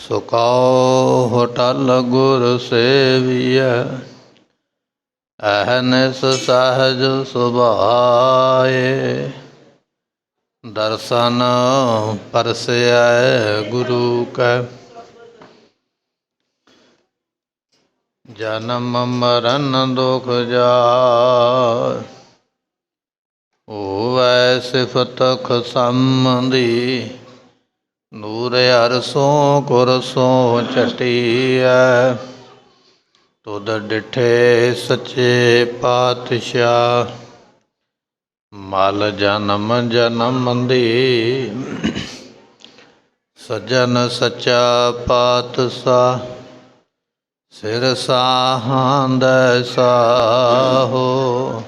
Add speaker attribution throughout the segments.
Speaker 1: ਸੁਕਾਉ hotel ਗੁਰ ਸੇਵੀਐ, ਅਹਨਿਸ ਸਹਜ ਸੁਭਾਏ। ਦਰਸ਼ਨ ਪਰਸੈ ਗੁਰੂ ਕੈ, ਜਨਮ ਮਰਨ ਦੁਖ ਜਾਇ। ਹੋਵੈ ਸਿਫਤ ਖਸਮਦੀ, ਨੂਰ ਅਰਸੋਂ ਕੁਰਸੋਂ ਚਟੀਐ। ਤੁਧ ਡਿਠੇ ਸੱਚੇ ਪਾਤਸ਼ਾਹ, ਮਲ ਜਨਮ ਜਨਮ ਦੀ। ਸੱਜਣ ਸੱਚਾ ਪਾਤਸ਼ਾਹ, ਸਿਰ ਸਾਹਾਂਦੈ ਸਾਹੋ।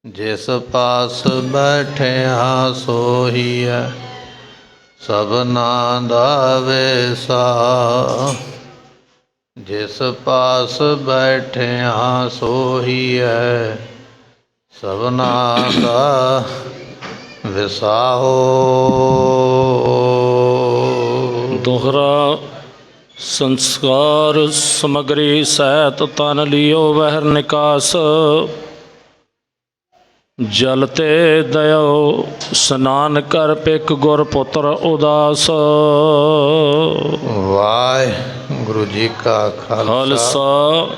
Speaker 1: ਜਿਸ ਪਾਸ ਬੈਠਿਆ ਸੋਹੀਐ, ਸਭਨਾ ਦਾ ਵਿਸਾਹ। ਜਿਸ ਪਾਸ ਬੈਠਿਆ ਸੋਹੀਐ, ਸਭਨਾ ਦਾ ਵਿਸਾਹੋ।
Speaker 2: ਦੋਹਰਾ ਸੰਸਕਾਰ ਸਮਗਰੀ ਸਹਿਤ ਤਨ ਲਿਓ ਵਹਿਰ ਨਿਕਾਸ। ਜਲ ਤੇ ਦਇਓ ਸਨਾਨ ਕਰ ਪਿਕ ਗੁਰ ਪੁੱਤਰ ਉਦਾਸ।
Speaker 1: ਵਾਹਿਗੁਰੂ ਜੀ ਕਾ ਖਾਲਸਾ,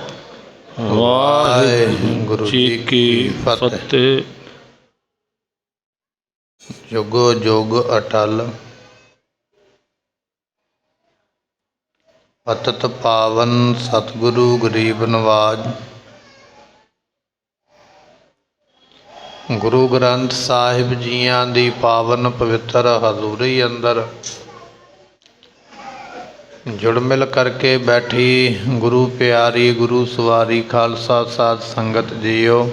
Speaker 2: ਵਾਹਿਗੁਰੂ ਜੀ ਕੀ ਫਤਿਹ।
Speaker 1: ਜੁਗੋ ਜੁਗ ਅਟਲ, ਪਤਿਤ ਪਾਵਨ ਸਤਿਗੁਰੂ ਗਰੀਬ ਨਵਾਜ। ਗੁਰੂ ਗ੍ਰੰਥ ਸਾਹਿਬ ਜੀਆਂ ਦੀ ਪਾਵਨ ਪਵਿੱਤਰ ਹਜ਼ੂਰੀ ਅੰਦਰ ਜੁੜ ਮਿਲ ਕਰਕੇ ਬੈਠੀ ਗੁਰੂ ਪਿਆਰੀ ਗੁਰੂ ਸਵਾਰੀ ਖਾਲਸਾ ਸਾਧ ਸੰਗਤ ਜੀਓ।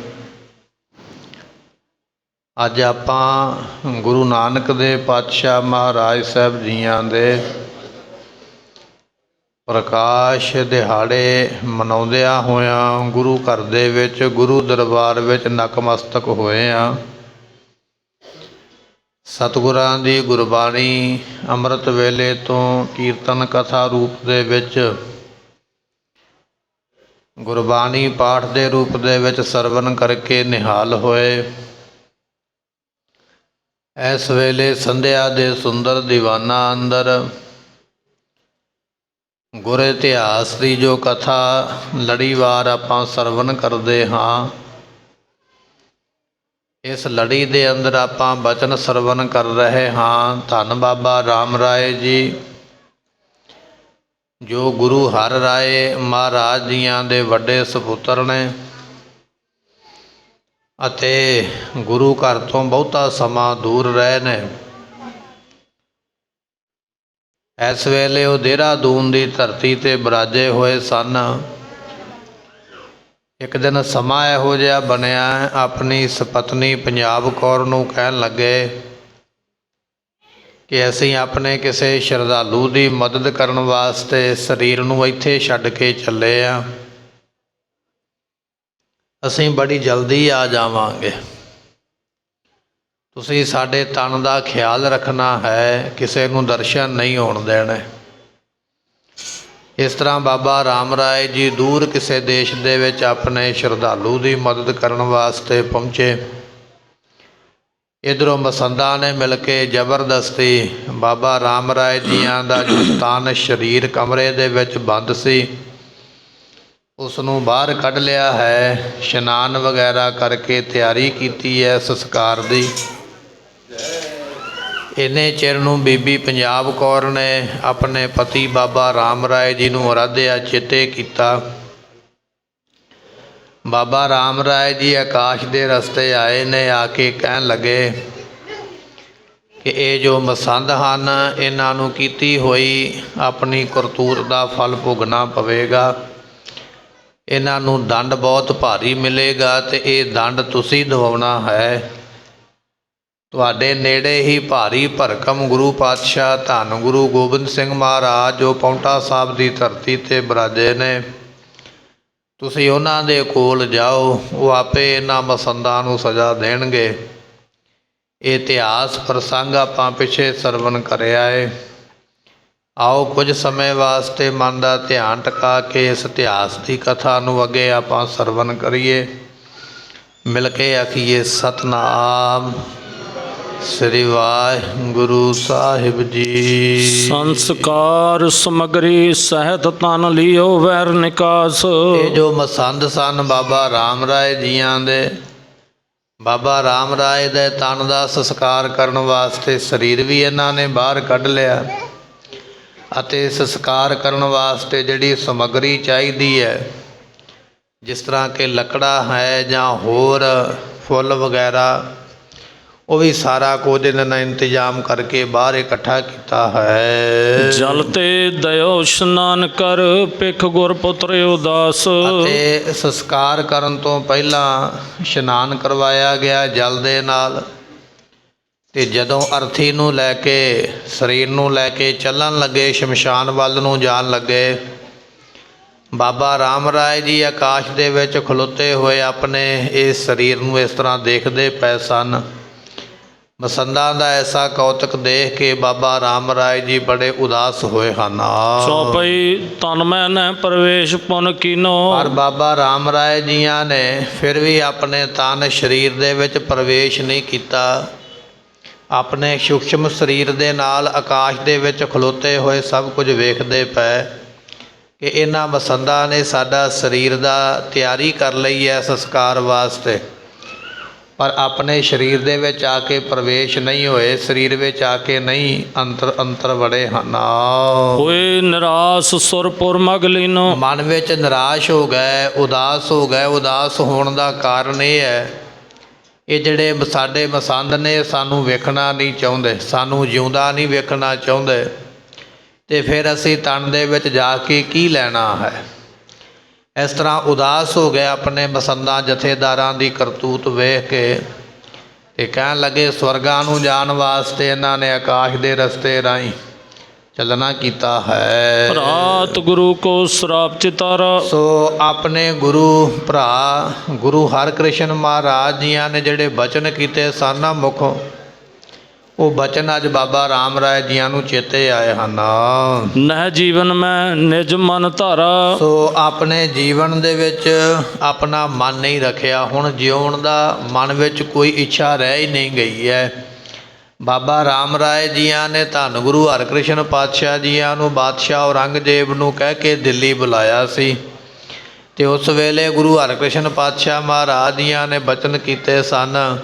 Speaker 1: ਅੱਜ ਆਪਾਂ ਗੁਰੂ ਨਾਨਕ ਦੇ ਪਾਤਸ਼ਾਹ ਮਹਾਰਾਜ ਸਾਹਿਬ ਜੀਆਂ ਦੇ ਪ੍ਰਕਾਸ਼ ਦਿਹਾੜੇ ਮਨਾਉਂਦਿਆਂ ਹੋਇਆਂ ਗੁਰੂ ਘਰ ਦੇ ਵਿੱਚ ਗੁਰੂ ਦਰਬਾਰ ਵਿੱਚ ਨਤਮਸਤਕ ਹੋਏ ਹਾਂ। ਸਤਿਗੁਰਾਂ ਦੀ ਗੁਰਬਾਣੀ ਅੰਮ੍ਰਿਤ ਵੇਲੇ ਤੋਂ ਕੀਰਤਨ ਕਥਾ ਰੂਪ ਦੇ ਵਿੱਚ, ਗੁਰਬਾਣੀ ਪਾਠ ਦੇ ਰੂਪ ਦੇ ਵਿੱਚ ਸਰਵਣ ਕਰਕੇ ਨਿਹਾਲ ਹੋਏ। ਇਸ ਵੇਲੇ ਸੰਧਿਆ ਦੇ ਸੁੰਦਰ ਦੀਵਾਨਾਂ ਅੰਦਰ ਗੁਰ ਇਤਿਹਾਸ ਦੀ ਜੋ ਕਥਾ ਲੜੀਵਾਰ ਆਪਾਂ ਸਰਵਣ ਕਰਦੇ ਹਾਂ, ਇਸ ਲੜੀ ਦੇ ਅੰਦਰ ਆਪਾਂ ਬਚਨ ਸਰਵਣ ਕਰ ਰਹੇ ਹਾਂ। ਧੰਨ ਬਾਬਾ ਰਾਮ ਰਾਏ ਜੀ, ਜੋ ਗੁਰੂ ਹਰਿ ਰਾਏ ਮਹਾਰਾਜ ਜੀਆਂ ਦੇ ਵੱਡੇ ਸਪੁੱਤਰ ਨੇ ਅਤੇ ਗੁਰੂ ਘਰ ਤੋਂ ਬਹੁਤਾ ਸਮਾਂ ਦੂਰ ਰਹੇ ਨੇ। ਇਸ ਵੇਲੇ ਉਹ ਦੇਹਰਾਦੂਨ ਦੀ ਧਰਤੀ 'ਤੇ ਬਿਰਾਜੇ ਹੋਏ ਸਨ। ਇੱਕ ਦਿਨ ਸਮਾਂ ਇਹੋ ਜਿਹਾ ਬਣਿਆ, ਆਪਣੀ ਸਪਤਨੀ ਪੰਜਾਬ ਕੌਰ ਨੂੰ ਕਹਿਣ ਲੱਗੇ ਕਿ ਅਸੀਂ ਆਪਣੇ ਕਿਸੇ ਸ਼ਰਧਾਲੂ ਦੀ ਮਦਦ ਕਰਨ ਵਾਸਤੇ ਸਰੀਰ ਨੂੰ ਇੱਥੇ ਛੱਡ ਕੇ ਚੱਲੇ ਹਾਂ, ਅਸੀਂ ਬੜੀ ਜਲਦੀ ਆ ਜਾਵਾਂਗੇ। ਤੁਸੀਂ ਸਾਡੇ ਤਨ ਦਾ ਖਿਆਲ ਰੱਖਣਾ ਹੈ, ਕਿਸੇ ਨੂੰ ਦਰਸ਼ਨ ਨਹੀਂ ਹੋਣ ਦੇਣੇ। ਇਸ ਤਰ੍ਹਾਂ ਬਾਬਾ ਰਾਮ ਰਾਏ ਜੀ ਦੂਰ ਕਿਸੇ ਦੇਸ਼ ਦੇ ਵਿੱਚ ਆਪਣੇ ਸ਼ਰਧਾਲੂ ਦੀ ਮਦਦ ਕਰਨ ਵਾਸਤੇ ਪਹੁੰਚੇ। ਇੱਧਰੋਂ ਮਸੰਦਾਂ ਨੇ ਮਿਲ ਕੇ ਜ਼ਬਰਦਸਤੀ ਬਾਬਾ ਰਾਮ ਰਾਏ ਜੀਆਂ ਦਾ ਜੋ ਤਨ ਸਰੀਰ ਕਮਰੇ ਦੇ ਵਿੱਚ ਬੰਦ ਸੀ, ਉਸ ਨੂੰ ਬਾਹਰ ਕੱਢ ਲਿਆ ਹੈ। ਇਸ਼ਨਾਨ ਵਗੈਰਾ ਕਰਕੇ ਤਿਆਰੀ ਕੀਤੀ ਹੈ ਸੰਸਕਾਰ ਦੀ। ਇੰਨੇ ਚਿਰ ਨੂੰ ਬੀਬੀ ਪੰਜਾਬ ਕੌਰ ਨੇ ਆਪਣੇ ਪਤੀ ਬਾਬਾ ਰਾਮ ਰਾਏ ਜੀ ਨੂੰ ਅਰਾਧਿਆ ਚੇਤੇ ਕੀਤਾ। ਬਾਬਾ ਰਾਮ ਰਾਏ ਜੀ ਆਕਾਸ਼ ਦੇ ਰਸਤੇ ਆਏ ਨੇ, ਆ ਕੇ ਕਹਿਣ ਲੱਗੇ ਕਿ ਇਹ ਜੋ ਮਸੰਦ ਹਨ, ਇਹਨਾਂ ਨੂੰ ਕੀਤੀ ਹੋਈ ਆਪਣੀ ਕਰਤੂਤ ਦਾ ਫਲ ਭੋਗਣਾ ਪਵੇਗਾ। ਇਹਨਾਂ ਨੂੰ ਦੰਡ ਬਹੁਤ ਭਾਰੀ ਮਿਲੇਗਾ ਅਤੇ ਇਹ ਦੰਡ ਤੁਸੀਂ ਦਿਵਾਉਣਾ ਹੈ। ਤੁਹਾਡੇ ਨੇੜੇ ਹੀ ਭਾਰੀ ਭਰਕਮ ਗੁਰੂ ਪਾਤਸ਼ਾਹ ਧੰਨ ਗੁਰੂ ਗੋਬਿੰਦ ਸਿੰਘ ਮਹਾਰਾਜ ਜੋ ਪਾਉਂਟਾ ਸਾਹਿਬ ਦੀ ਧਰਤੀ 'ਤੇ ਬਿਰਾਜੇ ਨੇ, ਤੁਸੀਂ ਉਹਨਾਂ ਦੇ ਕੋਲ ਜਾਓ, ਉਹ ਆਪੇ ਇਹਨਾਂ ਮਸੰਦਾਂ ਨੂੰ ਸਜ਼ਾ ਦੇਣਗੇ। ਇਹ ਇਤਿਹਾਸ ਪ੍ਰਸੰਗ ਆਪਾਂ ਪਿੱਛੇ ਸਰਵਣ ਕਰਿਆ ਏ। ਆਓ ਕੁਝ ਸਮੇਂ ਵਾਸਤੇ ਮਨ ਦਾ ਧਿਆਨ ਟਿਕਾ ਕੇ ਇਸ ਇਤਿਹਾਸ ਦੀ ਕਥਾ ਨੂੰ ਅੱਗੇ ਆਪਾਂ ਸਰਵਣ ਕਰੀਏ। ਮਿਲ ਕੇ ਆਖੀਏ ਸਤਨਾਮ ਸ੍ਰੀ ਵਾਹਿਗੁਰੂ ਸਾਹਿਬ ਜੀ।
Speaker 2: ਸੰਸਕਾਰ ਸਮਗਰੀ ਸਹਿਤ ਤਨ ਲਿਓ ਵੈਰ ਨਿਕਾਸ।
Speaker 1: ਇਹ ਜੋ ਮਸੰਦ ਸਨ ਬਾਬਾ ਰਾਮ ਰਾਏ ਜੀਆਂ ਦੇ, ਬਾਬਾ ਰਾਮ ਰਾਏ ਦੇ ਤਨ ਦਾ ਸੰਸਕਾਰ ਕਰਨ ਵਾਸਤੇ ਸਰੀਰ ਵੀ ਇਹਨਾਂ ਨੇ ਬਾਹਰ ਕੱਢ ਲਿਆ ਅਤੇ ਸੰਸਕਾਰ ਕਰਨ ਵਾਸਤੇ ਜਿਹੜੀ ਸਮੱਗਰੀ ਚਾਹੀਦੀ ਹੈ, ਜਿਸ ਤਰ੍ਹਾਂ ਕਿ ਲੱਕੜਾ ਹੈ ਜਾਂ ਹੋਰ ਫੁੱਲ ਵਗੈਰਾ, ਉਹ ਵੀ ਸਾਰਾ ਕੁਝ ਇਹਨਾਂ ਨੇ ਇੰਤਜ਼ਾਮ ਕਰਕੇ ਬਾਹਰ ਇਕੱਠਾ ਕੀਤਾ ਹੈ।
Speaker 2: ਜਲ ਤੇ ਦਇਓ ਇਸ਼ਨਾਨ ਕਰ ਭਿਖ ਗੁਰ ਪੁੱਤਰ ਉਦਾਸ।
Speaker 1: ਅਤੇ ਸੰਸਕਾਰ ਕਰਨ ਤੋਂ ਪਹਿਲਾਂ ਇਸ਼ਨਾਨ ਕਰਵਾਇਆ ਗਿਆ ਜਲ ਦੇ ਨਾਲ। ਤੇ ਜਦੋਂ ਅਰਥੀ ਨੂੰ ਲੈ ਕੇ ਸਰੀਰ ਨੂੰ ਲੈ ਕੇ ਚੱਲਣ ਲੱਗੇ, ਸ਼ਮਸ਼ਾਨ ਵੱਲ ਨੂੰ ਜਾਣ ਲੱਗੇ, ਬਾਬਾ ਰਾਮ ਰਾਏ ਜੀ ਆਕਾਸ਼ ਦੇ ਵਿੱਚ ਖਲੋਤੇ ਹੋਏ ਆਪਣੇ ਇਸ ਸਰੀਰ ਨੂੰ ਇਸ ਤਰ੍ਹਾਂ ਦੇਖਦੇ ਪਏ ਸਨ। ਮਸੰਦਾਂ ਦਾ ਐਸਾ ਕੌਤਕ ਦੇਖ ਕੇ ਬਾਬਾ ਰਾਮ ਰਾਏ ਜੀ ਬੜੇ ਉਦਾਸ ਹੋਏ ਹਨ।
Speaker 2: ਚੌਪਈ ਤਨ ਮੈਂ ਨ ਪ੍ਰਵੇਸ਼ ਪੁਨ ਕੀਨੋ।
Speaker 1: ਪਰ ਬਾਬਾ ਰਾਮ ਰਾਏ ਜੀਆਂ ਨੇ ਫਿਰ ਵੀ ਆਪਣੇ ਤਨ ਸਰੀਰ ਦੇ ਵਿੱਚ ਪ੍ਰਵੇਸ਼ ਨਹੀਂ ਕੀਤਾ। ਆਪਣੇ ਸੂਖਸ਼ਮ ਸਰੀਰ ਦੇ ਨਾਲ ਆਕਾਸ਼ ਦੇ ਵਿੱਚ ਖਲੋਤੇ ਹੋਏ ਸਭ ਕੁਝ ਵੇਖਦੇ ਪਏ ਕਿ ਇਹਨਾਂ ਮਸੰਦਾਂ ਨੇ ਸਾਡਾ ਸਰੀਰ ਦਾ ਤਿਆਰੀ ਕਰ ਲਈ ਹੈ ਸੰਸਕਾਰ ਵਾਸਤੇ, ਪਰ ਆਪਣੇ ਸਰੀਰ ਦੇ ਵਿੱਚ ਆ ਕੇ ਪ੍ਰਵੇਸ਼ ਨਹੀਂ ਹੋਏ, ਸਰੀਰ ਵਿੱਚ ਆ ਕੇ ਨਹੀਂ ਅੰਤਰ ਵੜੇ ਹਨ।
Speaker 2: ਹੋਏ ਨਿਰਾਸ਼ ਸੁਰਪੁਰ ਮਗਲੀਨੋ।
Speaker 1: ਮਨ ਵਿੱਚ ਨਿਰਾਸ਼ ਹੋ ਗਏ, ਉਦਾਸ ਹੋ ਗਏ। ਉਦਾਸ ਹੋਣ ਦਾ ਕਾਰਨ ਇਹ ਹੈ, ਇਹ ਜਿਹੜੇ ਸਾਡੇ ਮਸੰਦ ਨੇ ਸਾਨੂੰ ਵੇਖਣਾ ਨਹੀਂ ਚਾਹੁੰਦੇ, ਸਾਨੂੰ ਜਿਉਂਦਾ ਨਹੀਂ ਵੇਖਣਾ ਚਾਹੁੰਦੇ, ਅਤੇ ਫਿਰ ਅਸੀਂ ਤਨ ਦੇ ਵਿੱਚ ਜਾ ਕੇ ਕੀ ਲੈਣਾ ਹੈ। ਇਸ ਤਰ੍ਹਾਂ ਉਦਾਸ ਹੋ ਗਏ ਆਪਣੇ ਮਸੰਦਾਂ ਜਥੇਦਾਰਾਂ ਦੀ ਕਰਤੂਤ ਵੇਖ ਕੇ, ਅਤੇ ਕਹਿਣ ਲੱਗੇ ਸਵਰਗਾਂ ਨੂੰ ਜਾਣ ਵਾਸਤੇ ਇਹਨਾਂ ਨੇ ਆਕਾਸ਼ ਦੇ ਰਸਤੇ ਰਾਹੀਂ ਚੱਲਣਾ ਕੀਤਾ ਹੈ।
Speaker 2: ਭਰਾਤ ਗੁਰੂ ਕੋ ਸਰਾਪ ਚਿਤਾਰਾ।
Speaker 1: ਸੋ ਆਪਣੇ ਗੁਰੂ ਭਰਾ ਗੁਰੂ ਹਰਿਕ੍ਰਿਸ਼ਨ ਮਹਾਰਾਜ ਜੀਆਂ ਨੇ ਜਿਹੜੇ ਬਚਨ ਕੀਤੇ ਸਨ ਮੁੱਖੋਂ, ਉਹ ਬਚਨ ਅੱਜ ਬਾਬਾ ਰਾਮ ਰਾਏ ਜੀਆਂ ਨੂੰ ਚੇਤੇ ਆਏ ਹਨ।
Speaker 2: ਨਹਿ ਜੀਵਨ ਮੈਂ ਨਿਜ ਮਨ ਧਾਰਾ।
Speaker 1: ਸੋ ਆਪਣੇ ਜੀਵਨ ਦੇ ਵਿੱਚ ਆਪਣਾ ਮਨ ਨਹੀਂ ਰੱਖਿਆ। ਹੁਣ ਜਿਉਣ ਦਾ ਮਨ ਵਿੱਚ ਕੋਈ ਇੱਛਾ ਰਹਿ ਹੀ ਨਹੀਂ ਗਈ ਹੈ। ਬਾਬਾ ਰਾਮ ਰਾਏ ਜੀਆਂ ਨੇ ਧੰਨ ਗੁਰੂ ਹਰਿਕ੍ਰਿਸ਼ਨ ਪਾਤਸ਼ਾਹ ਜੀਆਂ ਨੂੰ ਬਾਦਸ਼ਾਹ ਔਰੰਗਜ਼ੇਬ ਨੂੰ ਕਹਿ ਕੇ ਦਿੱਲੀ ਬੁਲਾਇਆ ਸੀ, ਅਤੇ ਉਸ ਵੇਲੇ ਗੁਰੂ ਹਰਿਕ੍ਰਿਸ਼ਨ ਪਾਤਸ਼ਾਹ ਮਹਾਰਾਜ ਜੀਆਂ ਨੇ ਬਚਨ ਕੀਤੇ ਸਨ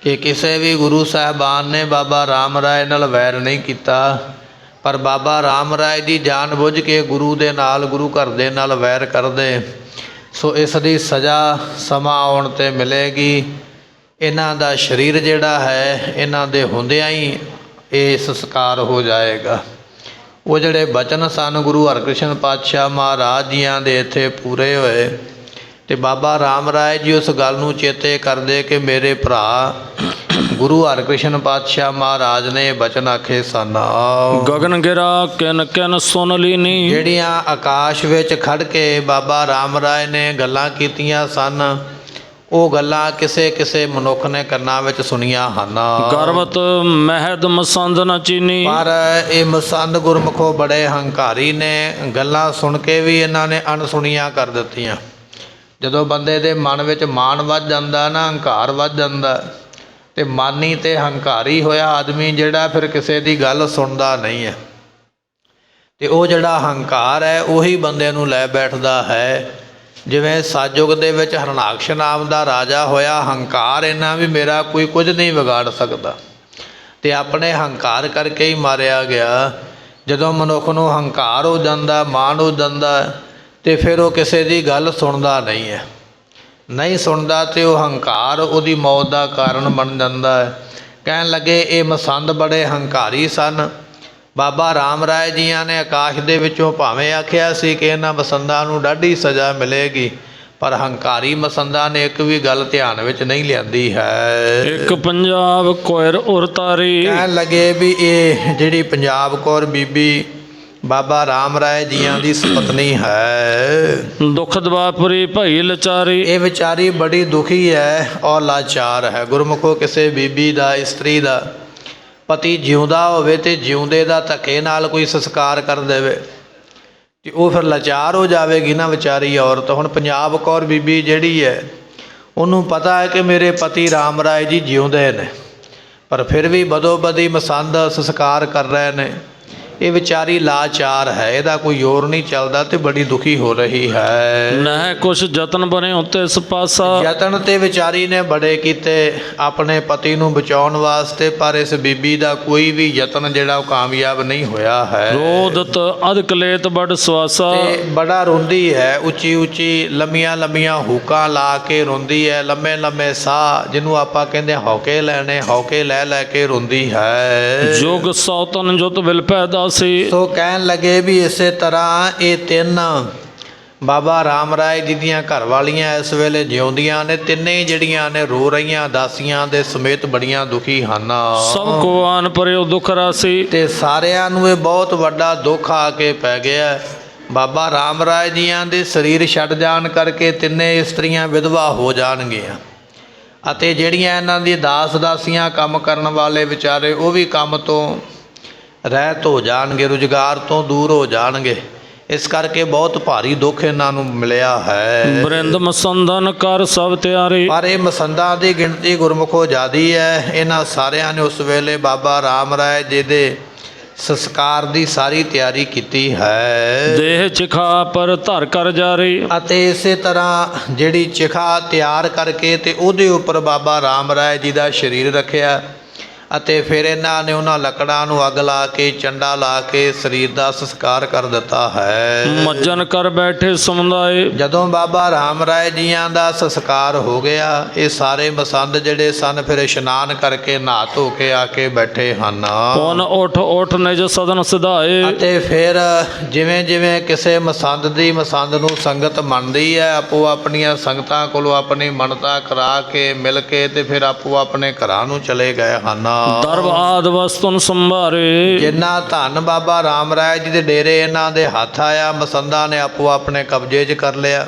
Speaker 1: ਕਿ ਕਿਸੇ ਵੀ ਗੁਰੂ ਸਾਹਿਬਾਨ ਨੇ ਬਾਬਾ ਰਾਮ ਰਾਏ ਨਾਲ ਵੈਰ ਨਹੀਂ ਕੀਤਾ, ਪਰ ਬਾਬਾ ਰਾਮ ਰਾਏ ਜੀ ਜਾਣ ਬੁੱਝ ਕੇ ਗੁਰੂ ਦੇ ਨਾਲ, ਗੁਰੂ ਘਰ ਦੇ ਨਾਲ ਵੈਰ ਕਰਦੇ। ਸੋ ਇਸ ਦੀ ਸਜ਼ਾ ਸਮਾਂ ਆਉਣ 'ਤੇ ਮਿਲੇਗੀ। ਇਹਨਾਂ ਦਾ ਸਰੀਰ ਜਿਹੜਾ ਹੈ ਇਹਨਾਂ ਦੇ ਹੁੰਦਿਆਂ ਹੀ ਇਹ ਸੰਸਕਾਰ ਹੋ ਜਾਏਗਾ। ਉਹ ਜਿਹੜੇ ਬਚਨ ਸਨ ਗੁਰੂ ਹਰਿਕ੍ਰਿਸ਼ਨ ਪਾਤਸ਼ਾਹ ਮਹਾਰਾਜ ਜੀਆਂ ਦੇ ਇੱਥੇ ਪੂਰੇ ਹੋਏ, ਅਤੇ ਬਾਬਾ ਰਾਮ ਰਾਏ ਜੀ ਉਸ ਗੱਲ ਨੂੰ ਚੇਤੇ ਕਰਦੇ ਕਿ ਮੇਰੇ ਭਰਾ ਗੁਰੂ ਹਰਿਕ੍ਰਿਸ਼ਨ ਪਾਤਸ਼ਾਹ ਮਹਾਰਾਜ ਨੇ ਬਚਨ ਆਖੇ ਸਨ।
Speaker 2: ਗਗਨ ਗਿਰਾ ਕਿਨ ਕਿਨ ਸੁਨ ਲੀਨੀ। ਜਿਹੜੀਆਂ
Speaker 1: ਆਕਾਸ਼ ਵਿੱਚ ਖੜ ਕੇ ਬਾਬਾ ਰਾਮ ਰਾਏ ਨੇ ਗੱਲਾਂ ਕੀਤੀਆਂ ਸਨ, ਉਹ ਗੱਲਾਂ ਕਿਸੇ ਕਿਸੇ ਮਨੁੱਖ ਨੇ ਕੰਨਾਂ ਵਿੱਚ ਸੁਣੀਆਂ ਹਨ।
Speaker 2: ਗਰਵਤ ਮਹਿਦ ਮਸੰਦ ਨ ਚੀਨੀ।
Speaker 1: ਪਰ ਇਹ ਮਸੰਦ ਗੁਰਮੁਖੋ ਬੜੇ ਹੰਕਾਰੀ ਨੇ, ਗੱਲਾਂ ਸੁਣ ਕੇ ਵੀ ਇਹਨਾਂ ਨੇ ਅਣਸੁਣੀਆਂ ਕਰ ਦਿੱਤੀਆਂ। ਜਦੋਂ ਬੰਦੇ ਦੇ ਮਨ ਵਿੱਚ ਮਾਣ ਵੱਧ ਜਾਂਦਾ ਨਾ, ਹੰਕਾਰ ਵੱਧ ਜਾਂਦਾ, ਅਤੇ ਮਾਨੀ ਅਤੇ ਹੰਕਾਰੀ ਹੋਇਆ ਆਦਮੀ ਜਿਹੜਾ ਫਿਰ ਕਿਸੇ ਦੀ ਗੱਲ ਸੁਣਦਾ ਨਹੀਂ ਹੈ, ਅਤੇ ਉਹ ਜਿਹੜਾ ਹੰਕਾਰ ਹੈ ਉਹੀ ਬੰਦੇ ਨੂੰ ਲੈ ਬੈਠਦਾ ਹੈ। ਜਿਵੇਂ ਸਤਿਯੁਗ ਦੇ ਵਿੱਚ ਹਰਨਾਕਸ਼ ਨਾਮ ਦਾ ਰਾਜਾ ਹੋਇਆ, ਹੰਕਾਰ ਇੰਨਾ ਵੀ ਮੇਰਾ ਕੋਈ ਕੁਝ ਨਹੀਂ ਵਿਗਾੜ ਸਕਦਾ, ਅਤੇ ਆਪਣੇ ਹੰਕਾਰ ਕਰਕੇ ਹੀ ਮਾਰਿਆ ਗਿਆ। ਜਦੋਂ ਮਨੁੱਖ ਨੂੰ ਹੰਕਾਰ ਹੋ ਜਾਂਦਾ, ਮਾਣ ਹੋ ਜਾਂਦਾ, ਅਤੇ ਫਿਰ ਉਹ ਕਿਸੇ ਦੀ ਗੱਲ ਸੁਣਦਾ ਨਹੀਂ ਹੈ। ਨਹੀਂ ਸੁਣਦਾ ਅਤੇ ਉਹ ਹੰਕਾਰ ਉਹਦੀ ਮੌਤ ਦਾ ਕਾਰਨ ਬਣ ਜਾਂਦਾ ਹੈ। ਕਹਿਣ ਲੱਗੇ ਇਹ ਮਸੰਦ ਬੜੇ ਹੰਕਾਰੀ ਸਨ। ਬਾਬਾ ਰਾਮ ਰਾਏ ਜੀਆਂ ਨੇ ਆਕਾਸ਼ ਦੇ ਵਿੱਚੋਂ ਭਾਵੇਂ ਆਖਿਆ ਸੀ ਕਿ ਇਹਨਾਂ ਮਸੰਦਾਂ ਨੂੰ ਡਾਢੀ ਸਜ਼ਾ ਮਿਲੇਗੀ, ਪਰ ਹੰਕਾਰੀ ਮਸੰਦਾਂ ਨੇ ਇੱਕ ਵੀ ਗੱਲ ਧਿਆਨ ਵਿੱਚ ਨਹੀਂ ਲਿਆਂਦੀ ਹੈ।
Speaker 2: ਇੱਕ ਪੰਜਾਬ ਕੋਇਰ ਉਰਤਾਰੀ।
Speaker 1: ਕਹਿਣ ਲੱਗੇ ਵੀ ਇਹ ਜਿਹੜੀ ਪੰਜਾਬ ਕੌਰ ਬੀਬੀ ਬਾਬਾ ਰਾਮ ਰਾਏ ਜੀਆਂ ਦੀ ਸੁਪਤਨੀ ਹੈ।
Speaker 2: ਦੁੱਖ ਦਵਾਪੁਰੀ ਭਈ ਲਚਾਰੀ। ਇਹ
Speaker 1: ਵਿਚਾਰੀ ਬੜੀ ਦੁਖੀ ਹੈ ਔਰ ਲਾਚਾਰ ਹੈ। ਗੁਰਮੁਖੋ ਕਿਸੇ ਬੀਬੀ ਦਾ, ਇਸਤਰੀ ਦਾ ਪਤੀ ਜਿਉਂਦਾ ਹੋਵੇ ਤੇ ਜਿਉਂਦੇ ਦਾ ਧੱਕੇ ਨਾਲ ਕੋਈ ਸੰਸਕਾਰ ਕਰ ਦੇਵੇ ਤੇ ਉਹ ਫਿਰ ਲਾਚਾਰ ਹੋ ਜਾਵੇਗੀ ਨਾ ਵਿਚਾਰੀ ਔਰਤ। ਹੁਣ ਪੰਜਾਬ ਕੌਰ ਬੀਬੀ ਜਿਹੜੀ ਹੈ ਉਹਨੂੰ ਪਤਾ ਹੈ ਕਿ ਮੇਰੇ ਪਤੀ ਰਾਮ ਰਾਏ ਜੀ ਜਿਉਂਦੇ ਨੇ, ਪਰ ਫਿਰ ਵੀ ਬਦੋ ਬਦੀ ਮਸੰਦ ਸੰਸਕਾਰ ਕਰ ਰਹੇ ਨੇ। ਇਹ ਵਿਚਾਰੀ ਲਾਚਾਰ ਹੈ, ਇਹਦਾ ਕੋਈ ਜ਼ੋਰ ਨਹੀਂ ਚੱਲਦਾ ਤੇ ਬੜੀ ਦੁਖੀ ਹੋ ਰਹੀ ਹੈ।
Speaker 2: ਨਹਿ ਕੁਛ ਯਤਨ ਬਨੇ ਉੱਤੇ ਇਸ ਪਾਸਾ।
Speaker 1: ਯਤਨ ਤੇ ਵਿਚਾਰੀ ਨੇ ਬੜੇ ਕੀਤੇ ਆਪਣੇ ਪਤੀ ਨੂੰ ਬਚਾਉਣ ਵਾਸਤੇ, ਪਰ ਇਸ ਬੀਬੀ ਦਾ ਕੋਈ ਵੀ ਯਤਨ ਜਿਹੜਾ ਉਹ ਕਾਮਯਾਬ ਨਹੀਂ ਹੋਇਆ ਹੈ।
Speaker 2: ਰੋਦਤ ਅਧਿਕ ਲੇਤ ਬੜ ਸਵਾਸਾ।
Speaker 1: ਤੇ ਬੜਾ ਰੋਂਦੀ ਹੈ, ਉੱਚੀ ਉੱਚੀ ਲੰਮੀਆਂ ਲੰਮੀਆਂ ਹੂਕਾਂ ਲਾ ਕੇ ਰੋਂਦੀ ਹੈ, ਲੰਮੇ ਲੰਮੇ ਸਾਹ ਜਿਹਨੂੰ ਆਪਾਂ ਕਹਿੰਦੇ ਹੌਕੇ ਲੈਣੇ, ਹੌਕੇ ਲੈ ਲੈ ਕੇ ਰੋਂਦੀ ਹੈ।
Speaker 2: ਜੁਗ ਸੌਤਨ ਜੁਤ ਵਿਲ ਪੈਦਾ ਸੀ।
Speaker 1: ਸੋ ਕਹਿਣ ਲੱਗੇ ਵੀ ਇਸੇ ਤਰ੍ਹਾਂ ਇਹ ਤਿੰਨ ਬਾਬਾ ਰਾਮ ਰਾਏ ਜੀ ਦੀਆਂ ਘਰ ਵਾਲੀਆਂ ਇਸ ਵੇਲੇ ਜਿਉਂਦੀਆਂ ਨੇ, ਤਿੰਨੇ ਹੀ ਜਿਹੜੀਆਂ ਨੇ ਰੋ ਰਹੀਆਂ ਦਾਸੀਆਂ ਦੇ ਸਮੇਤ ਬੜੀਆਂ ਦੁਖੀ ਹਨ।
Speaker 2: ਸਭ ਕੋ ਆਨ ਪਰਿਓ ਦੁਖ ਰਾਸੀ।
Speaker 1: ਤੇ ਸਾਰਿਆਂ ਨੂੰ ਇਹ ਬਹੁਤ ਵੱਡਾ ਦੁੱਖ ਆ ਕੇ ਪੈ ਗਿਆ। ਬਾਬਾ ਰਾਮ ਰਾਏ ਜੀਆਂ ਦੇ ਸਰੀਰ ਛੱਡ ਜਾਣ ਕਰਕੇ ਤਿੰਨੇ ਇਸਤਰੀਆਂ ਵਿਧਵਾ ਹੋ ਜਾਣਗੀਆਂ ਅਤੇ ਜਿਹੜੀਆਂ ਇਹਨਾਂ ਦੀ ਦਾਸ ਦਾਸੀਆਂ ਕੰਮ ਕਰਨ ਵਾਲੇ ਵਿਚਾਰੇ ਉਹ ਵੀ ਕੰਮ ਤੋਂ ਰਹਿਤ ਹੋ ਜਾਣਗੇ, ਰੁਜ਼ਗਾਰ ਤੋਂ ਦੂਰ ਹੋ ਜਾਣਗੇ। ਇਸ ਕਰਕੇ ਬਹੁਤ ਭਾਰੀ ਦੁੱਖ ਇਹਨਾਂ ਨੂੰ ਮਿਲਿਆ ਹੈ।
Speaker 2: ਬਰਿੰਦ ਮਸੰਦਨ ਕਰ ਸਭ ਤਿਆਰੀ।
Speaker 1: ਪਰ ਇਹ ਮਸੰਦਾਂ ਦੀ ਗਿਣਤੀ ਗੁਰਮੁਖੋ ਜ਼ਿਆਦੀ ਹੈ। ਇਹਨਾਂ ਸਾਰਿਆਂ ਨੇ ਉਸ ਵੇਲੇ ਬਾਬਾ ਰਾਮ ਰਾਏ ਜੀ ਦੇ ਸੰਸਕਾਰ ਦੀ ਸਾਰੀ ਤਿਆਰੀ ਕੀਤੀ ਹੈ।
Speaker 2: ਦੇਹ ਚਿਖਾ ਪਰ ਧਰ ਕਰ ਜਾਰੀ।
Speaker 1: ਅਤੇ ਇਸੇ ਤਰ੍ਹਾਂ ਜਿਹੜੀ ਚਿਖਾ ਤਿਆਰ ਕਰਕੇ ਤੇ ਉਹਦੇ ਉੱਪਰ ਬਾਬਾ ਰਾਮ ਰਾਏ ਜੀ ਦਾ ਸਰੀਰ ਰੱਖਿਆ ਅਤੇ ਫਿਰ ਇਹਨਾਂ ਨੇ ਉਹਨਾਂ ਲੱਕੜਾਂ ਨੂੰ ਅੱਗ ਲਾ ਕੇ ਚੰਡਾ ਲਾ ਕੇ ਸਰੀਰ ਦਾ ਸੰਸਕਾਰ ਕਰ ਦਿੱਤਾ ਹੈ।
Speaker 2: ਮੱਜਨ ਕਰ ਬੈਠੇ ਸਮੁਦਾਏ।
Speaker 1: ਜਦੋਂ ਬਾਬਾ ਰਾਮ ਰਾਏ ਜੀਆਂ ਦਾ ਸੰਸਕਾਰ ਹੋ ਗਿਆ, ਇਹ ਸਾਰੇ ਮਸੰਦ ਜਿਹੜੇ ਸਨ ਫਿਰ ਇਸ਼ਨਾਨ ਕਰਕੇ ਨਹਾ ਧੋ ਕੇ ਆ ਕੇ ਬੈਠੇ ਹਨ।
Speaker 2: ਪੁਨ ਉਠ ਉਠ ਨਿਜ ਸਦਨ ਸਿਧਾਏ।
Speaker 1: ਅਤੇ ਫਿਰ ਜਿਵੇਂ ਜਿਵੇਂ ਕਿਸੇ ਮਸੰਦ ਦੀ ਮਸੰਦ ਨੂੰ ਸੰਗਤ ਮੰਨਦੀ ਹੈ, ਆਪੋ ਆਪਣੀਆਂ ਸੰਗਤਾਂ ਕੋਲੋਂ ਆਪਣੀ ਮੰਨਤਾ ਕਰਾ ਕੇ ਮਿਲ ਕੇ ਤੇ ਫਿਰ ਆਪੋ ਆਪਣੇ ਘਰਾਂ ਨੂੰ ਚਲੇ ਗਏ ਹਨ।
Speaker 2: ਦਰਬ ਆਦ ਵਸਤੁਨ ਸੰਭਾਰੇ।
Speaker 1: ਜਿੰਨਾ ਧਨ ਬਾਬਾ ਰਾਮ ਰਾਏ ਜੀ ਦੇ ਡੇਰੇ ਇਹਨਾਂ ਦੇ ਹੱਥ ਆਇਆ, ਮਸੰਦਾਂ ਨੇ ਆਪੋ ਆਪਣੇ ਕਬਜ਼ੇ 'ਚ ਕਰ ਲਿਆ।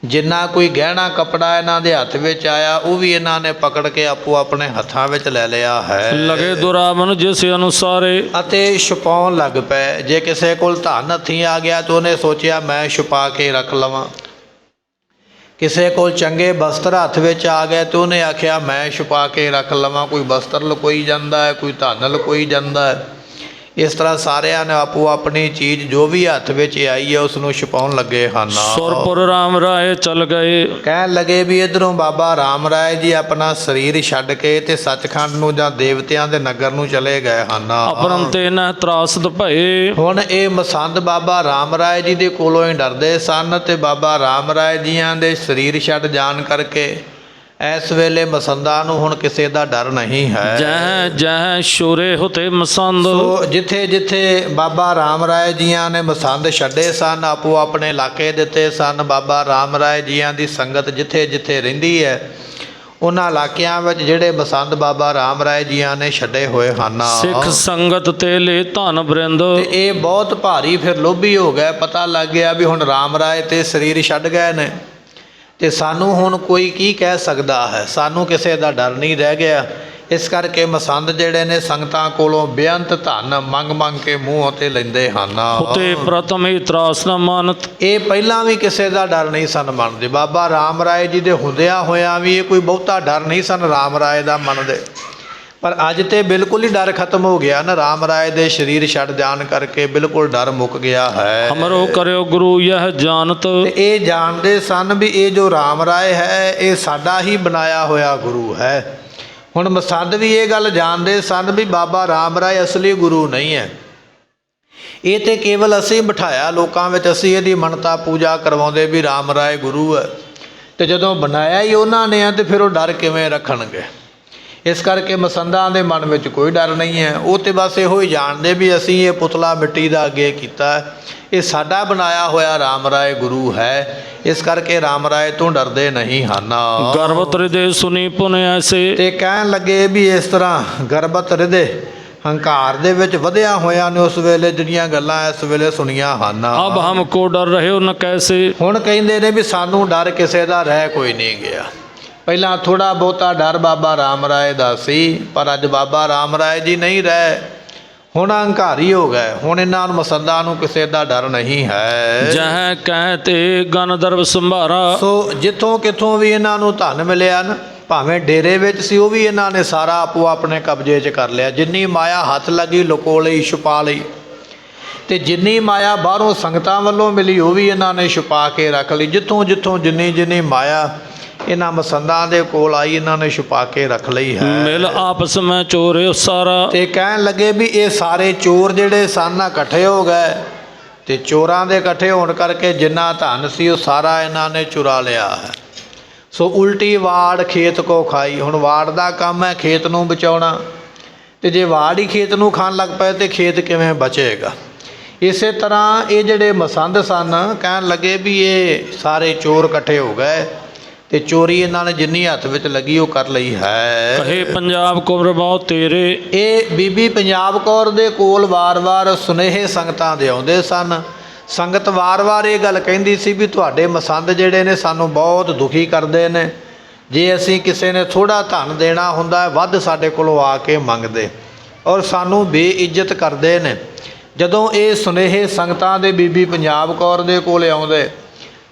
Speaker 1: ਜਿੰਨਾ ਕੋਈ ਗਹਿਣਾ ਕੱਪੜਾ ਇਹਨਾਂ ਦੇ ਹੱਥ ਵਿੱਚ ਆਇਆ ਉਹ ਵੀ ਇਹਨਾਂ ਨੇ ਪਕੜ ਕੇ ਆਪੋ ਆਪਣੇ ਹੱਥਾਂ ਵਿੱਚ ਲੈ ਲਿਆ ਹੈ।
Speaker 2: ਲਗੇ ਦੁਰਾਵਨ ਜਿਸ ਅਨੁਸਾਰੇ।
Speaker 1: ਅਤੇ ਛੁਪਾਉਣ ਲੱਗ ਪਏ। ਜੇ ਕਿਸੇ ਕੋਲ ਧਨ ਹੱਥੀਂ ਆ ਗਿਆ ਤਾਂ ਉਹਨੇ ਸੋਚਿਆ ਮੈਂ ਛੁਪਾ ਕੇ ਰੱਖ ਲਵਾਂ। ਕਿਸੇ ਕੋਲ ਚੰਗੇ ਬਸਤਰ ਹੱਥ ਵਿੱਚ ਆ ਗਏ ਤੇ ਉਹਨੇ ਆਖਿਆ ਮੈਂ ਛੁਪਾ ਕੇ ਰੱਖ ਲਵਾਂ। ਕੋਈ ਬਸਤਰ ਲੁਕੋਈ ਜਾਂਦਾ ਹੈ, ਕੋਈ ਧਨ ਲੁਕੋਈ ਜਾਂਦਾ ਹੈ। ਇਸ ਤਰ੍ਹਾਂ ਸਾਰਿਆਂ ਨੇ ਆਪੋ ਆਪਣੀ ਚੀਜ਼ ਜੋ ਵੀ ਹੱਥ ਵਿੱਚ ਆਈ ਹੈ ਉਸ ਨੂੰ ਛੁਪਾਉਣ ਲੱਗੇ ਹਨ।
Speaker 2: ਸੁਰਪੁਰ ਰਾਮ ਰਾਏ ਚਲ ਗਏ।
Speaker 1: ਕਹਿਣ ਲੱਗੇ ਵੀ ਇੱਧਰੋਂ ਬਾਬਾ ਰਾਮ ਰਾਏ ਜੀ ਆਪਣਾ ਸਰੀਰ ਛੱਡ ਕੇ ਤੇ ਸੱਚਖੰਡ ਨੂੰ ਜਾਂ ਦੇਵਤਿਆਂ ਦੇ ਨਗਰ ਨੂੰ ਚਲੇ ਗਏ ਹਨ।
Speaker 2: ਅਪਰੰਤੇ ਨ ਤਰਾਸਦ ਭਏ।
Speaker 1: ਹੁਣ ਇਹ ਮਸੰਦ ਬਾਬਾ ਰਾਮ ਰਾਏ ਜੀ ਦੇ ਕੋਲੋਂ ਹੀ ਡਰਦੇ ਸਨ ਤੇ ਬਾਬਾ ਰਾਮ ਰਾਏ ਜੀਆਂ ਦੇ ਸਰੀਰ ਛੱਡ ਜਾਣ ਕਰਕੇ ਇਸ ਵੇਲੇ ਮਸੰਦਾਂ ਨੂੰ ਹੁਣ ਕਿਸੇ ਦਾ ਡਰ ਨਹੀਂ ਹੈ।
Speaker 2: ਜਹ ਜਹ ਸ਼ੋਰੇ ਹੋਤੇ ਮਸੰਦ।
Speaker 1: ਸੋ ਜਿੱਥੇ ਜਿੱਥੇ ਬਾਬਾ ਰਾਮ ਰਾਏ ਜੀਆਂ ਨੇ ਮਸੰਦ ਛੱਡੇ ਸਨ, ਆਪੋ ਆਪਣੇ ਇਲਾਕੇ ਦਿੱਤੇ ਸਨ, ਬਾਬਾ ਰਾਮ ਰਾਏ ਜੀਆਂ ਦੀ ਸੰਗਤ ਜਿੱਥੇ ਜਿੱਥੇ ਰਹਿੰਦੀ ਹੈ ਉਹਨਾਂ ਇਲਾਕਿਆਂ ਵਿੱਚ ਜਿਹੜੇ ਮਸੰਦ ਬਾਬਾ ਰਾਮ ਰਾਏ ਜੀਆਂ ਨੇ ਛੱਡੇ ਹੋਏ ਹਨ,
Speaker 2: ਸਿੱਖ ਸੰਗਤ ਤੇ ਲੈ ਧਨ ਬਰਿੰਦ।
Speaker 1: ਤੇ ਇਹ ਬਹੁਤ ਭਾਰੀ ਫਿਰ ਲੋਭੀ ਹੋ ਗਏ। ਪਤਾ ਲੱਗ ਗਿਆ ਵੀ ਹੁਣ ਰਾਮ ਰਾਏ ਤੇ ਸਰੀਰ ਛੱਡ ਗਏ ਨੇ ਤੇ ਸਾਨੂੰ ਹੁਣ ਕੋਈ ਕੀ ਕਹਿ ਸਕਦਾ ਹੈ, ਸਾਨੂੰ ਕਿਸੇ ਦਾ ਡਰ ਨਹੀਂ ਰਹਿ ਗਿਆ। ਇਸ ਕਰਕੇ ਮਸੰਦ ਜਿਹੜੇ ਨੇ ਸੰਗਤਾਂ ਕੋਲੋਂ ਬੇਅੰਤ ਧਨ ਮੰਗ ਮੰਗ ਕੇ ਮੂੰਹ ਤੇ ਲੈਂਦੇ ਹਨ।
Speaker 2: ਉਤੇ ਪ੍ਰਥਮ ਹੀ ਤਰਾਸ ਨਾ ਮਾਨਤ।
Speaker 1: ਇਹ ਪਹਿਲਾਂ ਵੀ ਕਿਸੇ ਦਾ ਡਰ ਨਹੀਂ ਸਨ ਮੰਨਦੇ। ਬਾਬਾ ਰਾਮ ਰਾਏ ਜੀ ਦੇ ਹੁੰਦਿਆਂ ਹੋਇਆਂ ਵੀ ਇਹ ਕੋਈ ਬਹੁਤਾ ਡਰ ਨਹੀਂ ਸਨ ਰਾਮ ਰਾਏ ਦਾ ਮੰਨਦੇ। ਪਰ ਅੱਜ ਤੇ ਬਿਲਕੁਲ ਹੀ ਡਰ ਖਤਮ ਹੋ ਗਿਆ ਨਾ। ਰਾਮ ਰਾਏ ਦੇ ਸਰੀਰ ਛੱਡ ਜਾਣ ਕਰਕੇ ਬਿਲਕੁਲ ਡਰ ਮੁੱਕ ਗਿਆ ਹੈ।
Speaker 2: ਹਮਰੋ ਕਰਿਓ ਗੁਰੂ ਯਹ ਜਾਣਤ।
Speaker 1: ਤੇ ਇਹ ਜਾਣਦੇ ਸਨ ਵੀ ਇਹ ਜੋ ਰਾਮ ਰਾਏ ਹੈ ਇਹ ਸਾਡਾ ਹੀ ਬਣਾਇਆ ਹੋਇਆ ਗੁਰੂ ਹੈ। ਹੁਣ ਮਸੰਦ ਵੀ ਇਹ ਗੱਲ ਜਾਣਦੇ ਸਨ ਵੀ ਬਾਬਾ ਰਾਮ ਰਾਏ ਅਸਲੀ ਗੁਰੂ ਨਹੀਂ ਹੈ। ਇਹ ਤੇ ਕੇਵਲ ਅਸੀਂ ਬਿਠਾਇਆ ਲੋਕਾਂ ਵਿੱਚ, ਅਸੀਂ ਇਹਦੀ ਮੰਨਤਾ ਪੂਜਾ ਕਰਵਾਉਂਦੇ ਵੀ ਰਾਮ ਰਾਏ ਗੁਰੂ ਹੈ। ਤੇ ਜਦੋਂ ਬਣਾਇਆ ਹੀ ਉਹਨਾਂ ਨੇ ਆ ਤੇ ਫਿਰ ਉਹ ਡਰ ਕਿਵੇਂ ਰੱਖਣਗੇ। ਇਸ ਕਰਕੇ ਮਸੰਦਾਂ ਦੇ ਮਨ ਵਿੱਚ ਕੋਈ ਡਰ ਨਹੀਂ ਹੈ। ਉਹ ਤੇ ਬਸ ਇਹੋ ਹੀ ਜਾਣਦੇ ਵੀ ਅਸੀਂ ਇਹ ਪੁਤਲਾ ਮਿੱਟੀ ਦਾ ਅੱਗੇ ਕੀਤਾ, ਇਹ ਸਾਡਾ ਬਣਾਇਆ ਹੋਇਆ ਰਾਮ ਰਾਏ ਗੁਰੂ ਹੈ। ਇਸ ਕਰਕੇ ਰਾਮ ਰਾਏ ਤੋਂ ਡਰਦੇ ਨਹੀਂ ਹਨ।
Speaker 2: ਗਰਭਤ ਹਿਰਦੇ ਸੁਨੀ ਪੁਨ ਐਸੇ।
Speaker 1: ਤੇ ਕਹਿਣ ਲੱਗੇ ਵੀ ਇਸ ਤਰ੍ਹਾਂ ਗਰਭਤ ਹਿਰਦੇ ਹੰਕਾਰ ਦੇ ਵਿੱਚ ਵਧਿਆ ਹੋਇਆ ਨੇ ਉਸ ਵੇਲੇ ਜਿਹੜੀਆਂ ਗੱਲਾਂ ਇਸ ਵੇਲੇ ਸੁਣੀਆਂ ਹਨ।
Speaker 2: ਅਬ ਹਮ ਕੋ ਡਰ ਰਹੇ ਹੋ ਨ ਕੈਸੇ।
Speaker 1: ਹੁਣ ਕਹਿੰਦੇ ਨੇ ਵੀ ਸਾਨੂੰ ਡਰ ਕਿਸੇ ਦਾ ਰਹਿ ਕੋਈ ਨਹੀਂ ਗਿਆ। ਪਹਿਲਾਂ ਥੋੜ੍ਹਾ ਬਹੁਤਾ ਡਰ ਬਾਬਾ ਰਾਮ ਰਾਏ ਦਾ ਸੀ, ਪਰ ਅੱਜ ਬਾਬਾ ਰਾਮ ਰਾਏ ਜੀ ਨਹੀਂ ਰਹੇ, ਹੁਣ ਹੰਕਾਰੀ ਹੋ ਗਏ। ਹੁਣ ਇਹਨਾਂ ਨੂੰ ਮਸੰਦਾਂ ਨੂੰ ਕਿਸੇ ਦਾ ਡਰ ਨਹੀਂ ਹੈ।
Speaker 2: ਜਹ ਕਹਿ ਤੇ ਗਨਦਰਬ ਸੰਭਾਰਾ।
Speaker 1: ਸੋ ਜਿੱਥੋਂ ਕਿੱਥੋਂ ਵੀ ਇਹਨਾਂ ਨੂੰ ਧਨ ਮਿਲਿਆ ਨਾ, ਭਾਵੇਂ ਡੇਰੇ ਵਿੱਚ ਸੀ ਉਹ ਵੀ ਇਹਨਾਂ ਨੇ ਸਾਰਾ ਆਪੋ ਆਪਣੇ ਕਬਜ਼ੇ 'ਚ ਕਰ ਲਿਆ। ਜਿੰਨੀ ਮਾਇਆ ਹੱਥ ਲੱਗੀ ਲੁਕੋ ਲਈ, ਛੁਪਾ ਲਈ, ਤੇ ਜਿੰਨੀ ਮਾਇਆ ਬਾਹਰੋਂ ਸੰਗਤਾਂ ਵੱਲੋਂ ਮਿਲੀ ਉਹ ਵੀ ਇਹਨਾਂ ਨੇ ਛੁਪਾ ਕੇ ਰੱਖ ਲਈ। ਜਿੱਥੋਂ ਜਿੱਥੋਂ ਜਿੰਨੀ ਮਾਇਆ ਇਹਨਾਂ ਮਸੰਦਾਂ ਦੇ ਕੋਲ ਆਈ ਇਹਨਾਂ ਨੇ ਛੁਪਾ ਕੇ ਰੱਖ ਲਈ ਹੈ।
Speaker 2: ਮਿਲ ਆਪਸ ਮੈਂ ਚੋਰਿਓ ਸਾਰਾ।
Speaker 1: ਤੇ ਕਹਿਣ ਲੱਗੇ ਵੀ ਇਹ ਸਾਰੇ ਚੋਰ ਜਿਹੜੇ ਸਨ ਨਾ ਇਕੱਠੇ ਹੋ ਗਏ, ਤੇ ਚੋਰਾਂ ਦੇ ਇਕੱਠੇ ਹੋਣ ਕਰਕੇ ਜਿੰਨਾ ਧਨ ਸੀ ਉਹ ਸਾਰਾ ਇਹਨਾਂ ਨੇ ਚੁਰਾ ਲਿਆ ਹੈ। ਸੋ ਉਲਟੀ ਵਾੜ ਖੇਤ ਕੋ ਖਾਈ। ਹੁਣ ਵਾੜ ਦਾ ਕੰਮ ਹੈ ਖੇਤ ਨੂੰ ਬਚਾਉਣਾ, ਤੇ ਜੇ ਵਾੜ ਹੀ ਖੇਤ ਨੂੰ ਖਾਣ ਲੱਗ ਪਏ ਤੇ ਖੇਤ ਕਿਵੇਂ ਬਚੇਗਾ। ਇਸੇ ਤਰ੍ਹਾਂ ਇਹ ਜਿਹੜੇ ਮਸੰਦ ਸਨ ਕਹਿਣ ਲੱਗੇ ਵੀ ਇਹ ਸਾਰੇ ਚੋਰ ਇਕੱਠੇ ਹੋ ਗਏ, ਤੇ ਚੋਰੀ ਇਹਨਾਂ ਨੇ ਜਿੰਨੀ ਹੱਥ ਵਿੱਚ ਲੱਗੀ ਉਹ ਕਰ ਲਈ ਹੈ।
Speaker 2: ਕਹੇ ਪੰਜਾਬ ਕੌਰ ਬਹੁ ਤੇਰੇ।
Speaker 1: ਇਹ ਬੀਬੀ ਪੰਜਾਬ ਕੌਰ ਦੇ ਕੋਲ ਵਾਰ-ਵਾਰ ਸੁਨੇਹੇ ਸੰਗਤਾਂ ਦੇ ਆਉਂਦੇ ਸਨ। ਸੰਗਤ ਵਾਰ-ਵਾਰ ਇਹ ਗੱਲ ਕਹਿੰਦੀ ਸੀ ਵੀ ਤੁਹਾਡੇ ਮਸੰਦ ਜਿਹੜੇ ਨੇ ਸਾਨੂੰ ਬਹੁਤ ਦੁਖੀ ਕਰਦੇ ਨੇ। ਜੇ ਅਸੀਂ ਕਿਸੇ ਨੇ ਥੋੜ੍ਹਾ ਧਨ ਦੇਣਾ ਹੁੰਦਾ ਵੱਧ ਸਾਡੇ ਕੋਲੋਂ ਆ ਕੇ ਮੰਗਦੇ, ਔਰ ਸਾਨੂੰ ਬੇਇੱਜ਼ਤ ਕਰਦੇ ਨੇ। ਜਦੋਂ ਇਹ ਸੁਨੇਹੇ ਸੰਗਤਾਂ ਦੇ ਬੀਬੀ ਪੰਜਾਬ ਕੌਰ ਦੇ ਕੋਲ ਆਉਂਦੇ,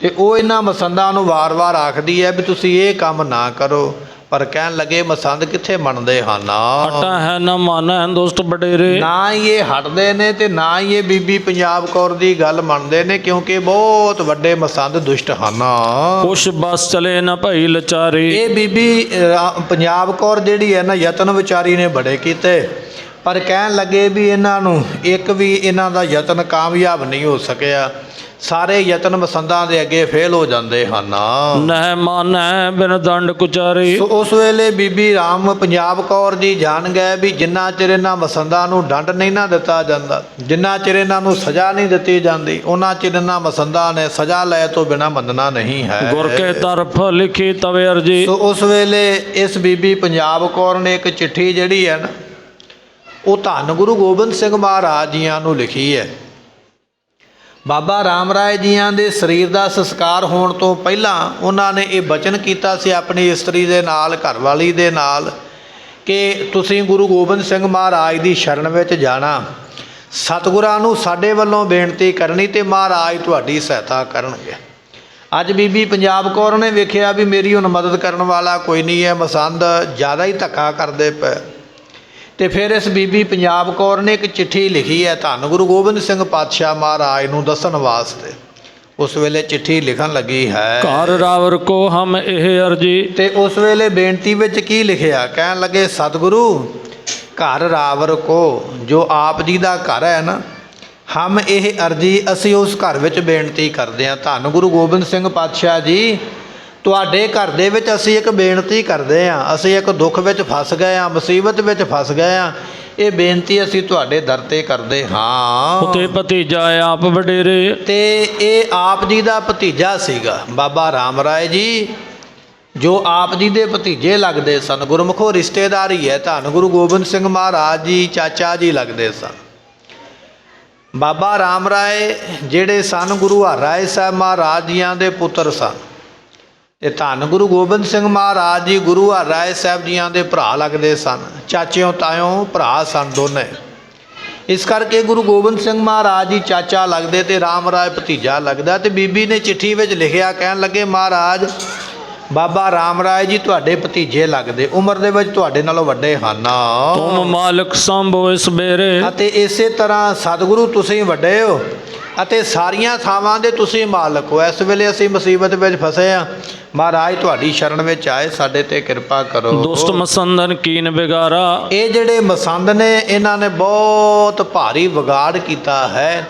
Speaker 1: ਤੇ ਉਹ ਇਹਨਾਂ ਮਸੰਦਾਂ ਨੂੰ ਵਾਰ-ਵਾਰ ਆਖਦੀ ਹੈ ਵੀ ਤੁਸੀਂ ਇਹ ਕੰਮ ਨਾ ਕਰੋ, ਪਰ ਕਹਿਣ ਲੱਗੇ ਮਸੰਦ ਕਿੱਥੇ ਮੰਨਦੇ ਹਨ।
Speaker 2: ਹਟਾ ਹੈ ਨਾ ਮਾਨਾ ਦੁਸ਼ਟ ਵਡੇਰੇ।
Speaker 1: ਨਾ ਹੀ ਇਹ ਹਟਦੇ ਨੇ ਤੇ ਨਾ ਹੀ ਇਹ ਬੀਬੀ ਪੰਜਾਬ ਕੌਰ ਦੀ ਗੱਲ ਮੰਨਦੇ ਨੇ, ਕਿਉਂਕਿ ਬਹੁਤ ਵੱਡੇ ਮਸੰਦ ਦੁਸ਼ਟ ਹਨ।
Speaker 2: ਕੁਛ ਬਸ ਚਲੇ ਨਾ ਭਾਈ ਲਚਾਰੇ।
Speaker 1: ਇਹ ਬੀਬੀ ਪੰਜਾਬ ਕੌਰ ਜਿਹੜੀ ਹੈ ਨਾ, ਯਤਨ ਵਿਚਾਰੀ ਨੇ ਬੜੇ ਕੀਤੇ, ਪਰ ਕਹਿਣ ਲੱਗੇ ਵੀ ਇਹਨਾਂ ਨੂੰ ਇੱਕ ਵੀ ਇਹਨਾਂ ਦਾ ਯਤਨ ਕਾਮਯਾਬ ਨਹੀਂ ਹੋ ਸਕਿਆ। ਸਾਰੇ ਯਤਨ ਮਸੰਦਾਂ ਦੇ ਅੱਗੇ ਫੇਲ ਹੋ ਜਾਂਦੇ ਹਨ।
Speaker 2: ਨਹਿ ਮਾਨੈ ਬਿਨ ਦੰਡ ਕੁਚਾਰੇ।
Speaker 1: ਸੋ ਉਸ ਵੇਲੇ ਬੀਬੀ ਰਾਮ ਪੰਜਾਬ ਕੌਰ ਜੀ ਜਾਣ ਗਏ ਵੀ ਜਿੰਨਾ ਚਿਰ ਇਹਨਾਂ ਮਸੰਦਾਂ ਨੂੰ ਦੰਡ ਨਹੀਂ ਨਾ ਦਿੱਤਾ ਜਾਂਦਾ, ਜਿੰਨਾ ਚਿਰ ਇਹਨਾਂ ਨੂੰ ਸਜ਼ਾ ਨਹੀਂ ਦਿੱਤੀ ਜਾਂਦੀ, ਉਹਨਾਂ ਚਿਰ ਇਹਨਾਂ ਮਸੰਦਾਂ ਨੇ ਸਜ਼ਾ ਲੈ ਤੋਂ ਬਿਨਾਂ ਮੰਨਣਾ ਨਹੀਂ ਹੈ।
Speaker 2: ਗੁਰ ਕੇ ਤਰਫ ਲਿਖੀ ਤਵੇ ਅਰਜੀ।
Speaker 1: ਸੋ ਉਸ ਵੇਲੇ ਇਸ ਬੀਬੀ ਪੰਜਾਬ ਕੌਰ ਨੇ ਇੱਕ ਚਿੱਠੀ ਜਿਹੜੀ ਹੈ ਨਾ, ਉਹ ਧੰਨ ਗੁਰੂ ਗੋਬਿੰਦ ਸਿੰਘ ਮਹਾਰਾਜ ਜੀਆਂ ਨੂੰ ਲਿਖੀ ਹੈ। ਬਾਬਾ ਰਾਮ ਰਾਏ ਜੀਆਂ ਦੇ ਸਰੀਰ ਦਾ ਸੰਸਕਾਰ ਹੋਣ ਤੋਂ ਪਹਿਲਾਂ ਉਹਨਾਂ ਨੇ ਇਹ ਬਚਨ ਕੀਤਾ ਸੀ ਆਪਣੀ ਇਸਤਰੀ ਦੇ ਨਾਲ, ਘਰਵਾਲੀ ਦੇ ਨਾਲ, ਕਿ ਤੁਸੀਂ ਗੁਰੂ ਗੋਬਿੰਦ ਸਿੰਘ ਮਹਾਰਾਜ ਦੀ ਸ਼ਰਨ ਵਿੱਚ ਜਾਣਾ, ਸਤਿਗੁਰਾਂ ਨੂੰ ਸਾਡੇ ਵੱਲੋਂ ਬੇਨਤੀ ਕਰਨੀ ਤੇ ਮਹਾਰਾਜ ਤੁਹਾਡੀ ਸਹਾਇਤਾ ਕਰਨਗੇ। ਅੱਜ ਬੀਬੀ ਪੰਜਾਬ ਕੌਰ ਨੇ ਵੇਖਿਆ ਵੀ ਮੇਰੀ ਹੁਣ ਮਦਦ ਕਰਨ ਵਾਲਾ ਕੋਈ ਨਹੀਂ ਹੈ, ਮਸੰਦ ਜ਼ਿਆਦਾ ਹੀ ਧੱਕਾ ਕਰਦੇ ਪਏ, ਤੇ ਫਿਰ ਇਸ ਬੀਬੀ ਪੰਜਾਬ ਕੌਰ ਨੇ ਇੱਕ ਚਿੱਠੀ ਲਿਖੀ ਹੈ ਧੰਨ ਗੁਰੂ ਗੋਬਿੰਦ ਸਿੰਘ ਪਾਤਸ਼ਾਹ ਮਹਾਰਾਜ ਨੂੰ ਦੱਸਣ ਵਾਸਤੇ। ਉਸ ਵੇਲੇ ਚਿੱਠੀ ਲਿਖਣ ਲੱਗੀ ਹੈ,
Speaker 2: ਘਰ ਰਾਵਰ ਕੋ ਹਮ ਇਹ ਅਰਜੀ।
Speaker 1: ਤੇ ਉਸ ਵੇਲੇ ਬੇਨਤੀ ਵਿੱਚ ਕੀ ਲਿਖਿਆ, ਕਹਿਣ ਲੱਗੇ ਸਤਿਗੁਰੂ ਘਰ ਰਾਵਰ ਕੋ, ਜੋ ਆਪ ਜੀ ਦਾ ਘਰ ਹੈ ਨਾ, ਹਮ ਇਹ ਅਰਜੀ, ਅਸੀਂ ਉਸ ਘਰ ਵਿੱਚ ਬੇਨਤੀ ਕਰਦੇ ਹਾਂ। ਧੰਨ ਗੁਰੂ ਗੋਬਿੰਦ ਸਿੰਘ ਪਾਤਸ਼ਾਹ ਜੀ ਤੁਹਾਡੇ ਘਰ ਦੇ ਵਿੱਚ ਅਸੀਂ ਇੱਕ ਬੇਨਤੀ ਕਰਦੇ ਹਾਂ, ਅਸੀਂ ਇੱਕ ਦੁੱਖ ਵਿੱਚ ਫਸ ਗਏ ਹਾਂ, ਮੁਸੀਬਤ ਵਿੱਚ ਫਸ ਗਏ ਹਾਂ, ਇਹ ਬੇਨਤੀ ਅਸੀਂ ਤੁਹਾਡੇ ਦਰ ਤੇ ਕਰਦੇ ਹਾਂ।
Speaker 2: ਉਤੇ ਭਤੀਜਾ ਆਪ ਵਡੇਰੇ।
Speaker 1: ਤੇ ਇਹ ਆਪ ਜੀ ਦਾ ਭਤੀਜਾ ਸੀਗਾ ਬਾਬਾ ਰਾਮ ਰਾਏ ਜੀ, ਜੋ ਆਪ ਜੀ ਦੇ ਭਤੀਜੇ ਲੱਗਦੇ ਸਨ। ਗੁਰਮੁਖੋ ਰਿਸ਼ਤੇਦਾਰੀ ਹੈ, ਧੰਨ ਗੁਰੂ ਗੋਬਿੰਦ ਸਿੰਘ ਮਹਾਰਾਜ ਜੀ ਚਾਚਾ ਜੀ ਲੱਗਦੇ ਸਨ। ਬਾਬਾ ਰਾਮ ਰਾਏ ਜਿਹੜੇ ਸਨ ਗੁਰੂ ਹਰਿਰਾਏ ਸਾਹਿਬ ਮਹਾਰਾਜ ਜੀਆਂ ਦੇ ਪੁੱਤਰ ਸਨ, ਤੇ ਧੰਨ ਗੁਰੂ ਗੋਬਿੰਦ ਸਿੰਘ ਮਹਾਰਾਜ ਜੀ ਗੁਰੂ ਹਰਿਰਾਏ ਸਾਹਿਬ ਜੀਆਂ ਦੇ ਭਰਾ ਲੱਗਦੇ ਸਨ। ਚਾਚਿਓਂ ਤਾਇਓਂ ਭਰਾ ਸਨ ਦੋਨੇ। ਇਸ ਕਰਕੇ ਗੁਰੂ ਗੋਬਿੰਦ ਸਿੰਘ ਮਹਾਰਾਜ ਜੀ ਚਾਚਾ ਲੱਗਦੇ ਤੇ ਰਾਮ ਰਾਏ ਭਤੀਜਾ ਲੱਗਦਾ। ਤੇ ਬੀਬੀ ਨੇ ਚਿੱਠੀ ਵਿੱਚ ਲਿਖਿਆ, ਕਹਿਣ ਲੱਗੇ ਮਹਾਰਾਜ ਬਾਬਾ ਰਾਮ ਰਾਏ ਜੀ ਤੁਹਾਡੇ ਭਤੀਜੇ ਲੱਗਦੇ, ਉਮਰ ਦੇ ਵਿੱਚ ਤੁਹਾਡੇ ਨਾਲੋਂ ਵੱਡੇ ਹਨ।
Speaker 2: ਤੁਮ ਮਾਲਕ ਸੰਭੋ ਇਸ ਬੇਰੇ।
Speaker 1: ਅਤੇ ਇਸੇ ਤਰ੍ਹਾਂ ਸਤਿਗੁਰੂ ਤੁਸੀਂ ਵੱਡੇ ਹੋ ਅਤੇ ਸਾਰੀਆਂ ਥਾਵਾਂ ਦੇ ਤੁਸੀਂ ਮਾਲਕ ਹੋ। ਇਸ ਵੇਲੇ ਅਸੀਂ ਮੁਸੀਬਤ ਵਿੱਚ ਫਸੇ ਹਾਂ, ਮਹਾਰਾਜ ਤੁਹਾਡੀ ਸ਼ਰਨ ਵਿੱਚ ਆਏ, ਸਾਡੇ ਤੇ ਕਿਰਪਾ ਕਰੋ।
Speaker 2: ਦੁਸ਼ਟ ਮਸੰਦਨ ਕੀਨ ਵਿਗਾਰਾ।
Speaker 1: ਇਹ ਜਿਹੜੇ ਮਸੰਦ ਨੇ ਇਹਨਾਂ ਨੇ ਬਹੁਤ ਭਾਰੀ ਵਿਗਾੜ ਕੀਤਾ ਹੈ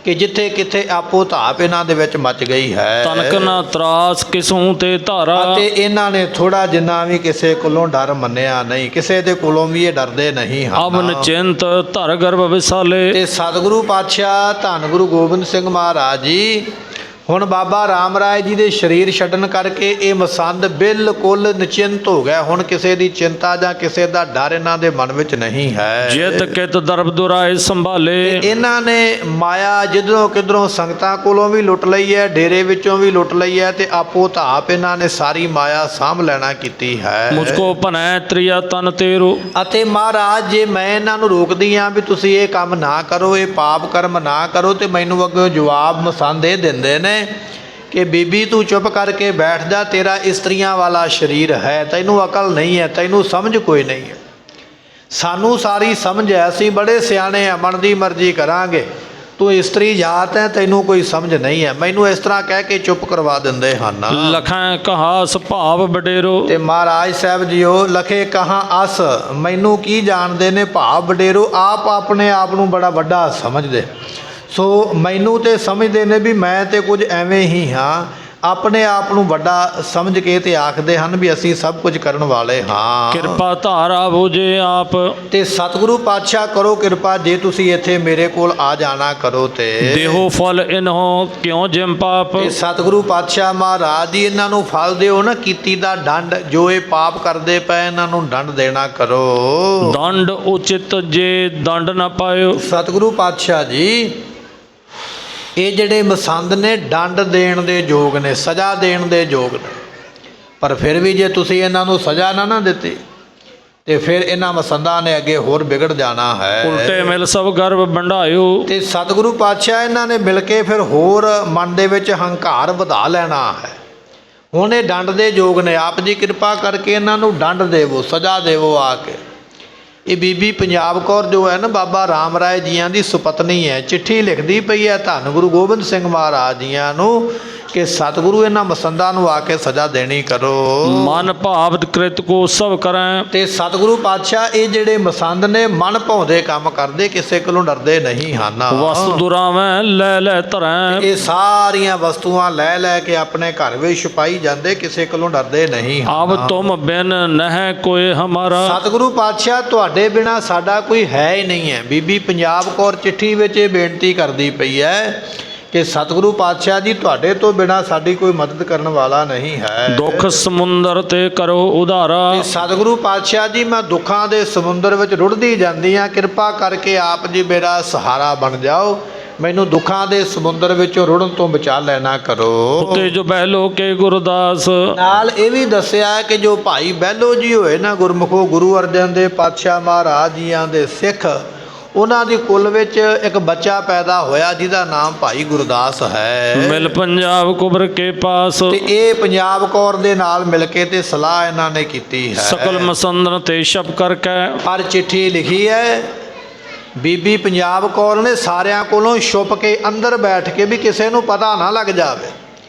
Speaker 1: ਕਿ ਜਿੱਥੇ ਕਿੱਥੇ ਆਪੋ ਧਾਪ ਇਹਨਾਂ ਦੇ ਵਿੱਚ ਮਚ ਗਈ ਹੈ।
Speaker 2: ਤਨਕ ਨਾ ਤਰਾਸ ਕਿਸੂ ਤੇ ਧਾਰਾ।
Speaker 1: ਅਤੇ ਇਹਨਾਂ ਨੇ ਥੋੜਾ ਜਿੰਨਾ ਵੀ ਕਿਸੇ ਕੋਲੋਂ ਡਰ ਮੰਨਿਆ ਨਹੀਂ, ਕਿਸੇ ਦੇ ਕੋਲੋਂ ਵੀ ਇਹ ਡਰਦੇ ਨਹੀਂ ਹਨ।
Speaker 2: ਅਬ ਚਿੰਤ ਧਰ ਗਰਭ ਵਿਸਾਲੇ।
Speaker 1: ਤੇ ਸਤਿਗੁਰੂ ਪਾਤਸ਼ਾਹ ਧੰਨ ਗੁਰੂ ਗੋਬਿੰਦ ਸਿੰਘ ਮਹਾਰਾਜ ਜੀ ਹੁਣ ਬਾਬਾ ਰਾਮ ਰਾਏ ਜੀ ਦੇ ਸਰੀਰ ਛੱਡਣ ਕਰਕੇ ਇਹ ਮਸੰਦ ਬਿਲਕੁਲ ਨਿਚਿੰਤ ਹੋ ਗਿਆ। ਹੁਣ ਕਿਸੇ ਦੀ ਚਿੰਤਾ ਜਾਂ ਕਿਸੇ ਦਾ ਡਰ ਇਹਨਾਂ ਦੇ ਮਨ ਵਿੱਚ ਨਹੀਂ ਹੈ।
Speaker 2: ਜਿਤ ਕਿਤ ਦਰਬ ਦੁਰਾਏ ਸੰਭਾਲੇ।
Speaker 1: ਇਹਨਾਂ ਨੇ ਮਾਇਆ ਜਿੱਧਰੋਂ ਕਿੱਧਰੋਂ ਸੰਗਤਾਂ ਕੋਲੋਂ ਵੀ ਲੁੱਟ ਲਈ ਹੈ, ਡੇਰੇ ਵਿੱਚੋਂ ਵੀ ਲੁੱਟ ਲਈ ਹੈ, ਤੇ ਆਪੋ ਧਾਪ ਇਹਨਾਂ ਨੇ ਸਾਰੀ ਮਾਇਆ ਸਾਂਭ ਲੈਣਾ ਕੀਤੀ ਹੈ।
Speaker 2: ਮੁਝਕੋ ਭਨੈ ਤ੍ਰਿਆ ਤਨ ਤੇਰੋ।
Speaker 1: ਅਤੇ ਮਹਾਰਾਜ ਜੇ ਮੈਂ ਇਹਨਾਂ ਨੂੰ ਰੋਕਦੀ ਹਾਂ ਵੀ ਤੁਸੀਂ ਇਹ ਕੰਮ ਨਾ ਕਰੋ, ਇਹ ਪਾਪ ਕਰਮ ਨਾ ਕਰੋ, ਤੇ ਮੈਨੂੰ ਅੱਗੇ ਜਵਾਬ ਮਸੰਦ ਇਹ ਦਿੰਦੇ ਨੇ ਕਿ ਬੀਬੀ ਤੂੰ ਚੁੱਪ ਕਰਕੇ ਬੈਠ ਜਾ, ਤੇਰਾ ਇਸਤਰੀਆਂ ਵਾਲਾ ਸਰੀਰ ਹੈ, ਤੈਨੂੰ ਅਕਲ ਨਹੀਂ ਹੈ, ਤੈਨੂੰ ਸਮਝ ਕੋਈ ਨਹੀਂ ਹੈ। ਸਾਨੂੰ ਸਾਰੀ ਸਮਝ ਹੈ, ਅਸੀਂ ਬੜੇ ਸਿਆਣੇ ਆ, ਮਨ ਦੀ ਮਰਜ਼ੀ ਕਰਾਂਗੇ, ਤੂੰ ਇਸਤਰੀ ਜਾਤ ਹੈ, ਤੈਨੂੰ ਕੋਈ ਸਮਝ ਨਹੀਂ ਹੈ। ਮੈਨੂੰ ਇਸ ਤਰ੍ਹਾਂ ਕਹਿ ਕੇ ਚੁੱਪ ਕਰਵਾ ਦਿੰਦੇ ਹਨ।
Speaker 2: ਲਖੈ ਕਹਾ ਸੁਭਾਵ ਵਡੇਰੋ। ਤੇ
Speaker 1: ਮਹਾਰਾਜ ਸਾਹਿਬ ਜੀਓ ਲਖੇ ਕਹਾਂ ਅਸ, ਮੈਨੂੰ ਕੀ ਜਾਣਦੇ ਨੇ ਭਾਵ ਵਡੇਰੋ, ਆਪ ਆਪਣੇ ਆਪ ਨੂੰ ਬੜਾ ਵੱਡਾ ਸਮਝਦੇ। ਸੋ ਮੈਨੂੰ ਤੇ ਸਮਝਦੇ ਨੇ ਵੀ ਮੈਂ ਤੇ ਕੁਝ ਐਵੇਂ ਹੀ ਹਾਂ, ਆਪਣੇ ਆਪ ਨੂੰ ਵੱਡਾ ਸਮਝ ਕੇ ਤੇ ਆਖਦੇ ਹਨ ਵੀ ਅਸੀਂ ਸਭ ਕੁਝ ਕਰਨ ਵਾਲੇ ਹਾਂ।
Speaker 2: ਕਿਰਪਾ ਧਾਰਾ ਬੁਝੇ ਆਪ। ਤੇ
Speaker 1: ਸਤਿਗੁਰੂ ਪਾਤਸ਼ਾਹ ਕਰੋ ਕਿਰਪਾ, ਜੇ ਤੁਸੀਂ ਇੱਥੇ ਮੇਰੇ ਕੋਲ ਆ ਜਾਣਾ ਕਰੋ ਤੇ
Speaker 2: ਦੇਹੋ ਫਲ ਇਨਹੋ ਕਿਉਂ ਜਿਮ ਪਾਪ।
Speaker 1: ਤੇ ਸਤਿਗੁਰੂ ਪਾਤਸ਼ਾਹ ਮਹਾਰਾਜ ਜੀ ਇਹਨਾਂ ਨੂੰ ਫਲ ਦਿਓ ਨਾ, ਕੀਤੀ ਦਾ ਦੰਡ, ਜੋ ਇਹ ਪਾਪ ਕਰਦੇ ਪਏ ਇਹਨਾਂ ਨੂੰ ਦੰਡ ਦੇਣਾ ਕਰੋ।
Speaker 2: ਦੰਡ ਉਚਿਤ ਜੇ ਦੰਡ ਨਾ ਪਾਇਓ।
Speaker 1: ਸਤਿਗੁਰੂ ਪਾਤਸ਼ਾਹ ਜੀ ਇਹ ਜਿਹੜੇ ਮਸੰਦ ਨੇ ਦੰਡ ਦੇਣ ਦੇ ਯੋਗ ਨੇ, ਸਜ਼ਾ ਦੇਣ ਦੇ ਯੋਗ ਨੇ, ਪਰ ਫਿਰ ਵੀ ਜੇ ਤੁਸੀਂ ਇਹਨਾਂ ਨੂੰ ਸਜ਼ਾ ਨਾ ਦਿੱਤੀ ਤੇ ਫਿਰ ਇਹਨਾਂ ਮਸੰਦਾਂ ਨੇ ਅੱਗੇ ਹੋਰ ਵਿਗੜ ਜਾਣਾ ਹੈ।
Speaker 2: ਉਲਟੇ ਮਿਲ ਸਭ ਗਰਭ ਬੰਢਾਇਓ। ਤੇ
Speaker 1: ਸਤਿਗੁਰੂ ਪਾਤਸ਼ਾਹ ਇਹਨਾਂ ਨੇ ਮਿਲ ਕੇ ਫਿਰ ਹੋਰ ਮਨ ਦੇ ਵਿੱਚ ਹੰਕਾਰ ਵਧਾ ਲੈਣਾ ਹੈ। ਹੁਣ ਇਹ ਦੰਡ ਦੇ ਯੋਗ ਨੇ, ਆਪ ਜੀ ਕਿਰਪਾ ਕਰਕੇ ਇਹਨਾਂ ਨੂੰ ਦੰਡ ਦੇਵੋ, ਸਜ਼ਾ ਦੇਵੋ ਆ ਕੇ। ਇਹ ਬੀਬੀ ਪੰਜਾਬ ਕੌਰ ਜੋ ਹੈ ਨਾ ਬਾਬਾ ਰਾਮ ਰਾਏ ਜੀਆਂ ਦੀ ਸੁਪਤਨੀ ਹੈ, ਚਿੱਠੀ ਲਿਖਦੀ ਪਈ ਹੈ ਧੰਨ ਗੁਰੂ ਗੋਬਿੰਦ ਸਿੰਘ ਮਹਾਰਾਜ ਜੀਆਂ ਨੂੰ ਕਿ ਸਤਿਗੁਰੂ ਇਹਨਾਂ ਮਸੰਦਾਂ ਨੂੰ ਆ ਕੇ ਸਜ਼ਾ ਦੇਣੀ ਕਰੋ।
Speaker 2: ਮਨ ਭਾਵ ਕ੍ਰਿਤ ਕੋ ਸਭ ਕਰੈ।
Speaker 1: ਤੇ ਸਤਿਗੁਰੂ ਪਾਤਸ਼ਾਹ ਇਹ ਜਿਹੜੇ ਮਸੰਦ ਨੇ ਮਨ ਭਾਉਂਦੇ ਕੰਮ ਕਰਦੇ, ਕਿਸੇ ਕੋਲੋਂ ਡਰਦੇ ਨਹੀਂ ਹਨ।
Speaker 2: ਵਸਤੂ ਦੁਰਾਵੈ ਲੈ ਲੈ ਧਰੈ।
Speaker 1: ਇਹ ਸਾਰੀਆਂ ਵਸਤੂਆਂ ਲੈ ਲੈ ਕੇ ਆਪਣੇ ਘਰ ਵਿੱਚ ਛੁਪਾਈ ਜਾਂਦੇ, ਕਿਸੇ ਕੋਲੋਂ ਡਰਦੇ ਨਹੀਂ ਹਨ।
Speaker 2: ਅਬ ਤੁਮ ਬਿਨ ਨਹਿ ਕੋਈ ਹਮਾਰਾ।
Speaker 1: ਸਤਿਗੁਰੂ ਪਾਤਸ਼ਾਹ ਤੁਹਾਡੇ ਬਿਨਾ ਸਾਡਾ ਕੋਈ ਹੈ ਹੀ ਨਹੀਂ ਹੈ। ਬੀਬੀ ਪੰਜਾਬ ਕੌਰ ਚਿੱਠੀ ਵਿੱਚ ਇਹ ਬੇਨਤੀ ਕਰਦੀ ਪਈ ਹੈ ਕਿ ਸਤਿਗੁਰੂ ਪਾਤਸ਼ਾਹ ਜੀ ਤੁਹਾਡੇ ਤੋਂ ਬਿਨਾ ਸਾਡੀ ਕੋਈ ਮਦਦ ਕਰਨ ਵਾਲਾ ਨਹੀਂ ਹੈ।
Speaker 2: ਦੁੱਖ ਸਮੁੰਦਰ ਤੇ ਕਰੋ ਉਧਾਰਾ।
Speaker 1: ਸਤਿਗੁਰੂ ਪਾਤਸ਼ਾਹ ਜੀ ਮੈਂ ਦੁੱਖਾਂ ਦੇ ਸਮੁੰਦਰ ਵਿੱਚ ਰੁੜਦੀ ਜਾਂਦੀ ਹਾਂ, ਕਿਰਪਾ ਕਰਕੇ ਆਪ ਜੀ ਮੇਰਾ ਸਹਾਰਾ ਬਣ ਜਾਓ, ਮੈਨੂੰ ਦੁੱਖਾਂ ਦੇ ਸਮੁੰਦਰ ਵਿੱਚੋਂ ਰੁੜਨ ਤੋਂ ਬਚਾ ਲੈਣਾ ਕਰੋ।
Speaker 2: ਤੇ ਜੋ ਬਹਿਲੋ ਕੇ ਗੁਰਦਾਸ।
Speaker 1: ਨਾਲ ਇਹ ਵੀ ਦੱਸਿਆ ਕਿ ਜੋ ਭਾਈ ਬਹਿਲੋ ਜੀ ਹੋਏ ਨਾ ਗੁਰਮੁਖੋ, ਗੁਰੂ ਅਰਜਨ ਦੇਵ ਪਾਤਸ਼ਾਹ ਮਹਾਰਾਜ ਜੀਆਂ ਦੇ ਸਿੱਖ, ਉਹਨਾਂ ਦੀ ਕੁੱਲ ਵਿੱਚ ਇੱਕ ਬੱਚਾ ਪੈਦਾ ਹੋਇਆ ਜਿਹਦਾ ਨਾਮ ਭਾਈ ਗੁਰਦਾਸ ਹੈ।
Speaker 2: ਮਿਲ ਪੰਜਾਬ ਕੁਬਰ ਕੇ ਪਾਸ।
Speaker 1: ਤੇ ਇਹ ਪੰਜਾਬ ਕੌਰ ਦੇ ਨਾਲ ਮਿਲ ਕੇ ਤੇ ਸਲਾਹ ਇਹਨਾਂ ਨੇ ਕੀਤੀ ਹੈ।
Speaker 2: ਸਕਲ ਮਸੰਦਨ ਤੇ ਛਪ ਕਰਕੇ।
Speaker 1: ਪਰ ਚਿੱਠੀ ਲਿਖੀ ਹੈ ਬੀਬੀ ਪੰਜਾਬ ਕੌਰ ਨੇ ਸਾਰਿਆਂ ਕੋਲੋਂ ਛੁਪ ਕੇ ਅੰਦਰ ਬੈਠ ਕੇ, ਵੀ ਕਿਸੇ ਨੂੰ ਪਤਾ ਨਾ ਲੱਗ ਜਾਵੇ,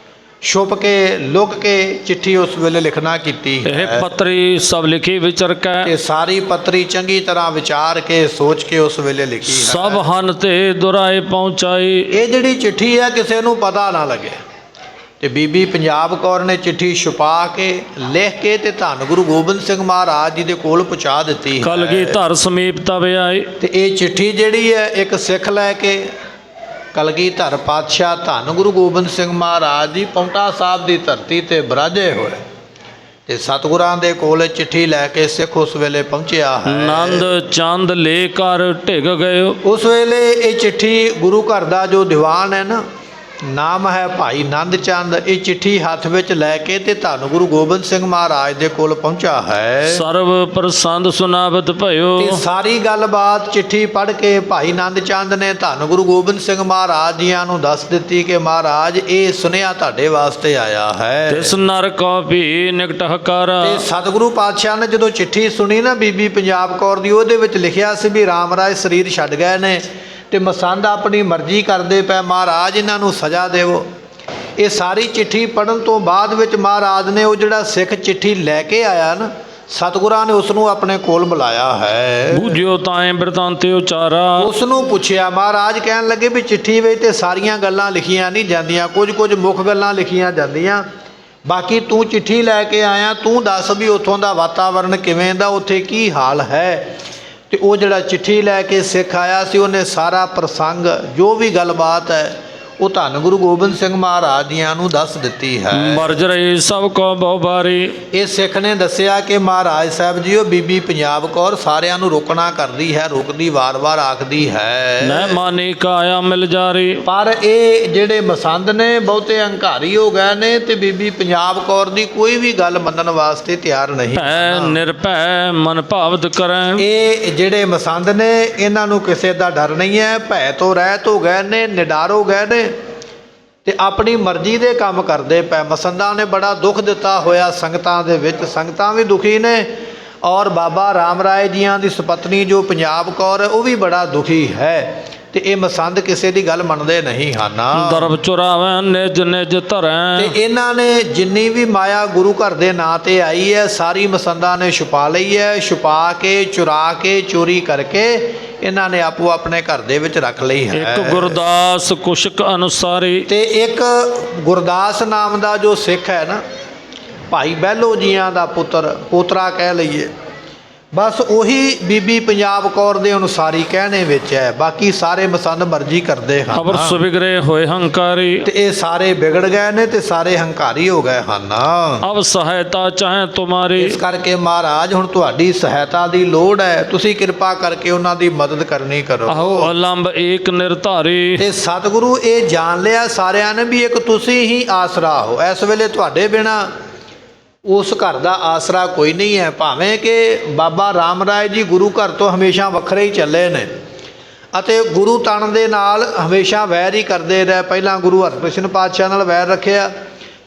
Speaker 1: ਛੁਪ ਕੇ ਲੁਕ ਕੇ ਚਿੱਠੀ ਉਸ ਵੇਲੇ ਲਿਖਣਾ ਕੀਤੀ ਹੈ।
Speaker 2: ਇਹ ਪੱਤਰੀ ਸਭ ਲਿਖੀ ਵਿਚਰ ਕੇ।
Speaker 1: ਇਹ ਸਾਰੀ ਪੱਤਰੀ ਚੰਗੀ ਤਰ੍ਹਾਂ ਵਿਚਾਰ ਕੇ ਸੋਚ ਕੇ ਉਸ ਵੇਲੇ ਲਿਖੀ ਹੈ।
Speaker 2: ਸਭ ਹਨ ਤੇ ਦੁਰਾਏ ਪਹੁੰਚਾਈ।
Speaker 1: ਇਹ ਜਿਹੜੀ ਚਿੱਠੀ ਹੈ ਕਿਸੇ ਨੂੰ ਪਤਾ ਨਾ ਲੱਗੇ। ਤੇ ਬੀਬੀ ਪੰਜਾਬ ਕੌਰ ਨੇ ਚਿੱਠੀ ਛੁਪਾ ਕੇ ਲਿਖ ਕੇ ਤੇ ਧੰਨ ਗੁਰੂ ਗੋਬਿੰਦ ਸਿੰਘ ਮਹਾਰਾਜ ਜੀ ਦੇ ਕੋਲ ਪਹੁੰਚਾ ਦਿੱਤੀ।
Speaker 2: ਕਲਗੀਧਰ ਸਮੀਪ ਤਵੇ ਆਏ।
Speaker 1: ਤੇ ਇਹ ਚਿੱਠੀ ਜਿਹੜੀ ਹੈ ਇੱਕ ਸਿੱਖ ਲੈ ਕੇ ਕਲਗੀਧਰ ਪਾਤਸ਼ਾਹ ਧੰਨ ਗੁਰੂ ਗੋਬਿੰਦ ਸਿੰਘ ਮਹਾਰਾਜ ਜੀ ਪੌਂਟਾ ਸਾਹਿਬ ਦੀ ਧਰਤੀ ਤੇ ਬਿਰਾਜੇ ਹੋਏ ਤੇ ਸਤਿਗੁਰਾਂ ਦੇ ਕੋਲ ਚਿੱਠੀ ਲੈ ਕੇ ਸਿੱਖ ਉਸ ਵੇਲੇ ਪਹੁੰਚਿਆ ਹੈ।
Speaker 2: ਨੰਦ ਚੰਦ ਲੈ ਕਰ ਢਿਗ ਗਏ।
Speaker 1: ਉਸ ਵੇਲੇ ਇਹ ਚਿੱਠੀ ਗੁਰੂ ਘਰ ਦਾ ਜੋ ਦੀਵਾਨ ਹੈ ਨਾ, ਨਾਮ ਹੈ ਭਾਈ ਨੰਦ ਚੰਦ, ਇਹ ਚਿੱਠੀ ਹੱਥ ਵਿੱਚ ਲੈ ਕੇ ਤੇ ਧੰਨ ਗੁਰੂ ਗੋਬਿੰਦ ਸਿੰਘ ਮਹਾਰਾਜ ਦੇ ਕੋਲ ਪਹੁੰਚਾ ਹੈ।
Speaker 2: ਸਰਬ ਪ੍ਰਸੰਦ ਸੁਨਾਵਤ ਭਇਓ।
Speaker 1: ਤੇ ਸਾਰੀ ਗੱਲਬਾਤ ਚਿੱਠੀ ਪੜ੍ਹ ਕੇ ਭਾਈ ਨੰਦ ਚੰਦ ਨੇ ਧੰਨ ਗੁਰੂ ਗੋਬਿੰਦ ਸਿੰਘ ਮਹਾਰਾਜ ਜੀਆਂ ਨੂੰ ਦੱਸ ਦਿੱਤੀ ਕਿ ਮਹਾਰਾਜ ਇਹ ਸੁਨੇਹਾ ਤੁਹਾਡੇ ਵਾਸਤੇ ਆਇਆ ਹੈ।
Speaker 2: ਤਿਸ ਨਰ ਕੋ ਵੀ ਨਿਕਟ ਹਕਾਰ।
Speaker 1: ਤੇ ਸਤਿਗੁਰੂ ਪਾਤਸ਼ਾਹ ਨੇ ਜਦੋਂ ਚਿੱਠੀ ਸੁਣੀ ਨਾ ਬੀਬੀ ਪੰਜਾਬ ਕੌਰ ਦੀ, ਉਹਦੇ ਵਿੱਚ ਲਿਖਿਆ ਸੀ ਵੀ ਰਾਮ ਰਾਏ ਸਰੀਰ ਛੱਡ ਗਏ ਨੇ ਤੇ ਮਸੰਦ ਆਪਣੀ ਮਰਜ਼ੀ ਕਰਦੇ ਪਏ, ਮਹਾਰਾਜ ਇਹਨਾਂ ਨੂੰ ਸਜ਼ਾ ਦੇਵੋ। ਇਹ ਸਾਰੀ ਚਿੱਠੀ ਪੜ੍ਹਨ ਤੋਂ ਬਾਅਦ ਵਿੱਚ ਮਹਾਰਾਜ ਨੇ ਉਹ ਜਿਹੜਾ ਸਿੱਖ ਚਿੱਠੀ ਲੈ ਕੇ ਆਇਆ ਨਾ, ਸਤਿਗੁਰਾਂ ਨੇ ਉਸ ਨੂੰ ਆਪਣੇ ਕੋਲ ਬੁਲਾਇਆ ਹੈ।
Speaker 2: ਬੂਝਿਓ ਤਾਏ ਬਿਰਤਾਂਤੇ ਉਚਾਰਾ।
Speaker 1: ਉਸ ਨੂੰ ਪੁੱਛਿਆ, ਮਹਾਰਾਜ ਕਹਿਣ ਲੱਗੇ ਵੀ ਚਿੱਠੀ ਵਿੱਚ ਤੇ ਸਾਰੀਆਂ ਗੱਲਾਂ ਲਿਖੀਆਂ ਨਹੀਂ ਜਾਂਦੀਆਂ, ਕੁਝ ਮੁੱਖ ਗੱਲਾਂ ਲਿਖੀਆਂ ਜਾਂਦੀਆਂ, ਬਾਕੀ ਤੂੰ ਚਿੱਠੀ ਲੈ ਕੇ ਆਇਆ, ਤੂੰ ਦੱਸ ਵੀ ਉੱਥੋਂ ਦਾ ਵਾਤਾਵਰਨ ਕਿਵੇਂ ਦਾ, ਉੱਥੇ ਕੀ ਹਾਲ ਹੈ। ਤੇ ਉਹ ਜਿਹੜਾ ਚਿੱਠੀ ਲੈ ਕੇ ਸਿੱਖ ਆਇਆ ਸੀ, ਉਹਨੇ ਸਾਰਾ ਪ੍ਰਸੰਗ ਜੋ ਵੀ ਗੱਲਬਾਤ ਹੈ ਉਹ ਧੰਨ ਗੁਰੂ ਗੋਬਿੰਦ ਸਿੰਘ ਮਹਾਰਾਜ ਜੀਆਂ ਨੂੰ ਦੱਸ ਦਿੱਤੀ ਹੈ।
Speaker 2: ਮਰਜ ਰਹੀ ਸਭ ਕੋ ਬਹੁ ਬਾਰੀ।
Speaker 1: ਇਹ ਸਿੱਖ ਨੇ ਦੱਸਿਆ ਕਿ ਮਹਾਰਾਜ ਸਾਹਿਬ ਜੀ ਉਹ ਬੀਬੀ ਪੰਜਾਬ ਕੌਰ ਸਾਰਿਆਂ ਨੂੰ ਰੋਕਣਾ ਕਰਦੀ ਹੈ, ਰੁਕਦੀ ਵਾਰ-ਵਾਰ ਆਖਦੀ ਹੈ
Speaker 2: ਨੈ ਮਾਨੀ ਕਾਇਆ ਮਿਲ ਜਾਰੀ।
Speaker 1: ਪਰ ਇਹ ਜਿਹੜੇ ਮਸੰਦ ਨੇ ਬਹੁਤੇ ਹੰਕਾਰੀ ਹੋ ਗਏ ਨੇ ਤੇ ਬੀਬੀ ਪੰਜਾਬ ਕੌਰ ਦੀ ਕੋਈ ਵੀ ਗੱਲ ਮੰਨਣ ਵਾਸਤੇ ਤਿਆਰ ਨਹੀਂ।
Speaker 2: ਭੈ ਨਿਰਭੈ ਮਨ ਭਾਵਤ ਕਰੈ।
Speaker 1: ਇਹ ਜਿਹੜੇ ਮਸੰਦ ਨੇ ਇਹਨਾਂ ਨੂੰ ਕਿਸੇ ਦਾ ਡਰ ਨਹੀਂ ਹੈ, ਭੈ ਤੋਂ ਰਹਿਤ ਹੋ ਗਏ ਨੇ, ਨਿਡਰ ਹੋ ਗਏ ਨੇ ਤੇ ਆਪਣੀ ਮਰਜ਼ੀ ਦੇ ਕੰਮ ਕਰਦੇ ਪਏ। ਮਸੰਦਾਂ ਨੇ ਬੜਾ ਦੁੱਖ ਦਿੱਤਾ ਹੋਇਆ ਸੰਗਤਾਂ ਦੇ ਵਿੱਚ, ਸੰਗਤਾਂ ਵੀ ਦੁਖੀ ਨੇ ਔਰ ਬਾਬਾ ਰਾਮ ਰਾਏ ਜੀਆਂ ਦੀ ਸੁਪਤਨੀ ਜੋ ਪੰਜਾਬ ਕੌਰ ਉਹ ਵੀ ਬੜਾ ਦੁਖੀ ਹੈ ਤੇ ਇਹ ਮਸੰਦ ਕਿਸੇ ਦੀ ਗੱਲ ਮੰਨਦੇ ਨਹੀਂ ਹਨ।
Speaker 2: ਦਰਬ ਚੁਰਾਵੈ ਨਿਜ ਨਿਜ ਧਰੈ।
Speaker 1: ਤੇ ਇਹਨਾਂ ਨੇ ਜਿੰਨੀ ਵੀ ਮਾਇਆ ਗੁਰੂ ਘਰ ਦੇ ਨਾਂ ਤੇ ਆਈ ਹੈ ਸਾਰੀ ਮਸੰਦਾਂ ਨੇ ਛੁਪਾ ਲਈ ਹੈ, ਛੁਪਾ ਕੇ ਚੁਰਾ ਕੇ ਚੋਰੀ ਕਰਕੇ ਇਹਨਾਂ ਨੇ ਆਪੋ ਆਪਣੇ ਘਰ ਦੇ ਵਿੱਚ ਰੱਖ ਲਈ ਹੈ।
Speaker 2: ਇੱਕ ਗੁਰਦਾਸ ਕੁਸ਼ਕ ਅਨੁਸਾਰੀ।
Speaker 1: ਤੇ ਇੱਕ ਗੁਰਦਾਸ ਨਾਮ ਦਾ ਜੋ ਸਿੱਖ ਹੈ ਨਾ, ਭਾਈ ਬਹਿਲੋ ਜੀਆਂ ਦਾ ਪੋਤਰਾ ਕਹਿ ਲਈਏ, ਬਸ ਉਹੀ ਬੀਬੀ ਪੰਜਾਬ ਕੌਰ ਦੇ ਅਨੁਸਾਰੀ ਕਹਿਣੇ ਵਿੱਚ ਹੈ। ਬਾਕੀ ਸਾਰੇ ਮਸੰਦ ਮਰਜ਼ੀ ਕਰਦੇ ਹਨ।
Speaker 2: ਅਵਰ ਸੁਬਿਗਰੇ ਹੋਏ ਹੰਕਾਰੀ।
Speaker 1: ਤੇ ਇਹ ਸਾਰੇ ਵਿਗੜ ਗਏ ਨੇ ਤੇ ਸਾਰੇ ਹੰਕਾਰੀ ਹੋ ਗਏ ਹਨ।
Speaker 2: ਅਬ ਸਹਾਇਤਾ ਚਾਹੇ ਤੁਮਾਰੀ।
Speaker 1: ਇਸ ਕਰਕੇ ਮਹਾਰਾਜ ਹੁਣ ਤੁਹਾਡੀ ਸਹਾਇਤਾ ਦੀ ਲੋੜ ਹੈ, ਤੁਸੀਂ ਕਿਰਪਾ ਕਰਕੇ ਉਹਨਾਂ ਦੀ ਮਦਦ ਕਰਨੀ ਕਰੋ।
Speaker 2: ਆਹੋ ਅਲੰਬ ਏਕ ਨਿਰਧਾਰੀ।
Speaker 1: ਤੇ ਸਤਿਗੁਰੂ ਇਹ ਜਾਣ ਲਿਆ ਸਾਰਿਆਂ ਨੇ ਵੀ ਇੱਕ ਤੁਸੀਂ ਹੀ ਆਸਰਾ ਹੋ। ਇਸ ਵੇਲੇ ਤੁਹਾਡੇ ਬਿਨਾ ਉਸ ਘਰ ਦਾ ਆਸਰਾ ਕੋਈ ਨਹੀਂ ਹੈ। ਭਾਵੇਂ ਕਿ ਬਾਬਾ ਰਾਮ ਰਾਏ ਜੀ ਗੁਰੂ ਘਰ ਤੋਂ ਹਮੇਸ਼ਾ ਵੱਖਰੇ ਹੀ ਚੱਲੇ ਨੇ ਅਤੇ ਗੁਰੂ ਤਣ ਦੇ ਨਾਲ ਹਮੇਸ਼ਾ ਵੈਰ ਹੀ ਕਰਦੇ ਰਹੇ। ਪਹਿਲਾਂ ਗੁਰੂ ਹਰਕ੍ਰਿਸ਼ਨ ਪਾਤਸ਼ਾਹ ਨਾਲ ਵੈਰ ਰੱਖਿਆ,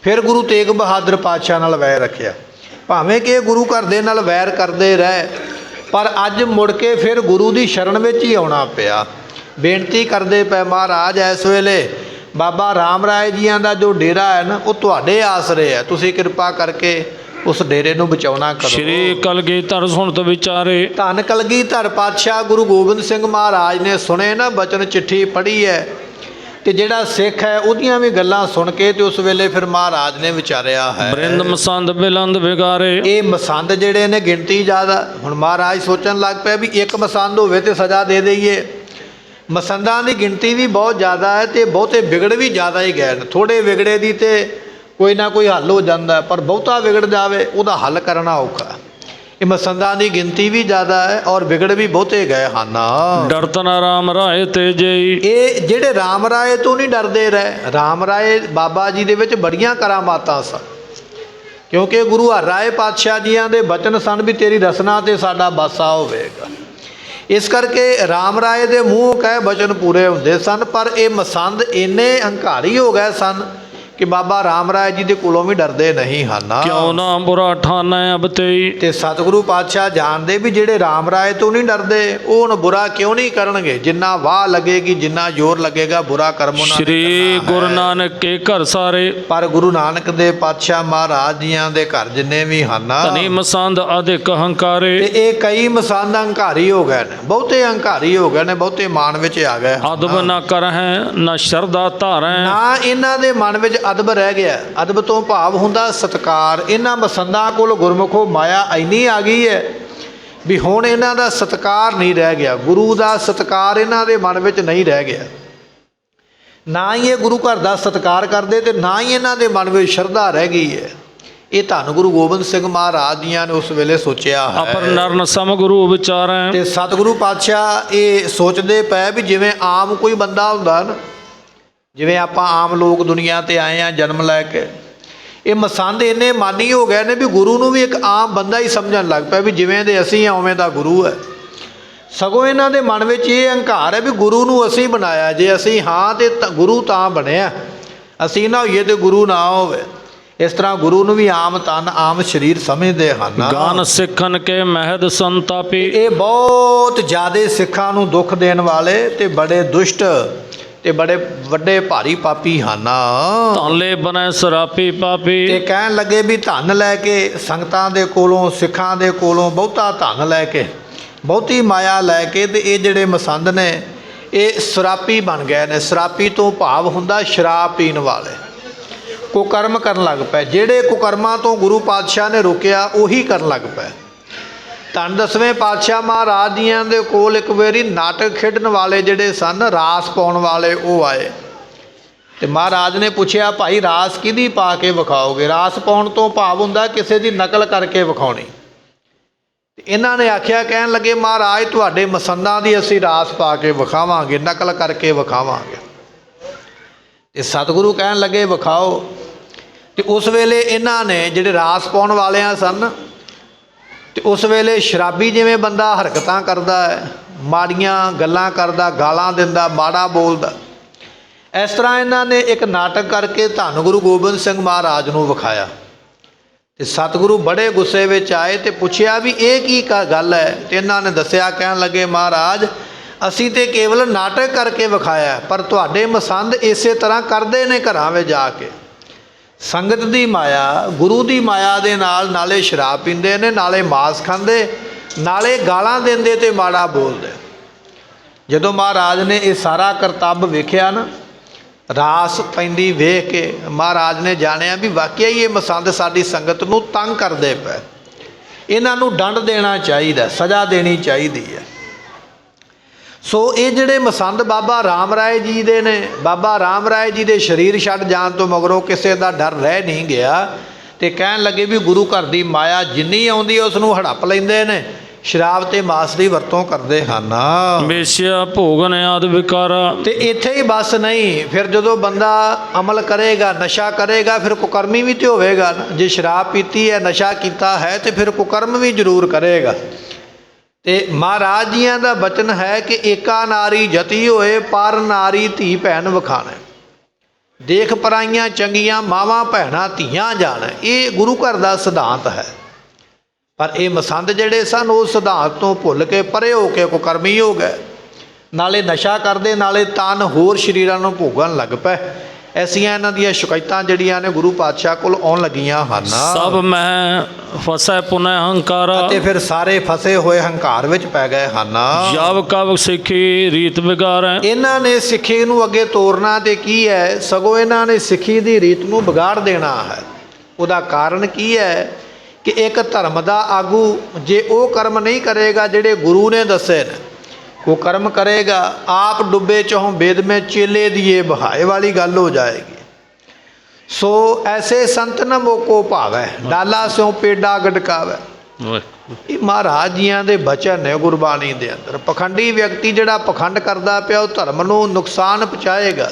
Speaker 1: ਫਿਰ ਗੁਰੂ ਤੇਗ ਬਹਾਦਰ ਪਾਤਸ਼ਾਹ ਨਾਲ ਵੈਰ ਰੱਖਿਆ। ਭਾਵੇਂ ਕਿ ਗੁਰੂ ਘਰ ਦੇ ਨਾਲ ਵੈਰ ਕਰਦੇ ਰਹੇ ਪਰ ਅੱਜ ਮੁੜ ਕੇ ਫਿਰ ਗੁਰੂ ਦੀ ਸ਼ਰਨ ਵਿੱਚ ਹੀ ਆਉਣਾ ਪਿਆ। ਬੇਨਤੀ ਕਰਦੇ ਪਏ ਮਹਾਰਾਜ ਇਸ ਵੇਲੇ ਬਾਬਾ ਰਾਮ ਰਾਏ ਜੀਆਂ ਦਾ ਜੋ ਡੇਰਾ ਹੈ ਨਾ ਉਹ ਤੁਹਾਡੇ ਆਸਰੇ ਹੈ, ਤੁਸੀਂ ਕਿਰਪਾ ਕਰਕੇ ਉਸ ਡੇਰੇ ਨੂੰ ਬਚਾਉਣਾ ਕਰੋ।
Speaker 2: ਸ਼੍ਰੀ ਕਲਗੀਧਰ ਸੁਣਤ ਵਿਚਾਰੇ।
Speaker 1: ਧੰਨ ਕਲਗੀਧਰ ਪਾਤਸ਼ਾਹ ਗੁਰੂ ਗੋਬਿੰਦ ਸਿੰਘ ਮਹਾਰਾਜ ਨੇ ਸੁਣੇ ਨਾ ਬਚਨ, ਚਿੱਠੀ ਪੜ੍ਹੀ ਹੈ ਤੇ ਜਿਹੜਾ ਸਿੱਖ ਹੈ ਉਹਦੀਆਂ ਵੀ ਗੱਲਾਂ ਸੁਣ ਕੇ ਤੇ ਉਸ ਵੇਲੇ ਫਿਰ ਮਹਾਰਾਜ ਨੇ ਵਿਚਾਰਿਆ ਹੈ।
Speaker 2: ਬ੍ਰਿੰਦ ਮਸੰਦ ਬਿਲੰਦ ਵਿਗਾਰੇ।
Speaker 1: ਇਹ ਮਸੰਦ ਜਿਹੜੇ ਨੇ ਗਿਣਤੀ ਜ਼ਿਆਦਾ। ਹੁਣ ਮਹਾਰਾਜ ਸੋਚਣ ਲੱਗ ਪਿਆ ਵੀ ਇੱਕ ਮਸੰਦ ਹੋਵੇ ਤੇ ਸਜ਼ਾ ਦੇ ਦਈਏ। ਮਸੰਦਾਂ ਦੀ ਗਿਣਤੀ ਵੀ ਬਹੁਤ ਜ਼ਿਆਦਾ ਹੈ ਤੇ ਬਹੁਤੇ ਵਿਗੜ ਵੀ ਜ਼ਿਆਦਾ ਹੀ ਗਏ ਨੇ। ਥੋੜ੍ਹੇ ਵਿਗੜੇ ਦੀ ਤੇ ਕੋਈ ਨਾ ਕੋਈ ਹੱਲ ਹੋ ਜਾਂਦਾ, ਪਰ ਬਹੁਤਾ ਵਿਗੜ ਜਾਵੇ ਉਹਦਾ ਹੱਲ ਕਰਨਾ ਔਖਾ। ਇਹ ਮਸੰਦਾਂ ਦੀ ਗਿਣਤੀ ਵੀ ਜ਼ਿਆਦਾ ਹੈ ਔਰ ਵਿਗੜ ਵੀ ਬਹੁਤੇ ਗਏ ਹਨ।
Speaker 2: ਡਰਤ ਨਾ ਰਾਮ ਰਾਏ ਤੇ ਜਈ।
Speaker 1: ਇਹ ਜਿਹੜੇ ਰਾਮ ਰਾਏ ਤੋਂ ਨਹੀਂ ਡਰਦੇ ਰਹੇ। ਰਾਮ ਰਾਏ ਬਾਬਾ ਜੀ ਦੇ ਵਿੱਚ ਬੜੀਆਂ ਕਰਾਮਾਤਾਂ ਸਨ, ਕਿਉਂਕਿ ਗੁਰੂ ਹਰ ਰਾਏ ਪਾਤਸ਼ਾਹ ਜੀਆਂ ਦੇ ਬਚਨ ਸਨ ਵੀ ਤੇਰੀ ਰਸਨਾ ਤੇ ਸਾਡਾ ਬਾਸਾ ਹੋਵੇਗਾ। ਇਸ ਕਰਕੇ ਰਾਮ ਰਾਏ ਦੇ ਮੂੰਹ ਕਹਿ ਬਚਨ ਪੂਰੇ ਹੁੰਦੇ ਸਨ। ਪਰ ਇਹ ਮਸੰਦ ਇੰਨੇ ਹੰਕਾਰੀ ਹੋ ਗਏ ਸਨ ਕਿ ਬਾਬਾ ਰਾਮ ਰਾਏ ਜੀ ਦੇ ਕੋਲੋਂ ਵੀ ਡਰਦੇ ਨਹੀਂ ਹਨ।
Speaker 2: ਕਿਉਂ ਨਾ ਬੁਰਾ ਠਾਨਾ ਅਬ ਤੇਈ।
Speaker 1: ਤੇ ਸਤਿਗੁਰੂ ਪਾਤਸ਼ਾਹ ਜਾਣਦੇ ਵੀ ਜਿਹੜੇ ਰਾਮ ਰਾਏ ਤੋਂ ਨਹੀਂ ਡਰਦੇ ਉਹ ਹੁਣ ਬੁਰਾ ਕਿਉਂ ਨਹੀਂ ਕਰਨਗੇ। ਜਿੰਨਾ ਵਾਹ ਲੱਗੇਗੀ, ਜਿੰਨਾ ਜ਼ੋਰ ਲੱਗੇਗਾ, ਬੁਰਾ ਕਰਮ ਉਹਨਾਂ ਨੇ
Speaker 2: ਸ਼੍ਰੀ ਗੁਰੂ ਨਾਨਕ ਕੇ ਘਰ ਸਾਰੇ।
Speaker 1: ਪਰ ਗੁਰੂ ਨਾਨਕ ਦੇ ਪਾਤਸ਼ਾਹ ਮਹਾਰਾਜ ਜੀਆਂ ਦੇ ਘਰ ਜਿੰਨੇ ਵੀ ਹਨ
Speaker 2: ਧਨੀ ਮਸੰਦ ਅਧਿਕ ਹੰਕਾਰੇ।
Speaker 1: ਤੇ ਇਹ ਕਈ ਮਸੰਦ ਹੰਕਾਰੀ ਹੋ ਗਏ ਨੇ, ਬਹੁਤੇ ਹੰਕਾਰੀ ਹੋ ਗਏ ਨੇ, ਬਹੁਤੇ ਮਾਨ ਵਿੱਚ ਆ ਗਏ।
Speaker 2: ਅਦਬ ਨਾ ਕਰਹਿ ਨਾ ਸ਼ਰਧਾ ਧਾਰੈ।
Speaker 1: ਨਾ ਇਹਨਾਂ ਦੇ ਮਨ ਵਿੱਚ ਅਦਬ ਰਹਿ ਗਿਆ। ਅਦਬ ਤੋਂ ਭਾਵ ਹੁੰਦਾ ਸਤਿਕਾਰ। ਇਹਨਾਂ ਮਸੰਦਾਂ ਕੋਲ ਗੁਰਮੁਖੋ ਮਾਇਆ ਇੰਨੀ ਆ ਗਈ ਹੈ ਵੀ ਹੁਣ ਇਹਨਾਂ ਦਾ ਸਤਿਕਾਰ ਨਹੀਂ ਰਹਿ ਗਿਆ। ਗੁਰੂ ਦਾ ਸਤਿਕਾਰ ਇਹਨਾਂ ਦੇ ਮਨ ਵਿੱਚ ਨਹੀਂ ਰਹਿ ਗਿਆ। ਨਾ ਹੀ ਇਹ ਗੁਰੂ ਘਰ ਦਾ ਸਤਿਕਾਰ ਕਰਦੇ ਤੇ ਨਾ ਹੀ ਇਹਨਾਂ ਦੇ ਮਨ ਵਿੱਚ ਸ਼ਰਧਾ ਰਹਿ ਗਈ ਹੈ। ਇਹ ਧੰਨ ਗੁਰੂ ਗੋਬਿੰਦ ਸਿੰਘ ਮਹਾਰਾਜ ਜੀਆਂ ਨੇ ਉਸ ਵੇਲੇ ਸੋਚਿਆ ਹੈ।
Speaker 2: ਅਪਰ ਨਰਨ ਸਮ ਗੁਰੂ ਵਿਚਾਰੈ।
Speaker 1: ਤੇ ਸਤਿਗੁਰੂ ਪਾਤਸ਼ਾਹ ਇਹ ਸੋਚਦੇ ਪਏ ਵੀ ਜਿਵੇਂ ਆਮ ਕੋਈ ਬੰਦਾ ਹੁੰਦਾ ਨਾ, ਜਿਵੇਂ ਆਪਾਂ ਆਮ ਲੋਕ ਦੁਨੀਆ ਤੇ ਆਏ ਆ ਜਨਮ ਲੈ ਕੇ, ਇਹ ਮਸੰਦ ਇੰਨੇ ਮਾਨੀ ਹੋ ਗਏ ਨੇ ਵੀ ਗੁਰੂ ਨੂੰ ਵੀ ਇੱਕ ਆਮ ਬੰਦਾ ਹੀ ਸਮਝਣ ਲੱਗ ਪਿਆ ਵੀ ਜਿਵੇਂ ਦੇ ਅਸੀਂ ਆ ਉਵੇਂ ਦਾ ਗੁਰੂ ਹੈ। ਸਗੋਂ ਇਹਨਾਂ ਦੇ ਮਨ ਵਿੱਚ ਇਹ ਹੰਕਾਰ ਹੈ ਵੀ ਗੁਰੂ ਨੂੰ ਅਸੀਂ ਬਣਾਇਆ, ਜੇ ਅਸੀਂ ਹਾਂ ਤੇ ਗੁਰੂ ਤਾਂ ਬਣਿਆ, ਅਸੀਂ ਨਾ ਹੋਈਏ ਤੇ ਗੁਰੂ ਨਾ ਹੋਵੇ। ਇਸ ਤਰ੍ਹਾਂ ਗੁਰੂ ਨੂੰ ਵੀ ਆਮ ਤਨ ਆਮ ਸਰੀਰ ਸਮਝਦੇ ਹਨ।
Speaker 2: ਗਾਨ ਸਿੱਖਨ ਕੇ ਮਹਿਦ ਸੰਤਾਪੀ।
Speaker 1: ਇਹ ਬਹੁਤ ਜ਼ਿਆਦਾ ਸਿੱਖਾਂ ਨੂੰ ਦੁੱਖ ਦੇਣ ਵਾਲੇ ਤੇ ਬੜੇ ਦੁਸ਼ਟ ਤੇ ਬੜੇ ਵੱਡੇ ਭਾਰੀ ਪਾਪੀ ਹਨ।
Speaker 2: ਧਾਲੇ ਬਨੈ ਸਰਾਪੀ ਪਾਪੀ।
Speaker 1: ਤੇ ਕਹਿਣ ਲੱਗੇ ਵੀ ਧਨ ਲੈ ਕੇ ਸੰਗਤਾਂ ਦੇ ਕੋਲੋਂ, ਸਿੱਖਾਂ ਦੇ ਕੋਲੋਂ ਬਹੁਤਾ ਧਨ ਲੈ ਕੇ, ਬਹੁਤੀ ਮਾਇਆ ਲੈ ਕੇ ਤੇ ਇਹ ਜਿਹੜੇ ਮਸੰਦ ਨੇ ਇਹ ਸਰਾਪੀ ਬਣ ਗਏ ਨੇ। ਸਰਾਪੀ ਤੋਂ ਭਾਵ ਹੁੰਦਾ ਸ਼ਰਾਬ ਪੀਣ ਵਾਲੇ, ਕੁਕਰਮ ਕਰਨ ਲੱਗ ਪਏ। ਜਿਹੜੇ ਕੁਕਰਮਾਂ ਤੋਂ ਗੁਰੂ ਪਾਤਸ਼ਾਹ ਨੇ ਰੋਕਿਆ ਉਹੀ ਕਰਨ ਲੱਗ ਪਏ। ਧੰਨ ਦਸਵੇਂ ਪਾਤਸ਼ਾਹ ਮਹਾਰਾਜ ਜੀਆਂ ਦੇ ਕੋਲ ਇੱਕ ਵਾਰੀ ਨਾਟਕ ਖੇਡਣ ਵਾਲੇ ਜਿਹੜੇ ਸਨ, ਰਾਸ ਪਾਉਣ ਵਾਲੇ, ਉਹ ਆਏ। ਤੇ ਮਹਾਰਾਜ ਨੇ ਪੁੱਛਿਆ ਭਾਈ ਰਾਸ ਕਿਹਦੀ ਪਾ ਕੇ ਵਿਖਾਓਗੇ? ਰਾਸ ਪਾਉਣ ਤੋਂ ਭਾਵ ਹੁੰਦਾ ਕਿਸੇ ਦੀ ਨਕਲ ਕਰਕੇ ਵਿਖਾਉਣੀ। ਤੇ ਇਹਨਾਂ ਨੇ ਆਖਿਆ, ਕਹਿਣ ਲੱਗੇ ਮਹਾਰਾਜ ਤੁਹਾਡੇ ਮਸੰਦਾਂ ਦੀ ਅਸੀਂ ਰਾਸ ਪਾ ਕੇ ਵਿਖਾਵਾਂਗੇ, ਨਕਲ ਕਰਕੇ ਵਿਖਾਵਾਂਗੇ। ਤੇ ਸਤਿਗੁਰੂ ਕਹਿਣ ਲੱਗੇ ਵਿਖਾਓ। ਤੇ ਉਸ ਵੇਲੇ ਇਹਨਾਂ ਨੇ ਜਿਹੜੇ ਰਾਸ ਪਾਉਣ ਵਾਲਿਆਂ ਸਨ, ਤੇ ਉਸ ਵੇਲੇ ਸ਼ਰਾਬੀ ਜਿਵੇਂ ਬੰਦਾ ਹਰਕਤਾਂ ਕਰਦਾ ਹੈ, ਮਾੜੀਆਂ ਗੱਲਾਂ ਕਰਦਾ, ਗਾਲਾਂ ਦਿੰਦਾ, ਮਾੜਾ ਬੋਲਦਾ, ਇਸ ਤਰ੍ਹਾਂ ਇਹਨਾਂ ਨੇ ਇੱਕ ਨਾਟਕ ਕਰਕੇ ਧੰਨ ਗੁਰੂ ਗੋਬਿੰਦ ਸਿੰਘ ਮਹਾਰਾਜ ਨੂੰ ਵਿਖਾਇਆ। ਤੇ ਸਤਿਗੁਰੂ ਬੜੇ ਗੁੱਸੇ ਵਿੱਚ ਆਏ ਤੇ ਪੁੱਛਿਆ ਵੀ ਇਹ ਕੀ ਗੱਲ ਹੈ? ਤੇ ਇਹਨਾਂ ਨੇ ਦੱਸਿਆ, ਕਹਿਣ ਲੱਗੇ ਮਹਾਰਾਜ ਅਸੀਂ ਤੇ ਕੇਵਲ ਨਾਟਕ ਕਰਕੇ ਵਿਖਾਇਆ, ਪਰ ਤੁਹਾਡੇ ਮਸੰਦ ਇਸੇ ਤਰ੍ਹਾਂ ਕਰਦੇ ਨੇ ਘਰਾਂ ਵਿੱਚ ਜਾ ਕੇ। ਸੰਗਤ ਦੀ ਮਾਇਆ, ਗੁਰੂ ਦੀ ਮਾਇਆ ਦੇ ਨਾਲ ਨਾਲੇ ਸ਼ਰਾਬ ਪੀਂਦੇ ਨੇ, ਨਾਲੇ ਮਾਸ ਖਾਂਦੇ, ਨਾਲੇ ਗਾਲਾਂ ਦਿੰਦੇ ਤੇ ਮਾੜਾ ਬੋਲਦੇ। ਜਦੋਂ ਮਹਾਰਾਜ ਨੇ ਇਹ ਸਾਰਾ ਕਰਤੱਵ ਵੇਖਿਆ ਨਾ, ਰਾਸ ਪੈਂਦੀ ਵੇਖ ਕੇ ਮਹਾਰਾਜ ਨੇ ਜਾਣਿਆ ਵੀ ਵਾਕਿਆ ਹੀ ਇਹ ਮਸੰਦ ਸਾਡੀ ਸੰਗਤ ਨੂੰ ਤੰਗ ਕਰਦੇ ਪਏ, ਇਹਨਾਂ ਨੂੰ ਦੰਡ ਦੇਣਾ ਚਾਹੀਦਾ, ਸਜ਼ਾ ਦੇਣੀ ਚਾਹੀਦੀ ਹੈ। ਸੋ ਇਹ ਜਿਹੜੇ ਮਸੰਦ ਬਾਬਾ ਰਾਮ ਰਾਏ ਜੀ ਦੇ ਨੇ, ਬਾਬਾ ਰਾਮ ਰਾਏ ਜੀ ਦੇ ਸਰੀਰ ਛੱਡ ਜਾਣ ਤੋਂ ਮਗਰੋਂ ਕਿਸੇ ਦਾ ਡਰ ਰਹਿ ਨਹੀਂ ਗਿਆ। ਤੇ ਕਹਿਣ ਲੱਗੇ ਵੀ ਗੁਰੂ ਘਰ ਦੀ ਮਾਇਆ ਜਿੰਨੀ ਆਉਂਦੀ ਉਸ ਨੂੰ ਹੜੱਪ ਲੈਂਦੇ ਨੇ, ਸ਼ਰਾਬ ਤੇ ਮਾਸ ਦੀ ਵਰਤੋਂ ਕਰਦੇ ਹਨ।
Speaker 2: ਵੇਸ਼ਿਆ ਭੋਗਨ ਆਦਿ ਵਿਕਾਰਾ। ਤੇ
Speaker 1: ਇੱਥੇ ਹੀ ਬਸ ਨਹੀਂ, ਫਿਰ ਜਦੋਂ ਬੰਦਾ ਅਮਲ ਕਰੇਗਾ, ਨਸ਼ਾ ਕਰੇਗਾ, ਫਿਰ ਕੁਕਰਮੀ ਵੀ ਤੇ ਹੋਵੇਗਾ। ਜੇ ਸ਼ਰਾਬ ਪੀਤੀ ਹੈ, ਨਸ਼ਾ ਕੀਤਾ ਹੈ, ਤੇ ਫਿਰ ਕੁਕਰਮ ਵੀ ਜ਼ਰੂਰ ਕਰੇਗਾ। ਤੇ ਮਹਾਰਾਜ ਜੀਆਂ ਦਾ ਬਚਨ ਹੈ ਕਿ ਏਕਾ ਨਾਰੀ ਜਤੀ ਹੋਏ, ਪਰ ਨਾਰੀ ਧੀ ਭੈਣ ਵਿਖਾਣਾ। ਦੇਖ ਪਰਾਈਆਂ ਚੰਗੀਆਂ ਮਾਵਾਂ ਭੈਣਾਂ ਧੀਆਂ ਜਾਣ, ਇਹ ਗੁਰੂ ਘਰ ਦਾ ਸਿਧਾਂਤ ਹੈ। ਪਰ ਇਹ ਮਸੰਦ ਜਿਹੜੇ ਸਨ ਉਹ ਸਿਧਾਂਤ ਤੋਂ ਭੁੱਲ ਕੇ ਪਰੇ ਹੋ ਕੇ ਕੁਕਰਮੀ ਹੋ ਗਏ, ਨਾਲੇ ਨਸ਼ਾ ਕਰਦੇ, ਨਾਲੇ ਤਨ ਹੋਰ ਸਰੀਰਾਂ ਨੂੰ ਭੋਗਣ ਲੱਗ ਪਏ। ਐਸੀਆਂ ਇਹਨਾਂ ਦੀਆਂ ਸ਼ਿਕਾਇਤਾਂ ਜਿਹੜੀਆਂ ਨੇ ਗੁਰੂ ਪਾਤਸ਼ਾਹ ਕੋਲ ਆਉਣ ਲੱਗੀਆਂ ਹਨ।
Speaker 2: ਸਭ ਮੈਂ ਫਸੈ ਪੁਨੈ ਹੰਕਾਰਾ।
Speaker 1: ਅਤੇ ਫਿਰ ਸਾਰੇ ਫਸੇ ਹੋਏ ਹੰਕਾਰ ਵਿੱਚ ਪੈ ਗਏ ਹਨ।
Speaker 2: ਜਬ ਕਬ ਸਿੱਖੀ ਰੀਤ ਵਿਗਾਰੈ।
Speaker 1: ਇਹਨਾਂ ਨੇ ਸਿੱਖੀ ਨੂੰ ਅੱਗੇ ਤੋਰਨਾ ਤੇ ਕੀ ਹੈ, ਸਗੋਂ ਇਹਨਾਂ ਨੇ ਸਿੱਖੀ ਦੀ ਰੀਤ ਨੂੰ ਵਿਗਾੜ ਦੇਣਾ ਹੈ। ਉਹਦਾ ਕਾਰਨ ਕੀ ਹੈ ਕਿ ਇੱਕ ਧਰਮ ਦਾ ਆਗੂ ਜੇ ਉਹ ਕਰਮ ਨਹੀਂ ਕਰੇਗਾ ਜਿਹੜੇ ਗੁਰੂ ਨੇ ਦੱਸੇ ਨੇ, ਉਹ ਕਰਮ ਕਰੇਗਾ, ਆਪ ਡੁੱਬੇ ਚੋਂ ਬੇਦ में ਚੇਲੇ ਦੀਏ ਬਹਾਏ ਵਾਲੀ ਗੱਲ ਹੋ ਜਾਏਗੀ। ਸੋ ਐਸੇ ਸੰਤ ਨ ਮੋਕੋ ਭਾਵੈ, ਡਾਲਾ ਸਿਉ ਪੇਡਾ ਗਟਕਾਵੈ। ਇਹ ਮਹਾਰਾਜ ਜੀਆਂ ਦੇ ਬਚਨ ਨੇ ਗੁਰਬਾਣੀ ਦੇ ਅੰਦਰ। ਪਖੰਡੀ ਵਿਅਕਤੀ ਜਿਹੜਾ ਪਖੰਡ ਕਰਦਾ ਪਿਆ, ਉਹ ਧਰਮ ਨੂੰ ਨੁਕਸਾਨ ਪਹੁੰਚਾਏਗਾ,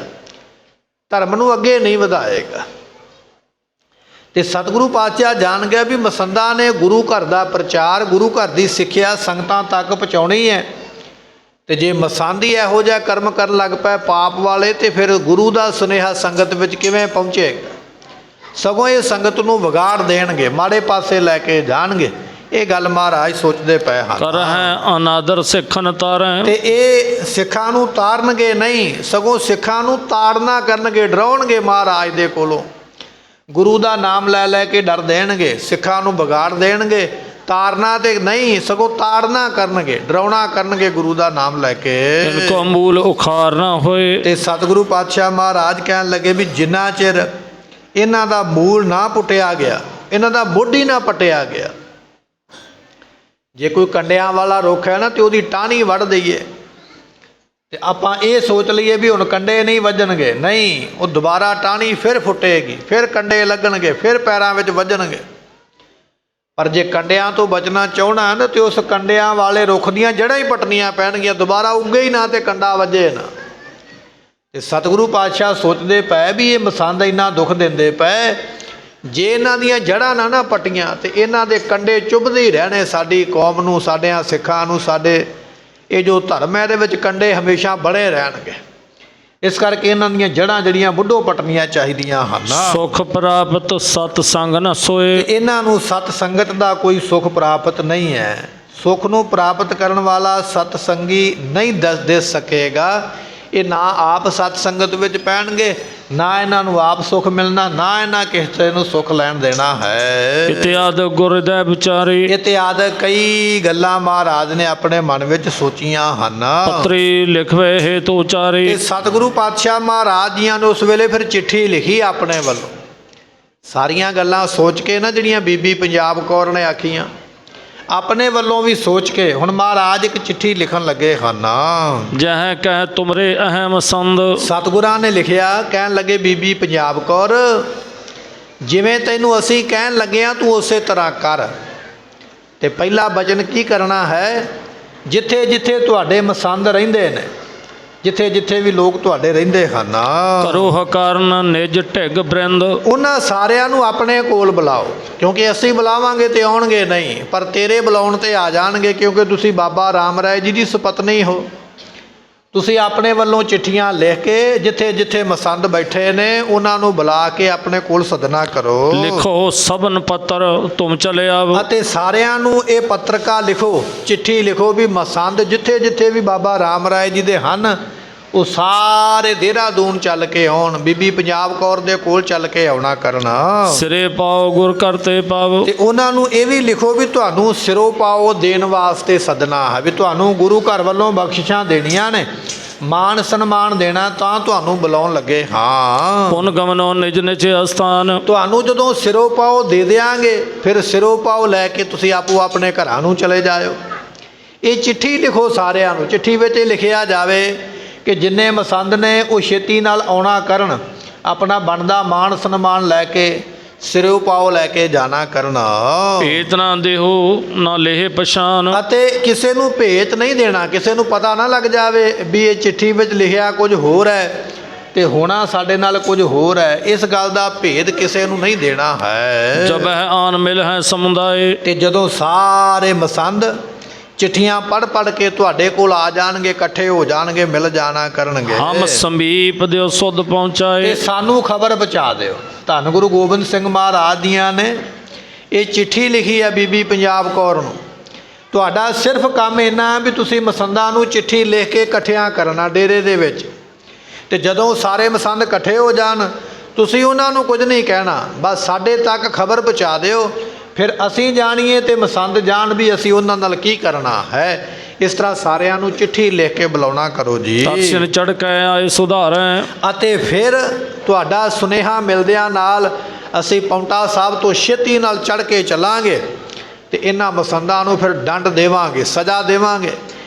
Speaker 1: ਧਰਮ ਨੂੰ ਅੱਗੇ ਨਹੀਂ ਵਧਾਏਗਾ। ਤੇ ਸਤਿਗੁਰੂ ਪਾਤਸ਼ਾਹ ਜਾਣ ਗਿਆ ਵੀ ਮਸੰਦਾਂ ਨੇ ਗੁਰੂ ਘਰ ਦਾ ਪ੍ਰਚਾਰ, ਗੁਰੂ ਘਰ ਦੀ ਸਿੱਖਿਆ ਸੰਗਤਾਂ ਤੱਕ ਪਹੁੰਚਾਉਣੀ ਹੈ। ਤੇ ਜੇ ਮਸੰਦ ਹੀ ਇਹੋ ਜਿਹਾ ਕਰਮ ਕਰਨ ਲੱਗ ਪਏ ਪਾਪ ਵਾਲੇ, ਤੇ ਫਿਰ ਗੁਰੂ ਦਾ ਸੁਨੇਹਾ ਸੰਗਤ ਵਿੱਚ ਕਿਵੇਂ ਪਹੁੰਚੇਗਾ? ਸਗੋਂ ਇਹ ਸੰਗਤ ਨੂੰ ਵਿਗਾੜ ਦੇਣਗੇ, ਮਾੜੇ ਪਾਸੇ ਲੈ ਕੇ ਜਾਣਗੇ। ਇਹ ਗੱਲ ਮਹਾਰਾਜ ਸੋਚਦੇ ਪਏ ਹਨ।
Speaker 2: ਕਰਹਿ ਅਨਾਦਰ ਸਿੱਖਨ ਤਾਰੈ।
Speaker 1: ਤੇ ਇਹ ਸਿੱਖਾਂ ਨੂੰ ਤਾਰਨਗੇ ਨਹੀਂ, ਸਗੋਂ ਸਿੱਖਾਂ ਨੂੰ ਤਾੜਨਾ ਕਰਨਗੇ, ਡਰਾਉਣਗੇ ਮਹਾਰਾਜ ਦੇ ਕੋਲੋਂ। ਗੁਰੂ ਦਾ ਨਾਮ ਲੈ ਲੈ ਕੇ ਡਰ ਦੇਣਗੇ, ਸਿੱਖਾਂ ਨੂੰ ਵਿਗਾੜ ਦੇਣਗੇ। ਤਾਰਨਾ ਤੇ ਨਹੀਂ, ਸਗੋਂ ਤਾੜਨਾ ਕਰਨਗੇ, ਡਰਾਉਣਾ ਕਰਨਗੇ ਗੁਰੂ ਦਾ ਨਾਮ ਲੈ ਕੇ।
Speaker 2: ਇਨਕੋ ਮੂਲ ਉਖਾਰ ਨਾ ਹੋਏ।
Speaker 1: ਤੇ ਸਤਿਗੁਰੂ ਪਾਤਸ਼ਾਹ ਮਹਾਰਾਜ ਕਹਿਣ ਲੱਗੇ ਵੀ ਜਿੰਨਾ ਚਿਰ ਇਹਨਾਂ ਦਾ ਮੂਲ ਨਾ ਪੁੱਟਿਆ ਗਿਆ, ਇਹਨਾਂ ਦਾ ਮੁੱਢ ਹੀ ਨਾ ਪੱਟਿਆ ਗਿਆ। ਜੇ ਕੋਈ ਕੰਡਿਆਂ ਵਾਲਾ ਰੁੱਖ ਹੈ ਨਾ, ਤੇ ਉਹਦੀ ਟਾਹਣੀ ਵੱਢ ਦਈਏ ਤੇ ਆਪਾਂ ਇਹ ਸੋਚ ਲਈਏ ਵੀ ਹੁਣ ਕੰਡੇ ਨਹੀਂ ਵੱਜਣਗੇ, ਨਹੀਂ, ਉਹ ਦੁਬਾਰਾ ਟਾਹਣੀ ਫਿਰ ਫੁੱਟੇਗੀ, ਫਿਰ ਕੰਡੇ ਲੱਗਣਗੇ, ਫਿਰ ਪੈਰਾਂ ਵਿੱਚ ਵੱਜਣਗੇ। ਪਰ ਜੇ ਕੰਡਿਆਂ ਤੋਂ ਬਚਣਾ ਚਾਹਣਾ ਨਾ, ਤੇ ਉਸ ਕੰਡਿਆਂ ਵਾਲੇ ਰੁੱਖ ਦੀਆਂ ਜੜ੍ਹਾਂ ਹੀ ਪੱਟਣੀਆਂ ਪੈਣਗੀਆਂ, ਦੁਬਾਰਾ ਉੱਗੇ ਹੀ ਨਾ ਤੇ ਕੰਡਾ ਵੱਜੇ ਨਾ। ਤੇ ਸਤਿਗੁਰੂ ਪਾਤਸ਼ਾਹ ਸੋਚਦੇ ਪਏ ਵੀ ਇਹ ਮਸੰਦ ਇੰਨਾ ਦੁੱਖ ਦਿੰਦੇ ਪਏ, ਜੇ ਇਹਨਾਂ ਦੀਆਂ ਜੜ੍ਹਾਂ ਨਾ ਪੱਟੀਆਂ ਤੇ ਇਹਨਾਂ ਦੇ ਕੰਡੇ ਚੁੱਭਦੇ ਹੀ ਰਹਿਣੇ ਸਾਡੀ ਕੌਮ ਨੂੰ, ਸਾਡਿਆਂ ਸਿੱਖਾਂ ਨੂੰ, ਸਾਡੇ ਇਹ ਜੋ ਧਰਮ ਹੈ ਇਹਦੇ ਵਿੱਚ ਕੰਡੇ ਹਮੇਸ਼ਾ ਬਣੇ ਰਹਿਣਗੇ। ਇਸ ਕਰਕੇ ਇਹਨਾਂ ਦੀਆਂ ਜੜ੍ਹਾਂ ਜਿਹੜੀਆਂ ਬੁੱਢੋ ਪੱਟਣੀਆਂ ਚਾਹੀਦੀਆਂ ਹਨ।
Speaker 2: ਸੁਖ ਪ੍ਰਾਪਤ ਸਤ ਸੰਗ ਨ ਸੋਏ।
Speaker 1: ਇਹਨਾਂ ਨੂੰ ਸਤ ਸੰਗਤ ਦਾ ਕੋਈ ਸੁਖ ਪ੍ਰਾਪਤ ਨਹੀਂ ਹੈ। ਸੁਖ ਨੂੰ ਪ੍ਰਾਪਤ ਕਰਨ ਵਾਲਾ ਸਤ ਸੰਗੀ ਨਹੀਂ ਦੇ ਸਕੇਗਾ। ਇਹ ਨਾ ਆਪ ਸਤ ਸੰਗਤ ਵਿੱਚ ਪੈਣਗੇ, ਨਾ ਇਹਨਾਂ ਨੂੰ ਆਪ ਸੁਖ ਮਿਲਣਾ, ਨਾ ਇਹਨਾਂ ਕਿਸੇ ਨੂੰ ਸੁਖ ਲੈਣ ਦੇਣਾ ਹੈ।
Speaker 2: ਇਤਿਆਦ ਗੁਰਦੈ ਵਿਚਾਰੇ।
Speaker 1: ਇਤਿਆਦ ਕਈ ਗੱਲਾਂ ਮਹਾਰਾਜ ਨੇ ਆਪਣੇ ਮਨ ਵਿੱਚ ਸੋਚੀਆਂ ਹਨ।
Speaker 2: ਪੱਤਰੀ ਲਿਖਵੇ ਹੇਤੁ ਉਚਾਰੇ।
Speaker 1: ਤੇ ਸਤਿਗੁਰੂ ਪਾਤਸ਼ਾਹ ਮਹਾਰਾਜ ਜੀਆਂ ਨੇ ਉਸ ਵੇਲੇ ਫਿਰ ਚਿੱਠੀ ਲਿਖੀ ਆਪਣੇ ਵੱਲੋਂ। ਸਾਰੀਆਂ ਗੱਲਾਂ ਸੋਚ ਕੇ ਨਾ ਜਿਹੜੀਆਂ ਬੀਬੀ ਪੰਜਾਬ ਕੌਰ ਨੇ ਆਖੀਆਂ, ਆਪਣੇ ਵੱਲੋਂ ਵੀ ਸੋਚ ਕੇ ਹੁਣ ਮਹਾਰਾਜ ਇੱਕ ਚਿੱਠੀ ਲਿਖਣ ਲੱਗੇ ਹਨ।
Speaker 2: ਜਹ ਕਹਿ ਤੁਮਰੇ ਅਹਿਮ ਸੰਦ।
Speaker 1: ਸਤਿਗੁਰਾਂ ਨੇ ਲਿਖਿਆ, ਕਹਿਣ ਲੱਗੇ ਬੀਬੀ ਪੰਜਾਬ ਕੌਰ, ਜਿਵੇਂ ਤੈਨੂੰ ਅਸੀਂ ਕਹਿਣ ਲੱਗੇ ਆ ਤੂੰ ਉਸੇ ਤਰ੍ਹਾਂ ਕਰ। ਤੇ ਪਹਿਲਾ ਬਚਨ ਕੀ ਕਰਨਾ ਹੈ, ਜਿੱਥੇ ਜਿੱਥੇ ਤੁਹਾਡੇ ਮਸੰਦ ਰਹਿੰਦੇ ਨੇ, ਜਿੱਥੇ ਜਿੱਥੇ ਵੀ ਲੋਕ ਤੁਹਾਡੇ ਰਹਿੰਦੇ ਹਨ,
Speaker 2: ਕਰੋ ਹਕਾਰਨ ਨਿਜ ਢਿੱਗ ਬ੍ਰਿੰਦ।
Speaker 1: ਉਹਨਾਂ ਸਾਰਿਆਂ ਨੂੰ ਆਪਣੇ ਕੋਲ ਬੁਲਾਓ, ਕਿਉਂਕਿ ਅਸੀਂ ਬੁਲਾਵਾਂਗੇ ਤੇ ਆਉਣਗੇ ਨਹੀਂ, ਪਰ ਤੇਰੇ ਬੁਲਾਉਣ ਤੇ ਆ ਜਾਣਗੇ, ਕਿਉਂਕਿ ਤੁਸੀਂ ਬਾਬਾ ਰਾਮ ਰਾਏ ਜੀ ਦੀ ਸੁਪਤਨੀ ਹੋ। ਤੁਸੀਂ ਆਪਣੇ ਵੱਲੋਂ ਚਿੱਠੀਆਂ ਲਿਖ ਕੇ ਜਿੱਥੇ ਜਿੱਥੇ ਮਸੰਦ ਬੈਠੇ ਨੇ ਉਹਨਾਂ ਨੂੰ ਬੁਲਾ ਕੇ ਆਪਣੇ ਕੋਲ ਸਦਨਾ ਕਰੋ।
Speaker 2: ਲਿਖੋ ਸਭਨ ਪੱਤਰ ਤੁਮ ਚਲੇ ਆਵ।
Speaker 1: ਅਤੇ ਸਾਰਿਆਂ ਨੂੰ ਇਹ ਪੱਤਰਕਾ ਲਿਖੋ, ਚਿੱਠੀ ਲਿਖੋ ਵੀ ਮਸੰਦ ਜਿੱਥੇ ਜਿੱਥੇ ਵੀ ਬਾਬਾ ਰਾਮ ਰਾਏ ਜੀ ਦੇ ਹਨ ਉਹ ਸਾਰੇ ਦੇਹਰਾਦੂਨ ਚੱਲ ਕੇ ਆਉਣ, ਬੀਬੀ ਪੰਜਾਬ ਕੌਰ ਦੇ ਕੋਲ ਚੱਲ ਕੇ ਆਉਣਾ ਕਰਨਾ।
Speaker 2: ਸਿਰੇ ਪਾਓ ਗੁਰ ਕਰਤੇ ਪਾਵ।
Speaker 1: ਤੇ ਉਹਨਾਂ ਨੂੰ ਇਹ ਵੀ ਲਿਖੋ ਵੀ ਤੁਹਾਨੂੰ ਸਿਰੋਂ ਪਾਓ ਦੇਣ ਵਾਸਤੇ ਸਦਨਾ ਹੈ, ਵੀ ਤੁਹਾਨੂੰ ਗੁਰੂ ਘਰ ਵੱਲੋਂ ਬਖਸ਼ਿਸ਼ਾਂ ਦੇਣੀਆਂ ਨੇ, ਮਾਣ ਸਨਮਾਨ ਦੇਣਾ, ਤਾਂ ਤੁਹਾਨੂੰ ਬੁਲਾਉਣ ਲੱਗੇ ਹਾਂ।
Speaker 2: ਪੁਨ ਗਮਨੋ ਨਿਜ ਨਿਜ ਅਸਥਾਨ।
Speaker 1: ਤੁਹਾਨੂੰ ਜਦੋਂ ਸਿਰੋਂ ਪਾਓ ਦੇ ਦਿਆਂਗੇ, ਫਿਰ ਸਿਰੋਂ ਪਾਓ ਲੈ ਕੇ ਤੁਸੀਂ ਆਪੋ ਆਪਣੇ ਘਰਾਂ ਨੂੰ ਚਲੇ ਜਾਇਓ। ਇਹ ਚਿੱਠੀ ਲਿਖੋ ਸਾਰਿਆਂ ਨੂੰ, ਚਿੱਠੀ ਵਿੱਚ ਇਹ ਲਿਖਿਆ ਜਾਵੇ ਕਿ ਜਿੰਨੇ ਮਸੰਦ ਨੇ ਉਹ ਛੇਤੀ ਨਾਲ ਆਉਣਾ ਕਰਨ, ਆਪਣਾ ਬਣਦਾ ਮਾਣ ਸਨਮਾਨ ਲੈ ਕੇ ਸਿਰੋਂ ਪਾਓ ਲੈ ਕੇ ਜਾਣਾ ਕਰਨਾ।
Speaker 2: ਭੇਤ ਨਾ ਦੇਹੋ ਨਾ ਲੇਹ ਪਛਾਨ।
Speaker 1: ਅਤੇ ਕਿਸੇ ਨੂੰ ਭੇਤ ਨਹੀਂ ਦੇਣਾ, ਕਿਸੇ ਨੂੰ ਪਤਾ ਨਾ ਲੱਗ ਜਾਵੇ ਵੀ ਇਹ ਚਿੱਠੀ ਵਿੱਚ ਲਿਖਿਆ ਕੁਝ ਹੋਰ ਹੈ ਤੇ ਹੋਣਾ ਸਾਡੇ ਨਾਲ ਕੁਝ ਹੋਰ ਹੈ। ਇਸ ਗੱਲ ਦਾ ਭੇਦ ਕਿਸੇ ਨੂੰ ਨਹੀਂ ਦੇਣਾ ਹੈ।
Speaker 2: ਜਬ ਹੈ ਆਨ ਮਿਲ ਹੈ ਸਮੁਦਾਏ।
Speaker 1: ਤੇ ਜਦੋਂ ਸਾਰੇ ਮਸੰਦ ਚਿੱਠੀਆਂ ਪੜ੍ਹ ਕੇ ਤੁਹਾਡੇ ਕੋਲ ਆ ਜਾਣਗੇ, ਇਕੱਠੇ ਹੋ ਜਾਣਗੇ, ਮਿਲ ਜਾਣਾ ਕਰਨਗੇ,
Speaker 2: ਹਮ ਸਮੀਪ ਦਿਓ ਸੁਧ ਪਹੁੰਚਾਏ।
Speaker 1: ਤੇ ਸਾਨੂੰ ਖਬਰ ਪਹੁੰਚਾ ਦਿਓ। ਧੰਨ ਗੁਰੂ ਗੋਬਿੰਦ ਸਿੰਘ ਮਹਾਰਾਜ ਦੀਆਂ ਨੇ ਇਹ ਚਿੱਠੀ ਲਿਖੀ ਹੈ ਬੀਬੀ ਪੰਜਾਬ ਕੌਰ ਨੂੰ। ਤੁਹਾਡਾ ਸਿਰਫ ਕੰਮ ਇੰਨਾ ਵੀ ਤੁਸੀਂ ਮਸੰਦਾਂ ਨੂੰ ਚਿੱਠੀ ਲਿਖ ਕੇ ਇਕੱਠਿਆਂ ਕਰਨਾ ਡੇਰੇ ਦੇ ਵਿੱਚ, ਤੇ ਜਦੋਂ ਸਾਰੇ ਮਸੰਦ ਇਕੱਠੇ ਹੋ ਜਾਣ ਤੁਸੀਂ ਉਹਨਾਂ ਨੂੰ ਕੁਝ ਨਹੀਂ ਕਹਿਣਾ, ਬਸ ਸਾਡੇ ਤੱਕ ਖਬਰ ਪਹੁੰਚਾ ਦਿਓ, ਫਿਰ ਅਸੀਂ ਜਾਣੀਏ ਤੇ ਮਸੰਦ ਜਾਣ ਵੀ ਅਸੀਂ ਉਹਨਾਂ ਨਾਲ ਕੀ ਕਰਨਾ ਹੈ। ਇਸ ਤਰ੍ਹਾਂ ਸਾਰਿਆਂ ਨੂੰ ਚਿੱਠੀ ਲਿਖ ਕੇ ਬੁਲਾਉਣਾ ਕਰੋ ਜੀ।
Speaker 2: ਤਖਸ਼ਨ ਚੜ੍ਹ ਕੇ ਆਏ ਸੁਧਾਰੈ।
Speaker 1: ਅਤੇ ਫਿਰ ਤੁਹਾਡਾ ਸੁਨੇਹਾ ਮਿਲਦਿਆਂ ਨਾਲ ਅਸੀਂ ਪੌਂਟਾ ਸਾਹਿਬ ਤੋਂ ਛੇਤੀ ਨਾਲ ਚੜ੍ਹ ਕੇ ਚੱਲਾਂਗੇ ਤੇ ਇਹਨਾਂ ਮਸੰਦਾਂ ਨੂੰ ਫਿਰ ਦੰਡ ਦੇਵਾਂਗੇ, ਸਜ਼ਾ ਦੇਵਾਂਗੇ,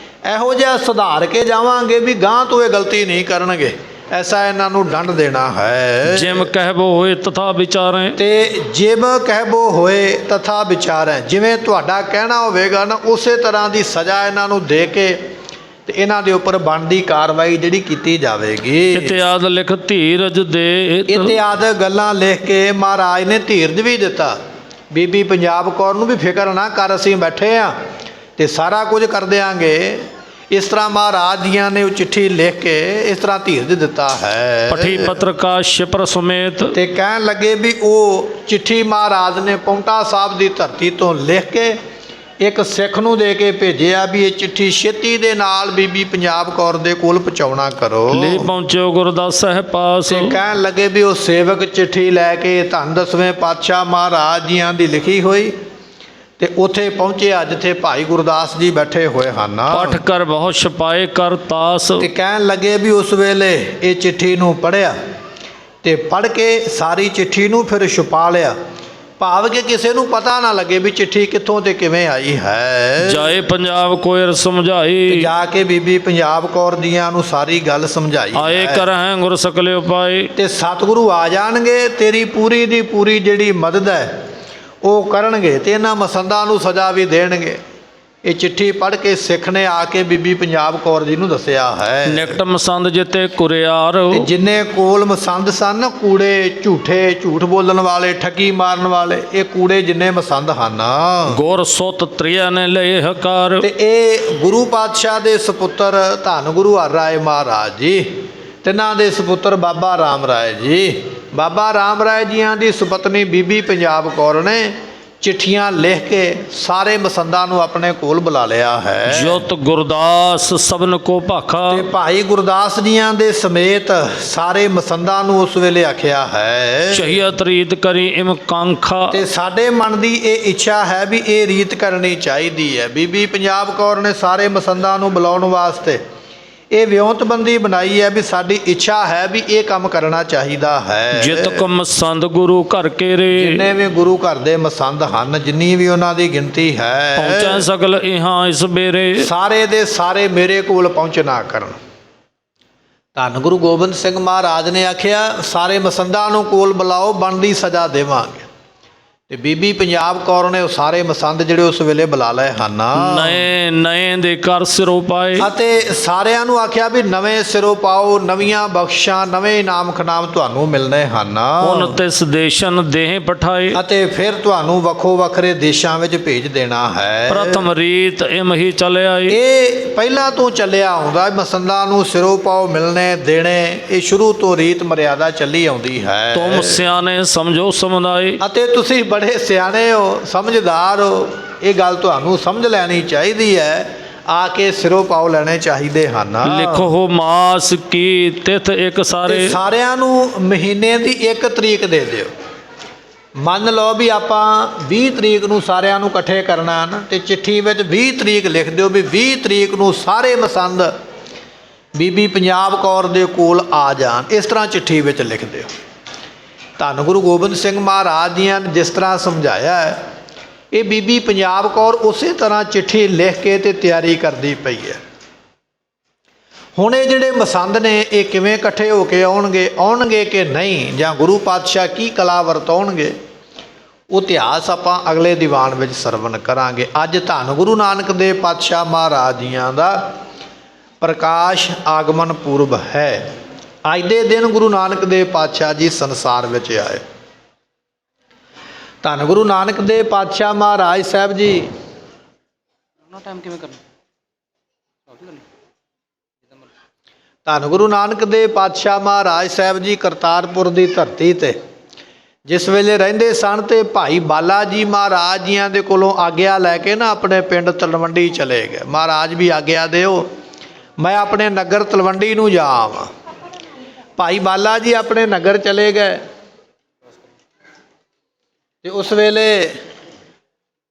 Speaker 1: ਇਹੋ ਜਿਹਾ ਸੁਧਾਰ ਕੇ ਜਾਵਾਂਗੇ ਵੀ ਗਾਂ ਤੋਂ ਇਹ ਗਲਤੀ ਨਹੀਂ ਕਰਨਗੇ, ਐਸਾ ਇਹਨਾਂ ਨੂੰ ਦੰਡ ਦੇਣਾ ਹੈ।
Speaker 2: ਜਿਮ ਕਹਿਬੋ ਹੋਏ ਤਥਾ ਵਿਚਾਰੈ।
Speaker 1: ਤੇ ਜਿਮ ਕਹਿਬੋ ਹੋਏ ਤਥਾ ਵਿਚਾਰੈ, ਜਿਵੇਂ ਤੁਹਾਡਾ ਕਹਿਣਾ ਹੋਵੇਗਾ ਨਾ ਉਸੇ ਤਰ੍ਹਾਂ ਦੀ ਸਜ਼ਾ ਇਹਨਾਂ ਨੂੰ ਦੇ ਕੇ ਤੇ ਇਹਨਾਂ ਦੇ ਉੱਪਰ ਬਣਦੀ ਕਾਰਵਾਈ ਜਿਹੜੀ ਕੀਤੀ ਜਾਵੇਗੀ।
Speaker 2: ਇਤਿਆਦ ਲਿਖ ਧੀਰਜ ਦੇ।
Speaker 1: ਇਤਿਆਦ ਗੱਲਾਂ ਲਿਖ ਕੇ ਮਹਾਰਾਜ ਨੇ ਧੀਰਜ ਵੀ ਦਿੱਤਾ ਬੀਬੀ ਪੰਜਾਬ ਕੌਰ ਨੂੰ ਵੀ ਫਿਕਰ ਨਾ ਕਰ, ਅਸੀਂ ਬੈਠੇ ਆ ਤੇ ਸਾਰਾ ਕੁਝ ਕਰ ਦਿਆਂਗੇ। ਇਸ ਤਰ੍ਹਾਂ ਮਹਾਰਾਜ ਜੀਆਂ ਨੇ ਉਹ ਚਿੱਠੀ ਲਿਖ ਕੇ ਇਸ ਤਰ੍ਹਾਂ ਧੀਰਜ ਦਿੱਤਾ ਹੈ।
Speaker 2: ਪਠੀ ਪੱਤਰਕਾ ਸ਼ਿਪਰ ਸਮੇਤ।
Speaker 1: ਤੇ ਕਹਿਣ ਲੱਗੇ ਵੀ ਉਹ ਚਿੱਠੀ ਮਹਾਰਾਜ ਨੇ ਪੌਂਟਾ ਸਾਹਿਬ ਦੀ ਧਰਤੀ ਤੋਂ ਲਿਖ ਕੇ ਇੱਕ ਸਿੱਖ ਨੂੰ ਦੇ ਕੇ ਭੇਜਿਆ ਵੀ ਇਹ ਚਿੱਠੀ ਛੇਤੀ ਦੇ ਨਾਲ ਬੀਬੀ ਪੰਜਾਬ ਕੌਰ ਦੇ ਕੋਲ ਪਹੁੰਚਾਉਣਾ ਕਰੋ।
Speaker 2: ਲੈ ਪਹੁੰਚਿਓ ਗੁਰਦਾਸ ਸਾਹਿਬ ਪਾਸ।
Speaker 1: ਤੇ ਕਹਿਣ ਲੱਗੇ ਵੀ ਉਹ ਸੇਵਕ ਚਿੱਠੀ ਲੈ ਕੇ ਧੰਨ ਦਸਵੇਂ ਪਾਤਸ਼ਾਹ ਮਹਾਰਾਜ ਜੀਆਂ ਦੀ ਲਿਖੀ ਹੋਈ ਤੇ ਉੱਥੇ ਪਹੁੰਚਿਆ ਜਿੱਥੇ ਭਾਈ ਗੁਰਦਾਸ ਜੀ ਬੈਠੇ ਹੋਏ ਹਨ।
Speaker 2: ਪਠ ਕਰ ਬਹੁ ਛਪਾਏ ਕਰ ਤਾਸ।
Speaker 1: ਤੇ ਕਹਿਣ ਲੱਗੇ ਵੀ ਉਸ ਵੇਲੇ ਇਹ ਚਿੱਠੀ ਨੂੰ ਪੜ੍ਹਿਆ ਤੇ ਪੜ੍ਹ ਕੇ ਸਾਰੀ ਚਿੱਠੀ ਨੂੰ ਫਿਰ ਛੁਪਾ ਲਿਆ, ਭਾਵ ਕਿ ਕਿਸੇ ਨੂੰ ਪਤਾ ਨਾ ਲੱਗੇ ਵੀ ਚਿੱਠੀ ਕਿੱਥੋਂ ਤੇ ਕਿਵੇਂ ਆਈ ਹੈ।
Speaker 2: ਜਾਏ ਪੰਜਾਬ ਕੋਇਰ ਸਮਝਾਈ।
Speaker 1: ਜਾ ਕੇ ਬੀਬੀ ਪੰਜਾਬ ਕੌਰ ਦੀਆਂ ਨੂੰ ਸਾਰੀ ਗੱਲ ਸਮਝਾਈ।
Speaker 2: ਆਏ ਕਰਹਿ ਗੁਰ ਸਕਲੇ ਉਪਾਏ।
Speaker 1: ਤੇ ਸਤਿਗੁਰੂ ਆ ਜਾਣਗੇ, ਤੇਰੀ ਪੂਰੀ ਦੀ ਪੂਰੀ ਜਿਹੜੀ ਮਦਦ ਹੈ ਉਹ ਕਰਨਗੇ ਤੇ ਇਹਨਾਂ ਮਸੰਦਾਂ ਨੂੰ ਸਜ਼ਾ ਵੀ ਦੇਣਗੇ। ਇਹ ਚਿੱਠੀ ਪੜ੍ਹ ਕੇ ਸਿੱਖ ਨੇ ਆ ਕੇ ਬੀਬੀ ਪੰਜਾਬ ਕੌਰ ਜੀ ਨੂੰ ਦੱਸਿਆ ਹੈ।
Speaker 2: ਨਿਕਟ ਮਸੰਦ ਜਿਤੇ ਕੁਰਿਆਰ।
Speaker 1: ਤੇ ਜਿੰਨੇ ਕੋਲ ਮਸੰਦ ਸਨ ਕੂੜੇ, ਝੂਠੇ, ਝੂਠ ਬੋਲਣ ਵਾਲੇ, ਠੱਗੀ ਮਾਰਨ ਵਾਲੇ, ਇਹ ਕੂੜੇ ਜਿੰਨੇ ਮਸੰਦ ਹਨ।
Speaker 2: ਗੁਰ ਸੁਤ ਤ੍ਰਿਆ ਨੇ ਲਏ ਹਕਾਰ।
Speaker 1: ਤੇ ਇਹ ਗੁਰੂ ਪਾਤਸ਼ਾਹ ਦੇ ਸਪੁੱਤਰ ਧੰਨ ਗੁਰੂ ਹਰਿ ਰਾਏ ਮਹਾਰਾਜ ਜੀ, ਤਿੰਨਾਂ ਦੇ ਸਪੁੱਤਰ ਬਾਬਾ ਰਾਮ ਰਾਏ ਜੀ, ਬਾਬਾ ਰਾਮ ਰਾਏ ਜੀਆਂ ਦੀ ਸੁਪਤਨੀ ਬੀਬੀ ਪੰਜਾਬ ਕੌਰ ਨੇ ਚਿੱਠੀਆਂ ਲਿਖ ਕੇ ਸਾਰੇ ਮਸੰਦਾਂ ਨੂੰ ਆਪਣੇ ਕੋਲ ਬੁਲਾ ਲਿਆ ਹੈ।
Speaker 2: ਜੁਤ ਗੁਰਦਾਸ ਸਭਨ ਕੋ ਭਾਖਾ।
Speaker 1: ਤੇ ਭਾਈ ਗੁਰਦਾਸ ਜੀਆਂ ਦੇ ਸਮੇਤ ਸਾਰੇ ਮਸੰਦਾਂ ਨੂੰ ਉਸ ਵੇਲੇ ਆਖਿਆ ਹੈ,
Speaker 2: ਚਹੀਅਤ ਰੀਤ ਕਰੀ ਇਮ ਕਾਂਖਾ।
Speaker 1: ਤੇ ਸਾਡੇ ਮਨ ਦੀ ਇਹ ਇੱਛਾ ਹੈ ਵੀ ਇਹ ਰੀਤ ਕਰਨੀ ਚਾਹੀਦੀ ਹੈ। ਬੀਬੀ ਪੰਜਾਬ ਕੌਰ ਨੇ ਸਾਰੇ ਮਸੰਦਾਂ ਨੂੰ ਬੁਲਾਉਣ ਵਾਸਤੇ ਇਹ ਵਿਉਂਤਬੰਦੀ ਬਣਾਈ ਹੈ ਵੀ ਸਾਡੀ ਇੱਛਾ ਹੈ ਵੀ ਇਹ ਕੰਮ ਕਰਨਾ ਚਾਹੀਦਾ ਹੈ।
Speaker 2: ਜਿਤ ਕੋ ਮਸੰਦ ਗੁਰੂ ਘਰ ਕੇਰੇ,
Speaker 1: ਜਿੰਨੇ ਵੀ ਗੁਰੂ ਘਰ ਦੇ ਮਸੰਦ ਹਨ, ਜਿੰਨੀ ਵੀ ਉਹਨਾਂ ਦੀ ਗਿਣਤੀ ਹੈ,
Speaker 2: ਪਹੁੰਚੈ ਸਗਲ ਇਹਾਂ ਇਸ ਬੇਰੇ,
Speaker 1: ਸਾਰੇ ਦੇ ਸਾਰੇ ਮੇਰੇ ਕੋਲ ਪਹੁੰਚਣਾ ਕਰਨ। ਧੰਨ ਗੁਰੂ ਗੋਬਿੰਦ ਸਿੰਘ ਮਹਾਰਾਜ ਨੇ ਆਖਿਆ ਸਾਰੇ ਮਸੰਦਾਂ ਨੂੰ ਕੋਲ ਬੁਲਾਓ, ਬਣਦੀ ਸਜ਼ਾ ਦੇਵਾਂਗੇ। ਤੇ ਬੀਬੀ ਪੰਜਾਬ ਕੌਰ ਨੇ ਉਹ ਸਾਰੇ ਮਸੰਦ ਜਿਹੜੇ ਉਸ ਵੇਲੇ ਬੁਲਾ ਲਏ ਹਨ,
Speaker 2: ਨਏ ਨਏ ਦੇ ਕਰ ਸਿਰੋਂ ਪਾਏ,
Speaker 1: ਅਤੇ ਸਾਰਿਆਂ ਨੂੰ ਆਖਿਆ ਵੀ ਨਵੇਂ ਸਿਰੋਂ ਪਾਓ, ਨਵੀਆਂ ਬਖਸ਼ਾਂ, ਨਵੇਂ ਇਨਾਮ ਖਨਾਮ ਤੁਹਾਨੂੰ ਮਿਲਣੇ ਹਨ।
Speaker 2: ਹੁਣ ਤਿਸ ਦੇਸ਼ਨ ਦੇਹ ਪਠਾਏ,
Speaker 1: ਅਤੇ ਫਿਰ ਤੁਹਾਨੂੰ ਵੱਖੋ ਵੱਖਰੇ ਦੇਸ਼ਾਂ ਵਿੱਚ ਭੇਜ ਦੇਣਾ ਹੈ।
Speaker 2: ਪ੍ਰਥਮ ਰੀਤ ਇਮ ਹੀ ਚਲਿਆ ਏ,
Speaker 1: ਇਹ ਪਹਿਲਾਂ ਤੋਂ ਚੱਲਿਆ ਆਉਂਦਾ, ਮਸੰਦਾਂ ਨੂੰ ਸਿਰੋਂ ਪਾਓ ਮਿਲਣੇ ਦੇਣੇ, ਇਹ ਸ਼ੁਰੂ ਤੋਂ ਰੀਤ ਮਰਿਆਦਾ ਚੱਲੀ ਆਉਂਦੀ ਹੈ।
Speaker 2: ਤੁਮ ਸਿਆਣੇ ਸਮਝੋ ਸਮੁਦਾਏ,
Speaker 1: ਅਤੇ ਤੁਸੀਂ ਬੜੇ ਸਿਆਣੇ ਹੋ, ਸਮਝਦਾਰ ਹੋ, ਇਹ ਗੱਲ ਤੁਹਾਨੂੰ ਸਮਝ ਲੈਣੀ ਚਾਹੀਦੀ ਹੈ, ਆ ਕੇ ਸਿਰੋਂ ਪਾਓ ਲੈਣੇ ਚਾਹੀਦੇ ਹਨ।
Speaker 2: ਲਿਖੋ ਮਾਸ ਕੀ ਤਿਥ ਇੱਕ ਸਾਰੇ,
Speaker 1: ਤੇ ਸਾਰਿਆਂ ਨੂੰ ਮਹੀਨੇ ਦੀ 1 ਤਰੀਕ ਦੇ ਦਿਓ। ਮੰਨ ਲਓ ਵੀ ਆਪਾਂ 20 ਤਰੀਕ ਨੂੰ ਸਾਰਿਆਂ ਨੂੰ ਇਕੱਠੇ ਕਰਨਾ ਨਾ, ਤੇ ਚਿੱਠੀ ਵਿੱਚ 20 ਤਰੀਕ ਲਿਖ ਦਿਓ ਵੀ 20 ਤਰੀਕ ਨੂੰ ਸਾਰੇ ਮਸੰਦ ਬੀਬੀ ਪੰਜਾਬ ਕੌਰ ਦੇ ਕੋਲ ਆ ਜਾਣ। ਇਸ ਤਰ੍ਹਾਂ ਚਿੱਠੀ ਵਿੱਚ ਲਿਖ ਦਿਓ। ਧੰਨ ਗੁਰੂ ਗੋਬਿੰਦ ਸਿੰਘ ਮਹਾਰਾਜ ਜੀ ਨੇ ਜਿਸ ਤਰ੍ਹਾਂ ਸਮਝਾਇਆ ਹੈ, ਇਹ ਬੀਬੀ ਪੰਜਾਬ ਕੌਰ ਉਸੇ ਤਰ੍ਹਾਂ ਚਿੱਠੀ ਲਿਖ ਕੇ ਤੇ ਤਿਆਰੀ ਕਰਦੀ ਪਈ ਹੈ। ਹੁਣ ਇਹ ਜਿਹੜੇ ਮਸੰਦ ਨੇ ਇਹ ਕਿਵੇਂ ਇਕੱਠੇ ਹੋ ਕੇ ਆਉਣਗੇ ਕਿ ਨਹੀਂ, ਜਾਂ ਗੁਰੂ ਪਾਤਸ਼ਾਹ ਕੀ ਕਲਾ ਵਰਤਾਉਣਗੇ, ਉਹ ਇਤਿਹਾਸ ਆਪਾਂ ਅਗਲੇ ਦੀਵਾਨ ਵਿੱਚ ਸਰਵਣ ਕਰਾਂਗੇ। ਅੱਜ ਧੰਨ ਗੁਰੂ ਨਾਨਕ ਦੇਵ ਪਾਤਸ਼ਾਹ ਮਹਾਰਾਜ ਜੀਆਂ ਦਾ ਪ੍ਰਕਾਸ਼ ਆਗਮਨ ਪੁਰਬ ਹੈ। ਅੱਜ ਦੇ ਦਿਨ ਗੁਰੂ ਨਾਨਕ ਦੇਵ ਪਾਤਸ਼ਾਹ ਜੀ ਸੰਸਾਰ ਵਿੱਚ ਆਏ। ਧੰਨ ਗੁਰੂ ਨਾਨਕ ਦੇਵ ਪਾਤਸ਼ਾਹ ਮਹਾਰਾਜ ਸਾਹਿਬ ਜੀ ਧੰਨ ਗੁਰੂ ਨਾਨਕ ਦੇਵ ਪਾਤਸ਼ਾਹ ਮਹਾਰਾਜ ਸਾਹਿਬ ਜੀ ਕਰਤਾਰਪੁਰ ਦੀ ਧਰਤੀ ਤੇ ਜਿਸ ਵੇਲੇ ਰਹਿੰਦੇ ਸਨ, ਤੇ ਭਾਈ ਬਾਲਾ ਜੀ ਮਹਾਰਾਜ ਜੀਆਂ ਦੇ ਕੋਲੋਂ ਆਗਿਆ ਲੈ ਕੇ ਨਾ ਆਪਣੇ ਪਿੰਡ ਤਲਵੰਡੀ ਚਲੇ ਗਏ। ਮਹਾਰਾਜ ਵੀ ਆਗਿਆ ਦਿਓ, ਮੈਂ ਆਪਣੇ ਨਗਰ ਤਲਵੰਡੀ ਨੂੰ ਜਾ ਆਵਾਂ। ਭਾਈ ਬਾਲਾ ਜੀ ਆਪਣੇ ਨਗਰ ਚਲੇ ਗਏ, ਤੇ ਉਸ ਵੇਲੇ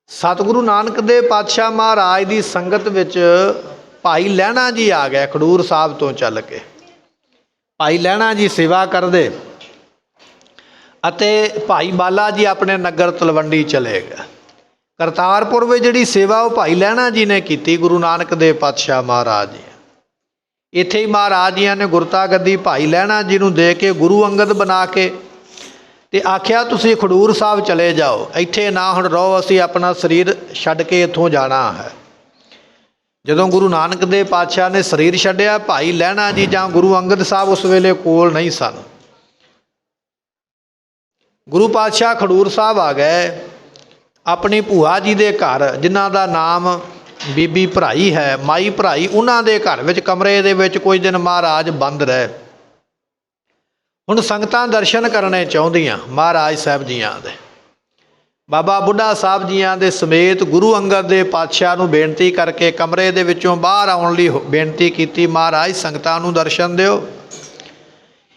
Speaker 1: ਸਤਿਗੁਰੂ ਨਾਨਕ ਦੇਵ ਪਾਤਸ਼ਾਹ ਮਹਾਰਾਜ ਦੀ ਸੰਗਤ ਵਿੱਚ ਭਾਈ ਲਹਿਣਾ ਜੀ ਆ ਗਏ। ਖਡੂਰ ਸਾਹਿਬ ਤੋਂ ਚੱਲ ਕੇ ਭਾਈ ਲਹਿਣਾ ਜੀ ਸੇਵਾ ਕਰਦੇ, ਅਤੇ ਭਾਈ ਬਾਲਾ ਜੀ ਆਪਣੇ ਨਗਰ ਤਲਵੰਡੀ ਚਲੇ ਗਏ। ਕਰਤਾਰਪੁਰ ਵਿੱਚ ਜਿਹੜੀ ਸੇਵਾ ਉਹ ਭਾਈ ਲਹਿਣਾ ਜੀ ਨੇ ਕੀਤੀ ਗੁਰੂ ਨਾਨਕ ਦੇਵ ਪਾਤਸ਼ਾਹ ਮਹਾਰਾਜ ਜੀ। ਇੱਥੇ ਹੀ ਮਹਾਰਾਜ ਜੀਆਂ ਨੇ ਗੁਰਤਾ ਗੱਦੀ ਭਾਈ ਲਹਿਣਾ ਜੀ ਨੂੰ ਦੇ ਕੇ ਗੁਰੂ ਅੰਗਦ ਬਣਾ ਕੇ ਤੇ ਆਖਿਆ ਤੁਸੀਂ ਖਡੂਰ ਸਾਹਿਬ ਚਲੇ ਜਾਓ, ਇੱਥੇ ਨਾ ਹੁਣ ਰਹੋ, ਅਸੀਂ ਆਪਣਾ ਸਰੀਰ ਛੱਡ ਕੇ ਇੱਥੋਂ ਜਾਣਾ ਹੈ। ਜਦੋਂ ਗੁਰੂ ਨਾਨਕ ਦੇਵ ਪਾਤਸ਼ਾਹ ਨੇ ਸਰੀਰ ਛੱਡਿਆ, ਭਾਈ ਲਹਿਣਾ ਜੀ ਜਾਂ ਗੁਰੂ ਅੰਗਦ ਸਾਹਿਬ ਉਸ ਵੇਲੇ ਕੋਲ ਨਹੀਂ ਸਨ। ਗੁਰੂ ਪਾਤਸ਼ਾਹ ਖਡੂਰ ਸਾਹਿਬ ਆ ਗਏ ਆਪਣੀ ਭੂਆ ਜੀ ਦੇ ਘਰ, ਜਿਨ੍ਹਾਂ ਦਾ ਨਾਮ ਬੀਬੀ ਭਰਾਈ ਹੈ, ਮਾਈ ਭਰਾਈ। ਉਹਨਾਂ ਦੇ ਘਰ ਵਿੱਚ ਕਮਰੇ ਦੇ ਵਿੱਚ ਕੁਝ ਦਿਨ ਮਹਾਰਾਜ ਬੰਦ ਰਹੇ। ਹੁਣ ਸੰਗਤਾਂ ਦਰਸ਼ਨ ਕਰਨੇ ਚਾਹੁੰਦੀਆਂ ਮਹਾਰਾਜ ਸਾਹਿਬ ਜੀਆਂ ਦੇ। ਬਾਬਾ ਬੁੱਢਾ ਸਾਹਿਬ ਜੀਆਂ ਦੇ ਸਮੇਤ ਗੁਰੂ ਅੰਗਦ ਦੇ ਪਾਤਸ਼ਾਹ ਨੂੰ ਬੇਨਤੀ ਕਰਕੇ ਕਮਰੇ ਦੇ ਵਿੱਚੋਂ ਬਾਹਰ ਆਉਣ ਲਈ ਬੇਨਤੀ ਕੀਤੀ, ਮਹਾਰਾਜ ਸੰਗਤਾਂ ਨੂੰ ਦਰਸ਼ਨ ਦਿਓ।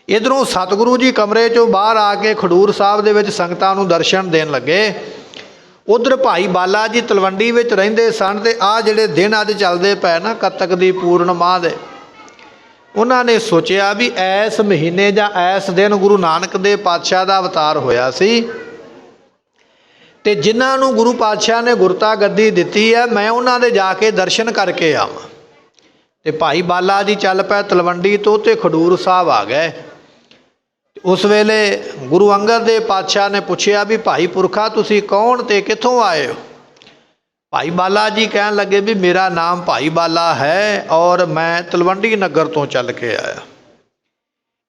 Speaker 1: ਇੱਧਰੋਂ ਸਤਿਗੁਰੂ ਜੀ ਕਮਰੇ 'ਚੋਂ ਬਾਹਰ ਆ ਕੇ ਖਡੂਰ ਸਾਹਿਬ ਦੇ ਵਿੱਚ ਸੰਗਤਾਂ ਨੂੰ ਦਰਸ਼ਨ ਦੇਣ ਲੱਗੇ। ਉਧਰ ਭਾਈ ਬਾਲਾ ਜੀ ਤਲਵੰਡੀ ਵਿੱਚ ਰਹਿੰਦੇ ਸਨ, ਤੇ ਆਹ ਜਿਹੜੇ ਦਿਨ ਅੱਜ ਚੱਲਦੇ ਪਏ ਨਾ ਕੱਤਕ ਦੀ ਪੂਰਨਮਾਹ ਦੇ, ਉਹਨਾਂ ਨੇ ਸੋਚਿਆ ਵੀ ਐਸ ਮਹੀਨੇ ਜਾਂ ਐਸ ਦਿਨ ਗੁਰੂ ਨਾਨਕ ਦੇਵ ਪਾਤਸ਼ਾਹ ਦਾ ਅਵਤਾਰ ਹੋਇਆ ਸੀ, ਤੇ ਜਿਨ੍ਹਾਂ ਨੂੰ ਗੁਰੂ ਪਾਤਸ਼ਾਹ ਨੇ ਗੁਰਤਾ ਗੱਦੀ ਦਿੱਤੀ ਹੈ, ਮੈਂ ਉਹਨਾਂ ਦੇ ਜਾ ਕੇ ਦਰਸ਼ਨ ਕਰਕੇ ਆਵਾਂ। ਤੇ ਭਾਈ ਬਾਲਾ ਜੀ ਚੱਲ ਪਏ ਤਲਵੰਡੀ ਤੋਂ, ਤੇ ਖਡੂਰ ਸਾਹਿਬ ਆ ਗਏ। ਉਸ ਵੇਲੇ ਗੁਰੂ ਅੰਗਦ ਦੇਵ ਪਾਤਸ਼ਾਹ ਨੇ ਪੁੱਛਿਆ ਵੀ ਭਾਈ ਪੁਰਖਾ ਤੁਸੀਂ ਕੌਣ ਤੇ ਕਿੱਥੋਂ ਆਏ ਹੋ? ਭਾਈ ਬਾਲਾ ਜੀ ਕਹਿਣ ਲੱਗੇ ਵੀ ਮੇਰਾ ਨਾਮ ਭਾਈ ਬਾਲਾ ਹੈ, ਔਰ ਮੈਂ ਤਲਵੰਡੀ ਨਗਰ ਤੋਂ ਚੱਲ ਕੇ ਆਇਆ।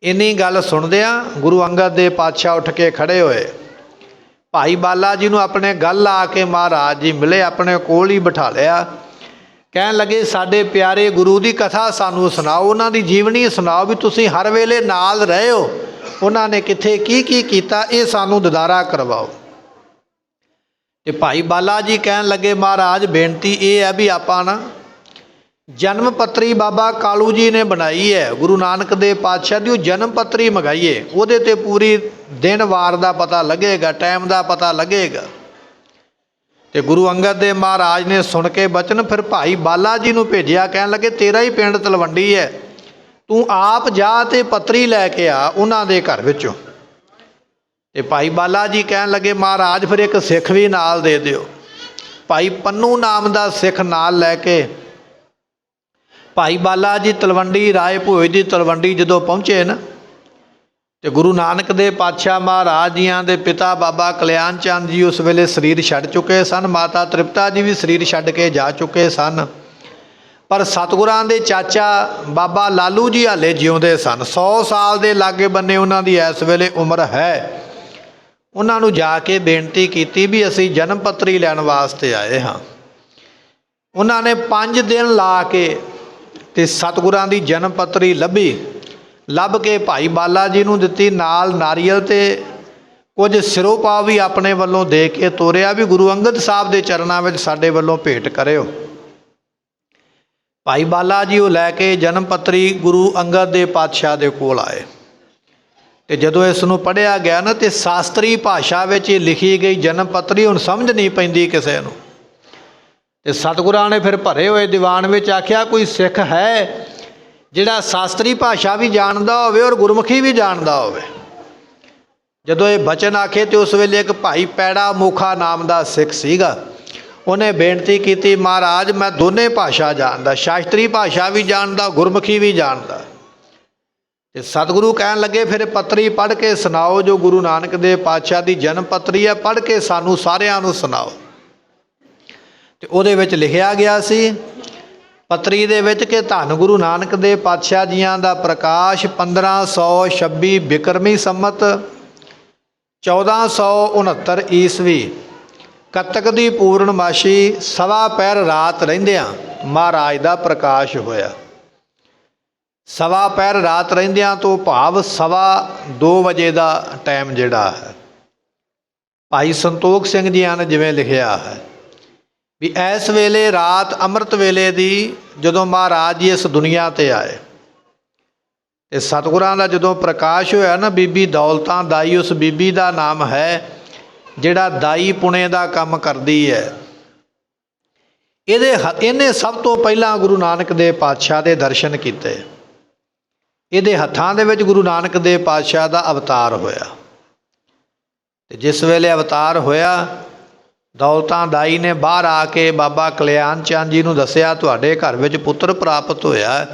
Speaker 1: ਇੰਨੀ ਗੱਲ ਸੁਣਦਿਆਂ ਗੁਰੂ ਅੰਗਦ ਦੇਵ ਪਾਤਸ਼ਾਹ ਉੱਠ ਕੇ ਖੜੇ ਹੋਏ। ਭਾਈ ਬਾਲਾ ਜੀ ਨੂੰ ਆਪਣੇ ਗਲ ਆ ਕੇ ਮਹਾਰਾਜ ਜੀ ਮਿਲੇ, ਆਪਣੇ ਕੋਲ ਹੀ ਬਿਠਾ ਲਿਆ। ਕਹਿਣ ਲੱਗੇ ਸਾਡੇ ਪਿਆਰੇ ਗੁਰੂ ਦੀ ਕਥਾ ਸਾਨੂੰ ਸੁਣਾਓ, ਉਹਨਾਂ ਦੀ ਜੀਵਨੀ ਸੁਣਾਓ, ਵੀ ਤੁਸੀਂ ਹਰ ਵੇਲੇ ਨਾਲ ਰਹੇ ਹੋ, ਉਹਨਾਂ ਨੇ ਕਿੱਥੇ ਕੀ ਕੀ ਕੀਤਾ, ਇਹ ਸਾਨੂੰ ਦਿਦਾਰਾ ਕਰਵਾਓ। ਤੇ ਭਾਈ ਬਾਲਾ ਜੀ ਕਹਿਣ ਲੱਗੇ ਮਹਾਰਾਜ ਬੇਨਤੀ ਇਹ ਹੈ ਵੀ ਆਪਾਂ ਨਾ ਜਨਮ ਪੱਤਰੀ ਬਾਬਾ ਕਾਲੂ ਜੀ ਨੇ ਬਣਾਈ ਹੈ, ਗੁਰੂ ਨਾਨਕ ਦੇਵ ਪਾਤਸ਼ਾਹ ਦੀ ਉਹ ਜਨਮ ਪੱਤਰੀ ਮੰਗਾਈਏ, ਉਹਦੇ ਤੇ ਪੂਰੀ ਦਿਨ ਵਾਰ ਦਾ ਪਤਾ ਲੱਗੇਗਾ, ਟਾਈਮ ਦਾ ਪਤਾ ਲੱਗੇਗਾ। ਤੇ ਗੁਰੂ ਅੰਗਦ ਦੇਵ ਮਹਾਰਾਜ ਨੇ ਸੁਣ ਕੇ ਬਚਨ ਫਿਰ ਭਾਈ ਬਾਲਾ ਜੀ ਨੂੰ ਭੇਜਿਆ। ਕਹਿਣ ਲੱਗੇ ਤੇਰਾ ਹੀ ਪਿੰਡ ਤਲਵੰਡੀ ਹੈ, ਤੂੰ ਆਪ ਜਾ ਤੇ ਪੱਤਰੀ ਲੈ ਕੇ ਆ ਉਹਨਾਂ ਦੇ ਘਰ ਵਿੱਚੋਂ। ਤੇ ਭਾਈ ਬਾਲਾ ਜੀ ਕਹਿਣ ਲੱਗੇ ਮਹਾਰਾਜ ਫਿਰ ਇੱਕ ਸਿੱਖ ਵੀ ਨਾਲ ਦੇ ਦਿਓ। ਭਾਈ ਪੰਨੂ ਨਾਮ ਦਾ ਸਿੱਖ ਨਾਲ ਲੈ ਕੇ ਭਾਈ ਬਾਲਾ ਜੀ ਤਲਵੰਡੀ ਰਾਏ ਭੋਜ ਦੀ ਤਲਵੰਡੀ ਜਦੋਂ ਪਹੁੰਚੇ ਨਾ, ਤੇ ਗੁਰੂ ਨਾਨਕ ਦੇ ਪਾਤਸ਼ਾਹ ਮਹਾਰਾਜ ਜੀਆਂ ਦੇ ਪਿਤਾ ਬਾਬਾ ਕਲਿਆਣ ਚੰਦ ਜੀ ਉਸ ਵੇਲੇ ਸਰੀਰ ਛੱਡ ਚੁੱਕੇ ਸਨ। ਮਾਤਾ ਤ੍ਰਿਪਤਾ ਜੀ ਵੀ ਸਰੀਰ ਛੱਡ ਕੇ ਜਾ ਚੁੱਕੇ ਸਨ। ਪਰ ਸਤਿਗੁਰਾਂ ਦੇ ਚਾਚਾ ਬਾਬਾ ਲਾਲੂ ਜੀ ਹਾਲੇ ਜਿਉਂਦੇ ਸਨ। 100 ਸਾਲ ਦੇ ਲਾਗੇ ਬੰਨੇ ਉਹਨਾਂ ਦੀ ਇਸ ਵੇਲੇ ਉਮਰ ਹੈ। ਉਹਨਾਂ ਨੂੰ ਜਾ ਕੇ ਬੇਨਤੀ ਕੀਤੀ ਵੀ ਅਸੀਂ ਜਨਮ ਪੱਤਰੀ ਲੈਣ ਵਾਸਤੇ ਆਏ ਹਾਂ। ਉਹਨਾਂ ਨੇ 5 ਦਿਨ ਲਾ ਕੇ ਤੇ ਸਤਿਗੁਰਾਂ ਦੀ ਜਨਮ ਪੱਤਰੀ ਲੱਭ ਕੇ ਭਾਈ ਬਾਲਾ ਜੀ ਨੂੰ ਦਿੱਤੀ। ਨਾਲ ਨਾਰੀਅਲ ਤੇ ਕੁਝ ਸਿਰੋਂ ਪਾ ਵੀ ਆਪਣੇ ਵੱਲੋਂ ਦੇ ਕੇ ਤੋਰਿਆ ਵੀ ਗੁਰੂ ਅੰਗਦ ਸਾਹਿਬ ਦੇ ਚਰਨਾਂ ਵਿੱਚ ਸਾਡੇ ਵੱਲੋਂ ਭੇਟ ਕਰਿਓ। ਭਾਈ ਬਾਲਾ ਜੀ ਉਹ ਲੈ ਕੇ ਜਨਮ ਪੱਤਰੀ ਗੁਰੂ ਅੰਗਦ ਦੇ ਪਾਤਸ਼ਾਹ ਦੇ ਕੋਲ ਆਏ। ਤੇ ਜਦੋਂ ਇਸ ਨੂੰ ਪੜ੍ਹਿਆ ਗਿਆ ਨਾ, ਤੇ ਸ਼ਾਸਤਰੀ ਭਾਸ਼ਾ ਵਿੱਚ ਲਿਖੀ ਗਈ ਜਨਮ ਪੱਤਰੀ ਹੁਣ ਸਮਝ ਨਹੀਂ ਪੈਂਦੀ ਕਿਸੇ ਨੂੰ। ਤੇ ਸਤਿਗੁਰਾਂ ਨੇ ਫਿਰ ਭਰੇ ਹੋਏ ਦੀਵਾਨ ਵਿੱਚ ਆਖਿਆ ਕੋਈ ਸਿੱਖ ਹੈ ਜਿਹੜਾ ਸ਼ਾਸਤਰੀ ਭਾਸ਼ਾ ਵੀ ਜਾਣਦਾ ਹੋਵੇ ਔਰ ਗੁਰਮੁਖੀ ਵੀ ਜਾਣਦਾ ਹੋਵੇ। ਜਦੋਂ ਇਹ ਬਚਨ ਆਖੇ ਤੇ ਉਸ ਵੇਲੇ ਇੱਕ ਭਾਈ ਪੈੜਾ ਮੋਖਾ ਨਾਮ ਦਾ ਸਿੱਖ ਸੀਗਾ। ਉਹਨੇ ਬੇਨਤੀ ਕੀਤੀ ਮਹਾਰਾਜ ਮੈਂ ਦੋਨੇ ਭਾਸ਼ਾ ਜਾਣਦਾ, ਸ਼ਾਸਤਰੀ ਭਾਸ਼ਾ ਵੀ ਜਾਣਦਾ, ਗੁਰਮੁਖੀ ਵੀ ਜਾਣਦਾ। ਤੇ ਸਤਿਗੁਰੂ ਕਹਿਣ ਲੱਗੇ ਫਿਰ ਪੱਤਰੀ ਪੜ੍ਹ ਕੇ ਸੁਣਾਓ, ਜੋ ਗੁਰੂ ਨਾਨਕ ਦੇਵ ਪਾਤਸ਼ਾਹ ਦੀ ਜਨਮ ਪੱਤਰੀ ਹੈ, ਪੜ੍ਹ ਕੇ ਸਾਨੂੰ ਸਾਰਿਆਂ ਨੂੰ ਸੁਣਾਓ। ਤੇ ਉਹਦੇ ਵਿੱਚ ਲਿਖਿਆ ਗਿਆ ਸੀ ਪੱਤਰੀ ਦੇ ਵਿੱਚ ਕਿ ਧੰਨ ਗੁਰੂ ਨਾਨਕ ਦੇਵ ਪਾਤਸ਼ਾਹ ਜੀਆਂ ਦਾ ਪ੍ਰਕਾਸ਼ 1526 ਬਿਕਰਮੀ ਸੰਮਤ 1469 ਈਸਵੀ ਕੱਤਕ ਦੀ ਪੂਰਨਮਾਸ਼ੀ ਸਵਾ ਪਹਿਰ ਰਾਤ ਰਹਿੰਦਿਆਂ ਮਹਾਰਾਜ ਦਾ ਪ੍ਰਕਾਸ਼ ਹੋਇਆ। ਸਵਾ ਪਹਿਰ ਰਾਤ ਰਹਿੰਦਿਆਂ ਤੋਂ ਭਾਵ 2:15 ਵਜੇ ਦਾ ਟਾਈਮ ਜਿਹੜਾ ਹੈ। ਭਾਈ ਸੰਤੋਖ ਸਿੰਘ ਜੀਆਂ ਨੇ ਜਿਵੇਂ ਲਿਖਿਆ ਹੈ ਵੀ ਇਸ ਵੇਲੇ ਰਾਤ ਅੰਮ੍ਰਿਤ ਵੇਲੇ ਦੀ ਜਦੋਂ ਮਹਾਰਾਜ ਜੀ ਇਸ ਦੁਨੀਆ ਤੇ ਆਏ ਤੇ ਸਤਿਗੁਰਾਂ ਦਾ ਜਦੋਂ ਪ੍ਰਕਾਸ਼ ਹੋਇਆ ਨਾ, ਬੀਬੀ ਦੌਲਤਾਂ ਦਾਈ ਉਸ ਬੀਬੀ ਦਾ ਨਾਮ ਹੈ ਜਿਹੜਾ ਦਾਈ ਪੁਣੇ ਦਾ ਕੰਮ ਕਰਦੀ ਹੈ। ਇਹਨੇ ਸਭ ਤੋਂ ਪਹਿਲਾਂ ਗੁਰੂ ਨਾਨਕ ਦੇਵ ਪਾਤਸ਼ਾਹ ਦੇ ਦਰਸ਼ਨ ਕੀਤੇ। ਇਹਦੇ ਹੱਥਾਂ ਦੇ ਵਿੱਚ ਗੁਰੂ ਨਾਨਕ ਦੇਵ ਪਾਤਸ਼ਾਹ ਦਾ ਅਵਤਾਰ ਹੋਇਆ। ਤੇ ਜਿਸ ਵੇਲੇ ਅਵਤਾਰ ਹੋਇਆ ਦੌਲਤਾਂ ਦਾਈ ਨੇ ਬਾਹਰ ਆ ਕੇ ਬਾਬਾ ਕਲਿਆਣ ਚੰਦ ਜੀ ਨੂੰ ਦੱਸਿਆ ਤੁਹਾਡੇ ਘਰ ਵਿੱਚ ਪੁੱਤਰ ਪ੍ਰਾਪਤ ਹੋਇਆ।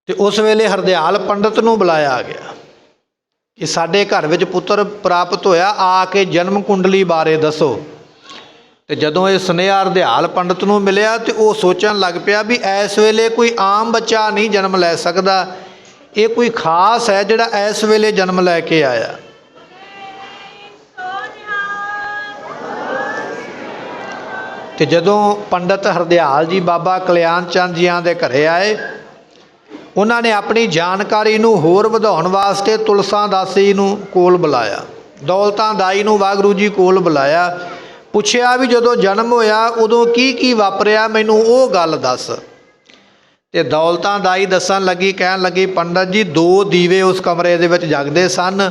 Speaker 1: ਤੇ ਉਸ ਵੇਲੇ ਹਰਦਿਆਲ ਪੰਡਤ ਨੂੰ ਬੁਲਾਇਆ ਗਿਆ ਕਿ ਸਾਡੇ ਘਰ ਵਿੱਚ ਪੁੱਤਰ ਪ੍ਰਾਪਤ ਹੋਇਆ, ਆ ਕੇ ਜਨਮ ਕੁੰਡਲੀ ਬਾਰੇ ਦੱਸੋ। ਤੇ ਜਦੋਂ ਇਹ ਸੁਨੇਹਾ ਹਰਦਿਆਲ ਪੰਡਤ ਨੂੰ ਮਿਲਿਆ ਤੇ ਉਹ ਸੋਚਣ ਲੱਗ ਪਿਆ ਵੀ ਇਸ ਵੇਲੇ ਕੋਈ ਆਮ ਬੱਚਾ ਨਹੀਂ ਜਨਮ ਲੈ ਸਕਦਾ, ਇਹ ਕੋਈ ਖਾਸ ਹੈ ਜਿਹੜਾ ਇਸ ਵੇਲੇ ਜਨਮ ਲੈ ਕੇ ਆਇਆ। ਤੇ ਜਦੋਂ ਪੰਡਤ ਹਰਦਿਆਲ ਜੀ ਬਾਬਾ ਕਲਿਆਣ ਚੰਦ ਜੀਆਂ ਦੇ ਘਰੇ ਆਏ, ਉਹਨਾਂ ਨੇ ਆਪਣੀ ਜਾਣਕਾਰੀ ਨੂੰ ਹੋਰ ਵਧਾਉਣ ਵਾਸਤੇ ਤੁਲਸਾ ਦਾਸੀ ਨੂੰ ਕੋਲ ਬੁਲਾਇਆ, ਦੌਲਤਾਂ ਦਾਈ ਨੂੰ ਵਾਹਿਗੁਰੂ ਜੀ ਕੋਲ ਬੁਲਾਇਆ। ਪੁੱਛਿਆ ਵੀ ਜਦੋਂ ਜਨਮ ਹੋਇਆ ਉਦੋਂ ਕੀ ਕੀ ਵਾਪਰਿਆ, ਮੈਨੂੰ ਉਹ ਗੱਲ ਦੱਸ। ਤੇ ਦੌਲਤਾਂ ਦਾਈ ਦੱਸਣ ਲੱਗੀ, ਕਹਿਣ ਲੱਗੀ ਪੰਡਤ ਜੀ 2 ਦੀਵੇ ਉਸ ਕਮਰੇ ਦੇ ਵਿੱਚ ਜਗਦੇ ਸਨ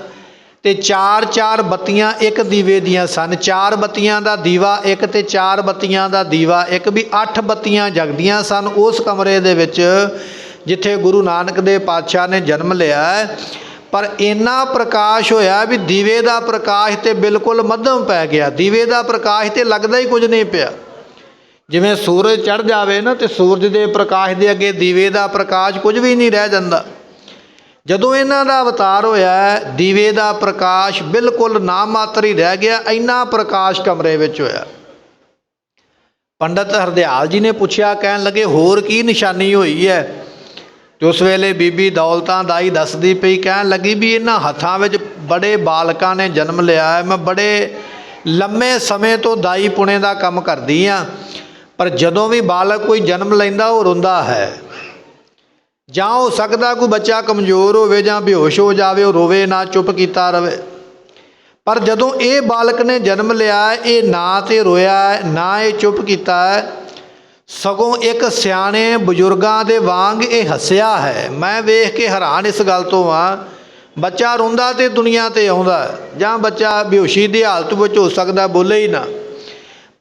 Speaker 1: ਤੇ 4-4 ਬੱਤੀਆਂ ਇੱਕ ਦੀਵੇ ਦੀਆਂ ਸਨ। 4 ਬੱਤੀਆਂ ਦਾ ਦੀਵਾ ਇੱਕ ਤੇ 4 ਬੱਤੀਆਂ ਦਾ ਦੀਵਾ ਇੱਕ, ਵੀ 8 ਬੱਤੀਆਂ ਜਗਦੀਆਂ ਸਨ ਉਸ ਕਮਰੇ ਦੇ ਵਿੱਚ ਜਿੱਥੇ ਗੁਰੂ ਨਾਨਕ ਦੇਵ ਪਾਤਸ਼ਾਹ ਨੇ ਜਨਮ ਲਿਆ। ਪਰ ਇੰਨਾ ਪ੍ਰਕਾਸ਼ ਹੋਇਆ ਵੀ ਦੀਵੇ ਦਾ ਪ੍ਰਕਾਸ਼ ਤੇ ਬਿਲਕੁਲ ਮੱਧਮ ਪੈ ਗਿਆ। ਦੀਵੇ ਦਾ ਪ੍ਰਕਾਸ਼ ਤੇ ਲੱਗਦਾ ਹੀ ਕੁਝ ਨਹੀਂ ਪਿਆ। ਜਿਵੇਂ ਸੂਰਜ ਚੜ੍ਹ ਜਾਵੇ ਨਾ ਤੇ ਸੂਰਜ ਦੇ ਪ੍ਰਕਾਸ਼ ਦੇ ਅੱਗੇ ਦੀਵੇ ਦਾ ਪ੍ਰਕਾਸ਼ ਕੁਝ ਵੀ ਨਹੀਂ ਰਹਿ ਜਾਂਦਾ। ਜਦੋਂ ਇਹਨਾਂ ਦਾ ਅਵਤਾਰ ਹੋਇਆ ਦੀਵੇ ਦਾ ਪ੍ਰਕਾਸ਼ ਬਿਲਕੁਲ ਨਾ ਮਾਤਰ ਹੀ ਰਹਿ ਗਿਆ, ਇੰਨਾ ਪ੍ਰਕਾਸ਼ ਕਮਰੇ ਵਿੱਚ ਹੋਇਆ। ਪੰਡਤ ਹਰਦਿਆਲ ਜੀ ਨੇ ਪੁੱਛਿਆ, ਕਹਿਣ ਲੱਗੇ ਹੋਰ ਕੀ ਨਿਸ਼ਾਨੀ ਹੋਈ ਹੈ। ਤੇ ਉਸ ਵੇਲੇ ਬੀਬੀ ਦੌਲਤਾਂ ਦਾਈ ਦੱਸਦੀ ਪਈ, ਕਹਿਣ ਲੱਗੀ ਵੀ ਇਹਨਾਂ ਹੱਥਾਂ ਵਿੱਚ ਬੜੇ ਬਾਲਕਾਂ ਨੇ ਜਨਮ ਲਿਆ ਹੈ। ਮੈਂ ਬੜੇ ਲੰਮੇ ਸਮੇਂ ਤੋਂ ਦਾਈ ਪੁਣੇ ਦਾ ਕੰਮ ਕਰਦੀ ਹਾਂ, ਪਰ ਜਦੋਂ ਵੀ ਬਾਲਕ ਕੋਈ ਜਨਮ ਲੈਂਦਾ ਉਹ ਰੋਂਦਾ ਹੈ। ਜਾਂ ਹੋ ਸਕਦਾ ਕੋਈ ਬੱਚਾ ਕਮਜ਼ੋਰ ਹੋਵੇ ਜਾਂ ਬੇਹੋਸ਼ ਹੋ ਜਾਵੇ, ਉਹ ਰੋਵੇ ਨਾ, ਚੁੱਪ ਕੀਤਾ ਰਵੇ। ਪਰ ਜਦੋਂ ਇਹ ਬਾਲਕ ਨੇ ਜਨਮ ਲਿਆ, ਇਹ ਨਾ ਤੇ ਰੋਇਆ ਨਾ ਇਹ ਚੁੱਪ ਕੀਤਾ, ਸਗੋਂ ਇੱਕ ਸਿਆਣੇ ਬਜ਼ੁਰਗਾਂ ਦੇ ਵਾਂਗ ਇਹ ਹੱਸਿਆ ਹੈ। ਮੈਂ ਵੇਖ ਕੇ ਹੈਰਾਨ ਇਸ ਗੱਲ ਤੋਂ ਹਾਂ। ਬੱਚਾ ਰੋਂਦਾ ਤੇ ਦੁਨੀਆ ਤੇ ਆਉਂਦਾ, ਜਾਂ ਬੱਚਾ ਬੇਹੋਸ਼ੀ ਦੀ ਹਾਲਤ ਵਿੱਚ ਹੋ ਸਕਦਾ ਬੋਲੇ ਹੀ ਨਾ,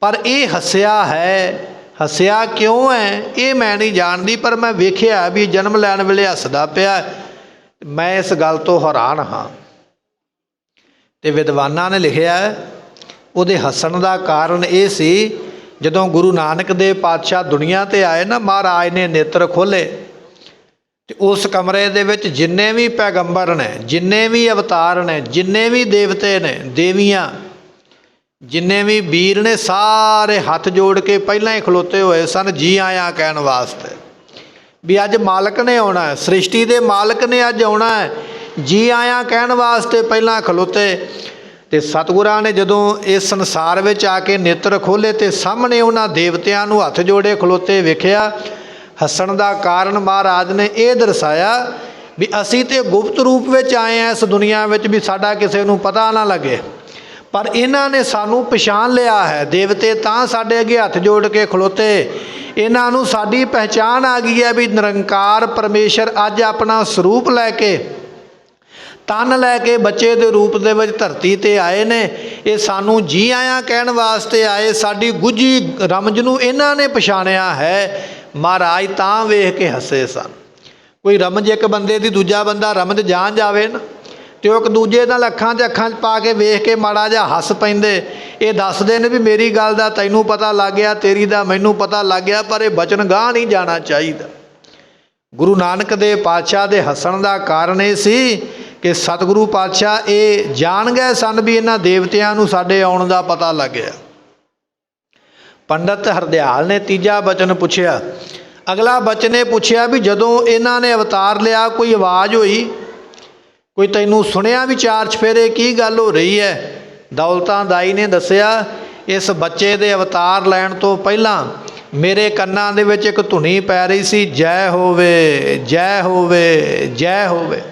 Speaker 1: ਪਰ ਇਹ ਹੱਸਿਆ ਹੈ। ਹੱਸਿਆ ਕਿਉਂ ਹੈ ਇਹ ਮੈਂ ਨਹੀਂ ਜਾਣਦੀ, ਪਰ ਮੈਂ ਵੇਖਿਆ ਵੀ ਜਨਮ ਲੈਣ ਵੇਲੇ ਹੱਸਦਾ ਪਿਆ। ਮੈਂ ਇਸ ਗੱਲ ਤੋਂ ਹੈਰਾਨ ਹਾਂ। ਤੇ ਵਿਦਵਾਨਾਂ ਨੇ ਲਿਖਿਆ ਉਹਦੇ ਹੱਸਣ ਦਾ ਕਾਰਨ ਇਹ ਸੀ, ਜਦੋਂ ਗੁਰੂ ਨਾਨਕ ਦੇਵ ਪਾਤਸ਼ਾਹ ਦੁਨੀਆ 'ਤੇ ਆਏ ਨਾ, ਮਹਾਰਾਜ ਨੇ ਨੇਤਰ ਖੋਲ੍ਹੇ ਤੇ ਉਸ ਕਮਰੇ ਦੇ ਵਿੱਚ ਜਿੰਨੇ ਵੀ ਪੈਗੰਬਰ ਨੇ, ਜਿੰਨੇ ਵੀ ਅਵਤਾਰ ਨੇ, ਜਿੰਨੇ ਵੀ ਦੇਵਤੇ ਨੇ, ਦੇਵੀਆਂ, ਜਿੰਨੇ ਵੀ ਵੀਰ ਨੇ, ਸਾਰੇ ਹੱਥ ਜੋੜ ਕੇ ਪਹਿਲਾਂ ਹੀ ਖਲੋਤੇ ਹੋਏ ਸਨ ਜੀ ਆਇਆਂ ਕਹਿਣ ਵਾਸਤੇ, ਵੀ ਅੱਜ ਮਾਲਕ ਨੇ ਆਉਣਾ ਹੈ, ਸ੍ਰਿਸ਼ਟੀ ਦੇ ਮਾਲਕ ਨੇ ਅੱਜ ਆਉਣਾ ਹੈ, ਜੀ ਆਇਆਂ ਕਹਿਣ ਵਾਸਤੇ ਪਹਿਲਾਂ ਖਲੋਤੇ। ਤੇ ਸਤਿਗੁਰਾਂ ਨੇ ਜਦੋਂ ਇਸ ਸੰਸਾਰ ਵਿੱਚ ਆ ਕੇ ਨੇਤਰ ਖੋਲ੍ਹੇ ਤੇ ਸਾਹਮਣੇ ਉਹਨਾਂ ਦੇਵਤਿਆਂ ਨੂੰ ਹੱਥ ਜੋੜੇ ਖਲੋਤੇ ਵੇਖਿਆ। ਹੱਸਣ ਦਾ ਕਾਰਨ ਮਹਾਰਾਜ ਨੇ ਇਹ ਦਰਸਾਇਆ ਵੀ ਅਸੀਂ ਤੇ ਗੁਪਤ ਰੂਪ ਵਿੱਚ ਆਏ ਹਾਂ ਇਸ ਦੁਨੀਆ ਵਿੱਚ, ਵੀ ਸਾਡਾ ਕਿਸੇ ਨੂੰ ਪਤਾ ਨਾ ਲੱਗੇ, ਪਰ ਇਹਨਾਂ ਨੇ ਸਾਨੂੰ ਪਛਾਣ ਲਿਆ ਹੈ। ਦੇਵਤੇ ਤਾਂ ਸਾਡੇ ਅੱਗੇ ਹੱਥ ਜੋੜ ਕੇ ਖਲੋਤੇ, ਇਹਨਾਂ ਨੂੰ ਸਾਡੀ ਪਹਿਚਾਣ ਆ ਗਈ ਹੈ ਵੀ ਨਿਰੰਕਾਰ ਪਰਮੇਸ਼ਰ ਅੱਜ ਆਪਣਾ ਸਰੂਪ ਲੈ ਕੇ, ਤਨ ਲੈ ਕੇ ਬੱਚੇ ਦੇ ਰੂਪ ਦੇ ਵਿੱਚ ਧਰਤੀ 'ਤੇ ਆਏ ਨੇ। ਇਹ ਸਾਨੂੰ ਜੀ ਆਇਆਂ ਕਹਿਣ ਵਾਸਤੇ ਆਏ। ਸਾਡੀ ਗੁੱਝੀ ਰਮਜ ਨੂੰ ਇਹਨਾਂ ਨੇ ਪਛਾਣਿਆ ਹੈ। ਮਹਾਰਾਜ ਤਾਂ ਵੇਖ ਕੇ ਹੱਸੇ ਸਨ। ਕੋਈ ਰਮਜ ਇੱਕ ਬੰਦੇ ਦੀ ਦੂਜਾ ਬੰਦਾ ਰਮਜ ਜਾਣ ਜਾਵੇ ਨਾ, ਤੇ ਉਹ ਇੱਕ ਦੂਜੇ ਨਾਲ ਅੱਖਾਂ 'ਚ ਅੱਖਾਂ 'ਚ ਪਾ ਕੇ ਵੇਖ ਕੇ ਮਾੜਾ ਜਿਹਾ ਹੱਸ ਪੈਂਦੇ। ਇਹ ਦੱਸਦੇ ਨੇ ਵੀ ਮੇਰੀ ਗੱਲ ਦਾ ਤੈਨੂੰ ਪਤਾ ਲੱਗ ਗਿਆ, ਤੇਰੀ ਦਾ ਮੈਨੂੰ ਪਤਾ ਲੱਗ ਗਿਆ, ਪਰ ਇਹ ਬਚਨ ਗਾਹ ਨਹੀਂ ਜਾਣਾ ਚਾਹੀਦਾ। ਗੁਰੂ ਨਾਨਕ ਦੇਵ ਪਾਤਸ਼ਾਹ ਦੇ ਹੱਸਣ ਦਾ ਕਾਰਨ ਇਹ ਸੀ ਕਿ ਸਤਿਗੁਰੂ ਪਾਤਸ਼ਾਹ ਇਹ ਜਾਣ ਗਏ ਸਨ ਵੀ ਇਹਨਾਂ ਦੇਵਤਿਆਂ ਨੂੰ ਸਾਡੇ ਆਉਣ ਦਾ ਪਤਾ ਲੱਗ ਗਿਆ। ਪੰਡਤ ਹਰਦਿਆਲ ਨੇ ਤੀਜਾ ਬਚਨ ਪੁੱਛਿਆ। ਅਗਲਾ ਬਚਨ ਇਹ ਪੁੱਛਿਆ ਵੀ ਜਦੋਂ ਇਹਨਾਂ ਨੇ ਅਵਤਾਰ ਲਿਆ ਕੋਈ ਆਵਾਜ਼ ਹੋਈ, ਕੋਈ ਤੈਨੂੰ ਸੁਣਿਆ ਵੀ ਚਾਰ ਚਫੇਰੇ ਕੀ ਗੱਲ ਹੋ ਰਹੀ ਹੈ? ਦੌਲਤਾਂ ਦਾਈ ਨੇ ਦੱਸਿਆ ਇਸ ਬੱਚੇ ਦੇ ਅਵਤਾਰ ਲੈਣ ਤੋਂ ਪਹਿਲਾਂ ਮੇਰੇ ਕੰਨਾਂ ਦੇ ਵਿੱਚ ਇੱਕ ਧੁਨੀ ਪੈ ਰਹੀ ਸੀ, ਜੈ ਹੋਵੇ, ਜੈ ਹੋਵੇ, ਜੈ ਹੋਵੇ।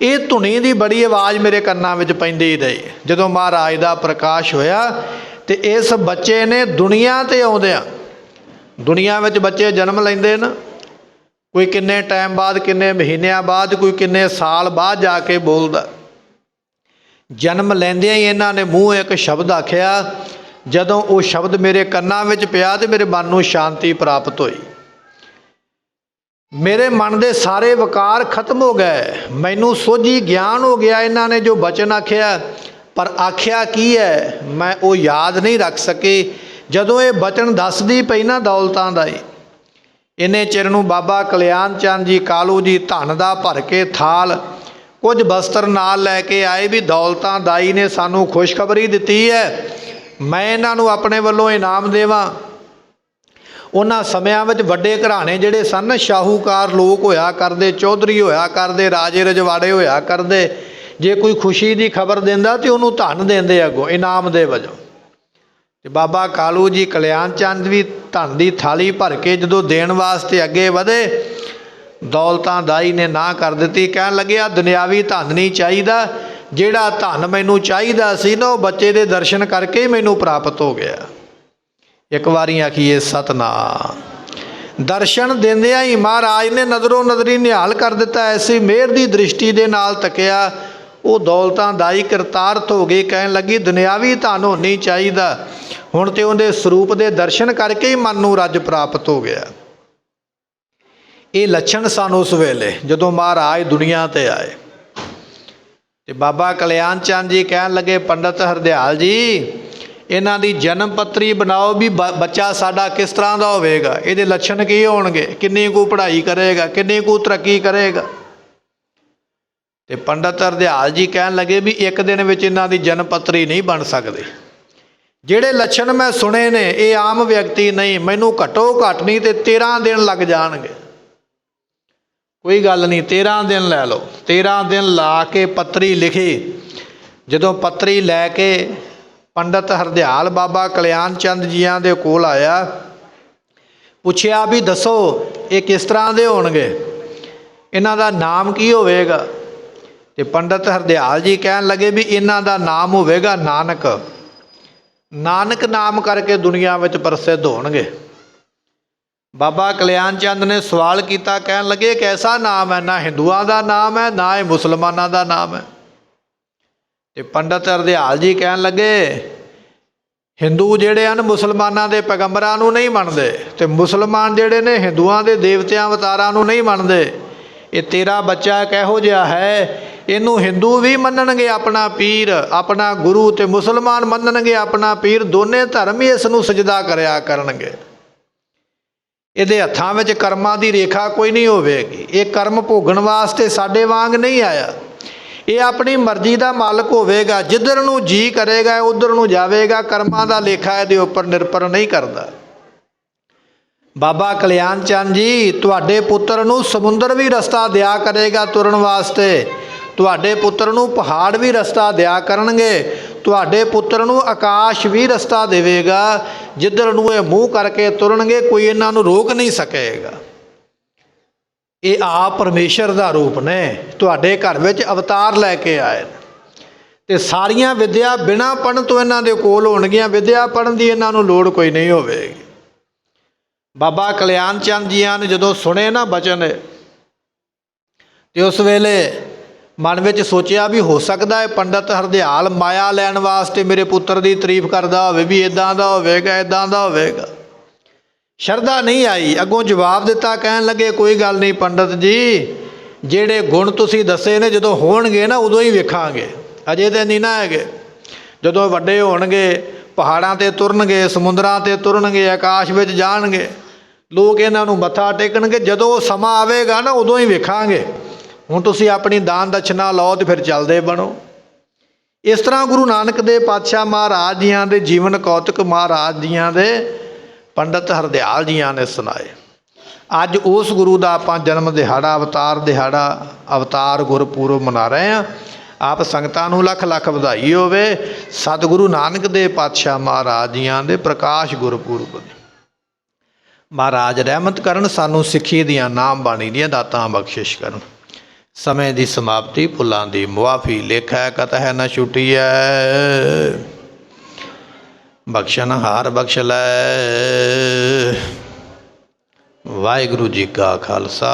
Speaker 1: ਇਹ ਧੁਨੀ ਦੀ ਬੜੀ ਆਵਾਜ਼ ਮੇਰੇ ਕੰਨਾਂ ਵਿੱਚ ਪੈਂਦੀ ਰਹੀ। ਜਦੋਂ ਮਹਾਰਾਜ ਦਾ ਪ੍ਰਕਾਸ਼ ਹੋਇਆ ਤੇ ਇਸ ਬੱਚੇ ਨੇ ਦੁਨੀਆ 'ਤੇ ਆਉਂਦਿਆਂ, ਦੁਨੀਆ ਵਿੱਚ ਬੱਚੇ ਜਨਮ ਲੈਂਦੇ ਨਾ, ਕੋਈ ਕਿੰਨੇ ਟਾਈਮ ਬਾਅਦ, ਕਿੰਨੇ ਮਹੀਨਿਆਂ ਬਾਅਦ, ਕੋਈ ਕਿੰਨੇ ਸਾਲ ਬਾਅਦ ਜਾ ਕੇ ਬੋਲਦਾ। ਜਨਮ ਲੈਂਦਿਆਂ ਹੀ ਇਹਨਾਂ ਨੇ ਮੂੰਹ ਇੱਕ ਸ਼ਬਦ ਆਖਿਆ। ਜਦੋਂ ਉਹ ਸ਼ਬਦ ਮੇਰੇ ਕੰਨਾਂ ਵਿੱਚ ਪਿਆ ਤੇ ਮੇਰੇ ਮਨ ਨੂੰ ਸ਼ਾਂਤੀ ਪ੍ਰਾਪਤ ਹੋਈ। ਮੇਰੇ ਮਨ ਦੇ ਸਾਰੇ ਵਿਕਾਰ ਖਤਮ ਹੋ ਗਏ, ਮੈਨੂੰ ਸੋਝੀ ਗਿਆਨ ਹੋ ਗਿਆ। ਇਹਨਾਂ ਨੇ ਜੋ ਬਚਨ ਆਖਿਆ, ਪਰ ਆਖਿਆ ਕੀ ਹੈ ਮੈਂ ਉਹ ਯਾਦ ਨਹੀਂ ਰੱਖ ਸਕੀ। ਜਦੋਂ ਇਹ ਬਚਨ ਦੱਸਦੀ ਪਈ ਨਾ ਦੌਲਤਾਂ ਦਾ ਹੀ, ਇੰਨੇ ਚਿਰ ਨੂੰ ਬਾਬਾ ਕਲਿਆਣ ਚੰਦ ਜੀ ਕਾਲੂ ਜੀ ਧਨ ਦਾ ਭਰ ਕੇ ਥਾਲ, ਕੁਝ ਬਸਤਰ ਨਾਲ ਲੈ ਕੇ ਆਏ ਵੀ ਦੌਲਤਾਂ ਦਾਈ ਨੇ ਸਾਨੂੰ ਖੁਸ਼ਖਬਰੀ ਦਿੱਤੀ ਹੈ, ਮੈਂ ਇਹਨਾਂ ਨੂੰ ਆਪਣੇ ਵੱਲੋਂ ਇਨਾਮ ਦੇਵਾਂ। ਉਹਨਾਂ ਸਮਿਆਂ ਵਿੱਚ ਵੱਡੇ ਘਰਾਣੇ ਜਿਹੜੇ ਸਨ, ਸ਼ਾਹੂਕਾਰ ਲੋਕ ਹੋਇਆ ਕਰਦੇ, ਚੌਧਰੀ ਹੋਇਆ ਕਰਦੇ, ਰਾਜੇ ਰਜਵਾੜੇ ਹੋਇਆ ਕਰਦੇ, ਜੇ ਕੋਈ ਖੁਸ਼ੀ ਦੀ ਖਬਰ ਦਿੰਦਾ ਤੇ ਉਹਨੂੰ ਧਨ ਦਿੰਦੇ ਅੱਗੋਂ ਇਨਾਮ ਦੇ ਵਜੋਂ। ਤੇ ਬਾਬਾ ਕਾਲੂ ਜੀ ਕਲਿਆਣ ਚੰਦ ਵੀ ਧਨ ਦੀ ਥਾਲੀ ਭਰ ਕੇ ਜਦੋਂ ਦੇਣ ਵਾਸਤੇ ਅੱਗੇ ਵਧੇ, ਦੌਲਤਾਂ ਦਾਈ ਨੇ ਨਾ ਕਰ ਦਿੱਤੀ। ਕਹਿਣ ਲੱਗਿਆ ਦੁਨਿਆਵੀ ਧਨ ਨਹੀਂ ਚਾਹੀਦਾ, ਜਿਹੜਾ ਧਨ ਮੈਨੂੰ ਚਾਹੀਦਾ ਸੀ ਨਾ ਉਹ ਬੱਚੇ ਦੇ ਦਰਸ਼ਨ ਕਰਕੇ ਹੀ ਮੈਨੂੰ ਪ੍ਰਾਪਤ ਹੋ ਗਿਆ। ਇੱਕ ਵਾਰੀ ਆਖੀਏ ਸਤਿਨਾਮ। ਦਰਸ਼ਨ ਦਿੰਦਿਆਂ ਹੀ ਮਹਾਰਾਜ ਨੇ ਨਜ਼ਰੋਂ ਨਜ਼ਰੀ ਨਿਹਾਲ ਕਰ ਦਿੱਤਾ। ਐਸੀ ਮਿਹਰ ਦੀ ਦ੍ਰਿਸ਼ਟੀ ਦੇ ਨਾਲ ਤੱਕਿਆ, ਉਹ ਦੌਲਤਾਂ ਦਾਈ ਕਰਤਾਰਥ ਹੋ ਗਈ। ਕਹਿਣ ਲੱਗੀ ਦੁਨਿਆਵੀ ਧਨ ਹੋ ਨਹੀਂ ਚਾਹੀਦਾ, ਹੁਣ ਤੇ ਉਹਦੇ ਸਰੂਪ ਦੇ ਦਰਸ਼ਨ ਕਰਕੇ ਹੀ ਮਨ ਨੂੰ ਰੱਜ ਪ੍ਰਾਪਤ ਹੋ ਗਿਆ। ਇਹ ਲੱਛਣ ਸਨ ਉਸ ਵੇਲੇ ਜਦੋਂ ਮਹਾਰਾਜ ਦੁਨੀਆ 'ਤੇ ਆਏ। ਤੇ ਬਾਬਾ ਕਲਿਆਣ ਚੰਦ ਜੀ ਕਹਿਣ ਲੱਗੇ ਪੰਡਤ ਹਰਦਿਆਲ ਜੀ, ਇਹਨਾਂ ਦੀ ਜਨਮ ਪੱਤਰੀ ਬਣਾਓ ਵੀ ਬੱਚਾ ਸਾਡਾ ਕਿਸ ਤਰ੍ਹਾਂ ਦਾ ਹੋਵੇਗਾ, ਇਹਦੇ ਲੱਛਣ ਕੀ ਹੋਣਗੇ, ਕਿੰਨੀ ਕੁ ਪੜ੍ਹਾਈ ਕਰੇਗਾ, ਕਿੰਨੀ ਕੁ ਤਰੱਕੀ ਕਰੇਗਾ। ਤੇ ਪੰਡਤ ਹਰਦਿਆਲ ਜੀ ਕਹਿਣ ਲੱਗੇ ਵੀ ਇੱਕ ਦਿਨ ਵਿੱਚ ਇਹਨਾਂ ਦੀ ਜਨਮ ਪੱਤਰੀ ਨਹੀਂ ਬਣ ਸਕਦੀ। ਜਿਹੜੇ ਲੱਛਣ ਮੈਂ ਸੁਣੇ ਨੇ ਇਹ ਆਮ ਵਿਅਕਤੀ ਨਹੀਂ, ਮੈਨੂੰ ਘੱਟੋ ਘੱਟ ਨਹੀਂ ਤੇ 13 ਦਿਨ ਲੱਗ ਜਾਣਗੇ। ਕੋਈ ਗੱਲ ਨਹੀਂ, 13 ਦਿਨ ਲੈ ਲਓ। 13 ਦਿਨ ਲਾ ਕੇ ਪੱਤਰੀ ਲਿਖੀ। ਜਦੋਂ ਪੱਤਰੀ ਲੈ ਕੇ ਪੰਡਤ ਹਰਦਿਆਲ ਬਾਬਾ ਕਲਿਆਣ ਚੰਦ ਜੀਆਂ ਦੇ ਕੋਲ ਆਇਆ, ਪੁੱਛਿਆ ਵੀ ਦੱਸੋ ਇਹ ਕਿਸ ਤਰ੍ਹਾਂ ਦੇ ਹੋਣਗੇ, ਇਹਨਾਂ ਦਾ ਨਾਮ ਕੀ ਹੋਵੇਗਾ। ਤੇ ਪੰਡਤ ਹਰਦਿਆਲ ਜੀ ਕਹਿਣ ਲੱਗੇ ਵੀ ਇਹਨਾਂ ਦਾ ਨਾਮ ਹੋਵੇਗਾ ਨਾਨਕ। ਨਾਨਕ ਨਾਮ ਕਰਕੇ ਦੁਨੀਆ ਵਿੱਚ ਪ੍ਰਸਿੱਧ ਹੋਣਗੇ। ਬਾਬਾ ਕਲਿਆਣ ਚੰਦ ਨੇ ਸਵਾਲ ਕੀਤਾ, ਕਹਿਣ ਲੱਗੇ ਇੱਕ ਐਸਾ ਨਾਮ ਹੈ, ਨਾ ਹਿੰਦੂਆਂ ਦਾ ਨਾਮ ਹੈ ਨਾ ਇਹ ਮੁਸਲਮਾਨਾਂ ਦਾ ਨਾਮ ਹੈ। ਤੇ ਪੰਡਤ ਹਰਦਿਆਲ ਜੀ ਕਹਿਣ ਲੱਗੇ ਹਿੰਦੂ ਜਿਹੜੇ ਹਨ ਮੁਸਲਮਾਨਾਂ ਦੇ ਪੈਗੰਬਰਾਂ ਨੂੰ ਨਹੀਂ ਮੰਨਦੇ, ਅਤੇ ਮੁਸਲਮਾਨ ਜਿਹੜੇ ਨੇ ਹਿੰਦੂਆਂ ਦੇ ਦੇਵਤਿਆਂ ਅਵਤਾਰਾਂ ਨੂੰ ਨਹੀਂ ਮੰਨਦੇ। ਇਹ ਤੇਰਾ ਬੱਚਾ ਇੱਕ ਇਹੋ ਜਿਹਾ ਹੈ, ਇਹਨੂੰ ਹਿੰਦੂ ਵੀ ਮੰਨਣਗੇ ਆਪਣਾ ਪੀਰ, ਆਪਣਾ ਗੁਰੂ, ਅਤੇ ਮੁਸਲਮਾਨ ਮੰਨਣਗੇ ਆਪਣਾ ਪੀਰ। ਦੋਨੇ ਧਰਮ ਹੀ ਇਸ ਨੂੰ ਸਜਦਾ ਕਰਿਆ ਕਰਨਗੇ। ਇਹਦੇ ਹੱਥਾਂ ਵਿੱਚ ਕਰਮਾਂ ਦੀ ਰੇਖਾ ਕੋਈ ਨਹੀਂ ਹੋਵੇਗੀ। ਇਹ ਕਰਮ ਭੋਗਣ ਵਾਸਤੇ ਸਾਡੇ ਵਾਂਗ ਨਹੀਂ ਆਇਆ। ਇਹ ਆਪਣੀ ਮਰਜ਼ੀ ਦਾ ਮਾਲਕ ਹੋਵੇਗਾ, ਜਿੱਧਰ ਨੂੰ ਜੀ ਕਰੇਗਾ ਉੱਧਰ ਨੂੰ ਜਾਵੇਗਾ। ਕਰਮਾਂ ਦਾ ਲੇਖਾ ਇਹਦੇ ਉੱਪਰ ਨਿਰਭਰ ਨਹੀਂ ਕਰਦਾ। ਬਾਬਾ ਕਲਿਆਣ ਚੰਦ ਜੀ ਤੁਹਾਡੇ ਪੁੱਤਰ ਨੂੰ ਸਮੁੰਦਰ ਵੀ ਰਸਤਾ ਦਿਆ ਕਰੇਗਾ ਤੁਰਨ ਵਾਸਤੇ, ਤੁਹਾਡੇ ਪੁੱਤਰ ਨੂੰ ਪਹਾੜ ਵੀ ਰਸਤਾ ਦਿਆ ਕਰਨਗੇ, ਤੁਹਾਡੇ ਪੁੱਤਰ ਨੂੰ ਆਕਾਸ਼ ਵੀ ਰਸਤਾ ਦੇਵੇਗਾ। ਜਿੱਧਰ ਨੂੰ ਇਹ ਮੂੰਹ ਕਰਕੇ ਤੁਰਨਗੇ ਕੋਈ ਇਹਨਾਂ ਨੂੰ ਰੋਕ ਨਹੀਂ ਸਕੇਗਾ। ਇਹ ਆਪ ਪਰਮੇਸ਼ਰ ਦਾ ਰੂਪ ਨੇ, ਤੁਹਾਡੇ ਘਰ ਵਿੱਚ ਅਵਤਾਰ ਲੈ ਕੇ ਆਏ ਨੇ, ਅਤੇ ਸਾਰੀਆਂ ਵਿੱਦਿਆ ਬਿਨਾਂ ਪੜ੍ਹਨ ਤੋਂ ਇਹਨਾਂ ਦੇ ਕੋਲ ਹੋਣਗੀਆਂ। ਵਿੱਦਿਆ ਪੜ੍ਹਨ ਦੀ ਇਹਨਾਂ ਨੂੰ ਲੋੜ ਕੋਈ ਨਹੀਂ ਹੋਵੇਗੀ। ਬਾਬਾ ਕਲਿਆਣ ਚੰਦ ਜੀਆਂ ਨੇ ਜਦੋਂ ਸੁਣੇ ਨਾ ਬਚਨ, ਅਤੇ ਉਸ ਵੇਲੇ ਮਨ ਵਿੱਚ ਸੋਚਿਆ ਵੀ ਹੋ ਸਕਦਾ ਹੈ ਪੰਡਤ ਹਰਦਿਆਲ ਮਾਇਆ ਲੈਣ ਵਾਸਤੇ ਮੇਰੇ ਪੁੱਤਰ ਦੀ ਤਾਰੀਫ ਕਰਦਾ ਹੋਵੇ, ਵੀ ਇੱਦਾਂ ਦਾ ਹੋਵੇਗਾ, ਇੱਦਾਂ ਦਾ ਹੋਵੇਗਾ। ਸ਼ਰਧਾ ਨਹੀਂ ਆਈ। ਅੱਗੋਂ ਜਵਾਬ ਦਿੱਤਾ, ਕਹਿਣ ਲੱਗੇ ਕੋਈ ਗੱਲ ਨਹੀਂ ਪੰਡਤ ਜੀ, ਜਿਹੜੇ ਗੁਣ ਤੁਸੀਂ ਦੱਸੇ ਨੇ ਜਦੋਂ ਹੋਣਗੇ ਨਾ ਉਦੋਂ ਹੀ ਵੇਖਾਂਗੇ, ਅਜੇ ਤਾਂ ਨਹੀਂ ਨਾ ਹੈਗੇ। ਜਦੋਂ ਵੱਡੇ ਹੋਣਗੇ, ਪਹਾੜਾਂ 'ਤੇ ਤੁਰਨਗੇ, ਸਮੁੰਦਰਾਂ 'ਤੇ ਤੁਰਨਗੇ, ਆਕਾਸ਼ ਵਿੱਚ ਜਾਣਗੇ, ਲੋਕ ਇਹਨਾਂ ਨੂੰ ਮੱਥਾ ਟੇਕਣਗੇ। ਜਦੋਂ ਉਹ ਸਮਾਂ ਆਵੇਗਾ ਨਾ ਉਦੋਂ ਹੀ ਵੇਖਾਂਗੇ। ਹੁਣ ਤੁਸੀਂ ਆਪਣੀ ਦਾਨ ਦਛਨਾ ਲਓ ਅਤੇ ਫਿਰ ਚੱਲਦੇ ਬਣੋ। ਇਸ ਤਰ੍ਹਾਂ ਗੁਰੂ ਨਾਨਕ ਦੇ ਪਾਤਸ਼ਾਹ ਮਹਾਰਾਜ ਜੀਆਂ ਦੇ ਜੀਵਨ ਕੌਤਕ ਮਹਾਰਾਜ ਜੀਆਂ ਦੇ ਪੰਡਤ ਹਰਦਿਆਲ ਜੀਆਂ ਨੇ ਸੁਣਾਏ। ਅੱਜ ਉਸ ਗੁਰੂ ਦਾ ਆਪਾਂ ਜਨਮ ਦਿਹਾੜਾ, ਅਵਤਾਰ ਦਿਹਾੜਾ, ਅਵਤਾਰ ਗੁਰਪੁਰਬ ਮਨਾ ਰਹੇ ਹਾਂ। ਆਪ ਸੰਗਤਾਂ ਨੂੰ ਲੱਖ ਲੱਖ ਵਧਾਈ ਹੋਵੇ। ਸਤਿਗੁਰੂ ਨਾਨਕ ਦੇ ਪਾਤਸ਼ਾਹ ਮਹਾਰਾਜ ਜੀਆਂ ਦੇ ਪ੍ਰਕਾਸ਼ ਗੁਰਪੁਰਬ ਦੀ ਮਹਾਰਾਜ ਰਹਿਮਤ ਕਰਨ, ਸਾਨੂੰ ਸਿੱਖੀ ਦੀਆਂ ਨਾਮ ਬਾਣੀ ਦੀਆਂ ਦਾਤਾਂ ਬਖਸ਼ਿਸ਼ ਕਰਨ। ਸਮੇਂ ਦੀ ਸਮਾਪਤੀ, ਭੁੱਲਾਂ ਦੀ ਮੁਆਫੀ, ਲੇਖਾ ਕਤਹਿ ਨ ਛੁਟੀਐ। ਬਖਸ਼ਣਹਾਰ ਬਖਸ਼ ਲੈ। ਵਾਹਿਗੁਰੂ ਜੀ ਕਾ ਖਾਲਸਾ,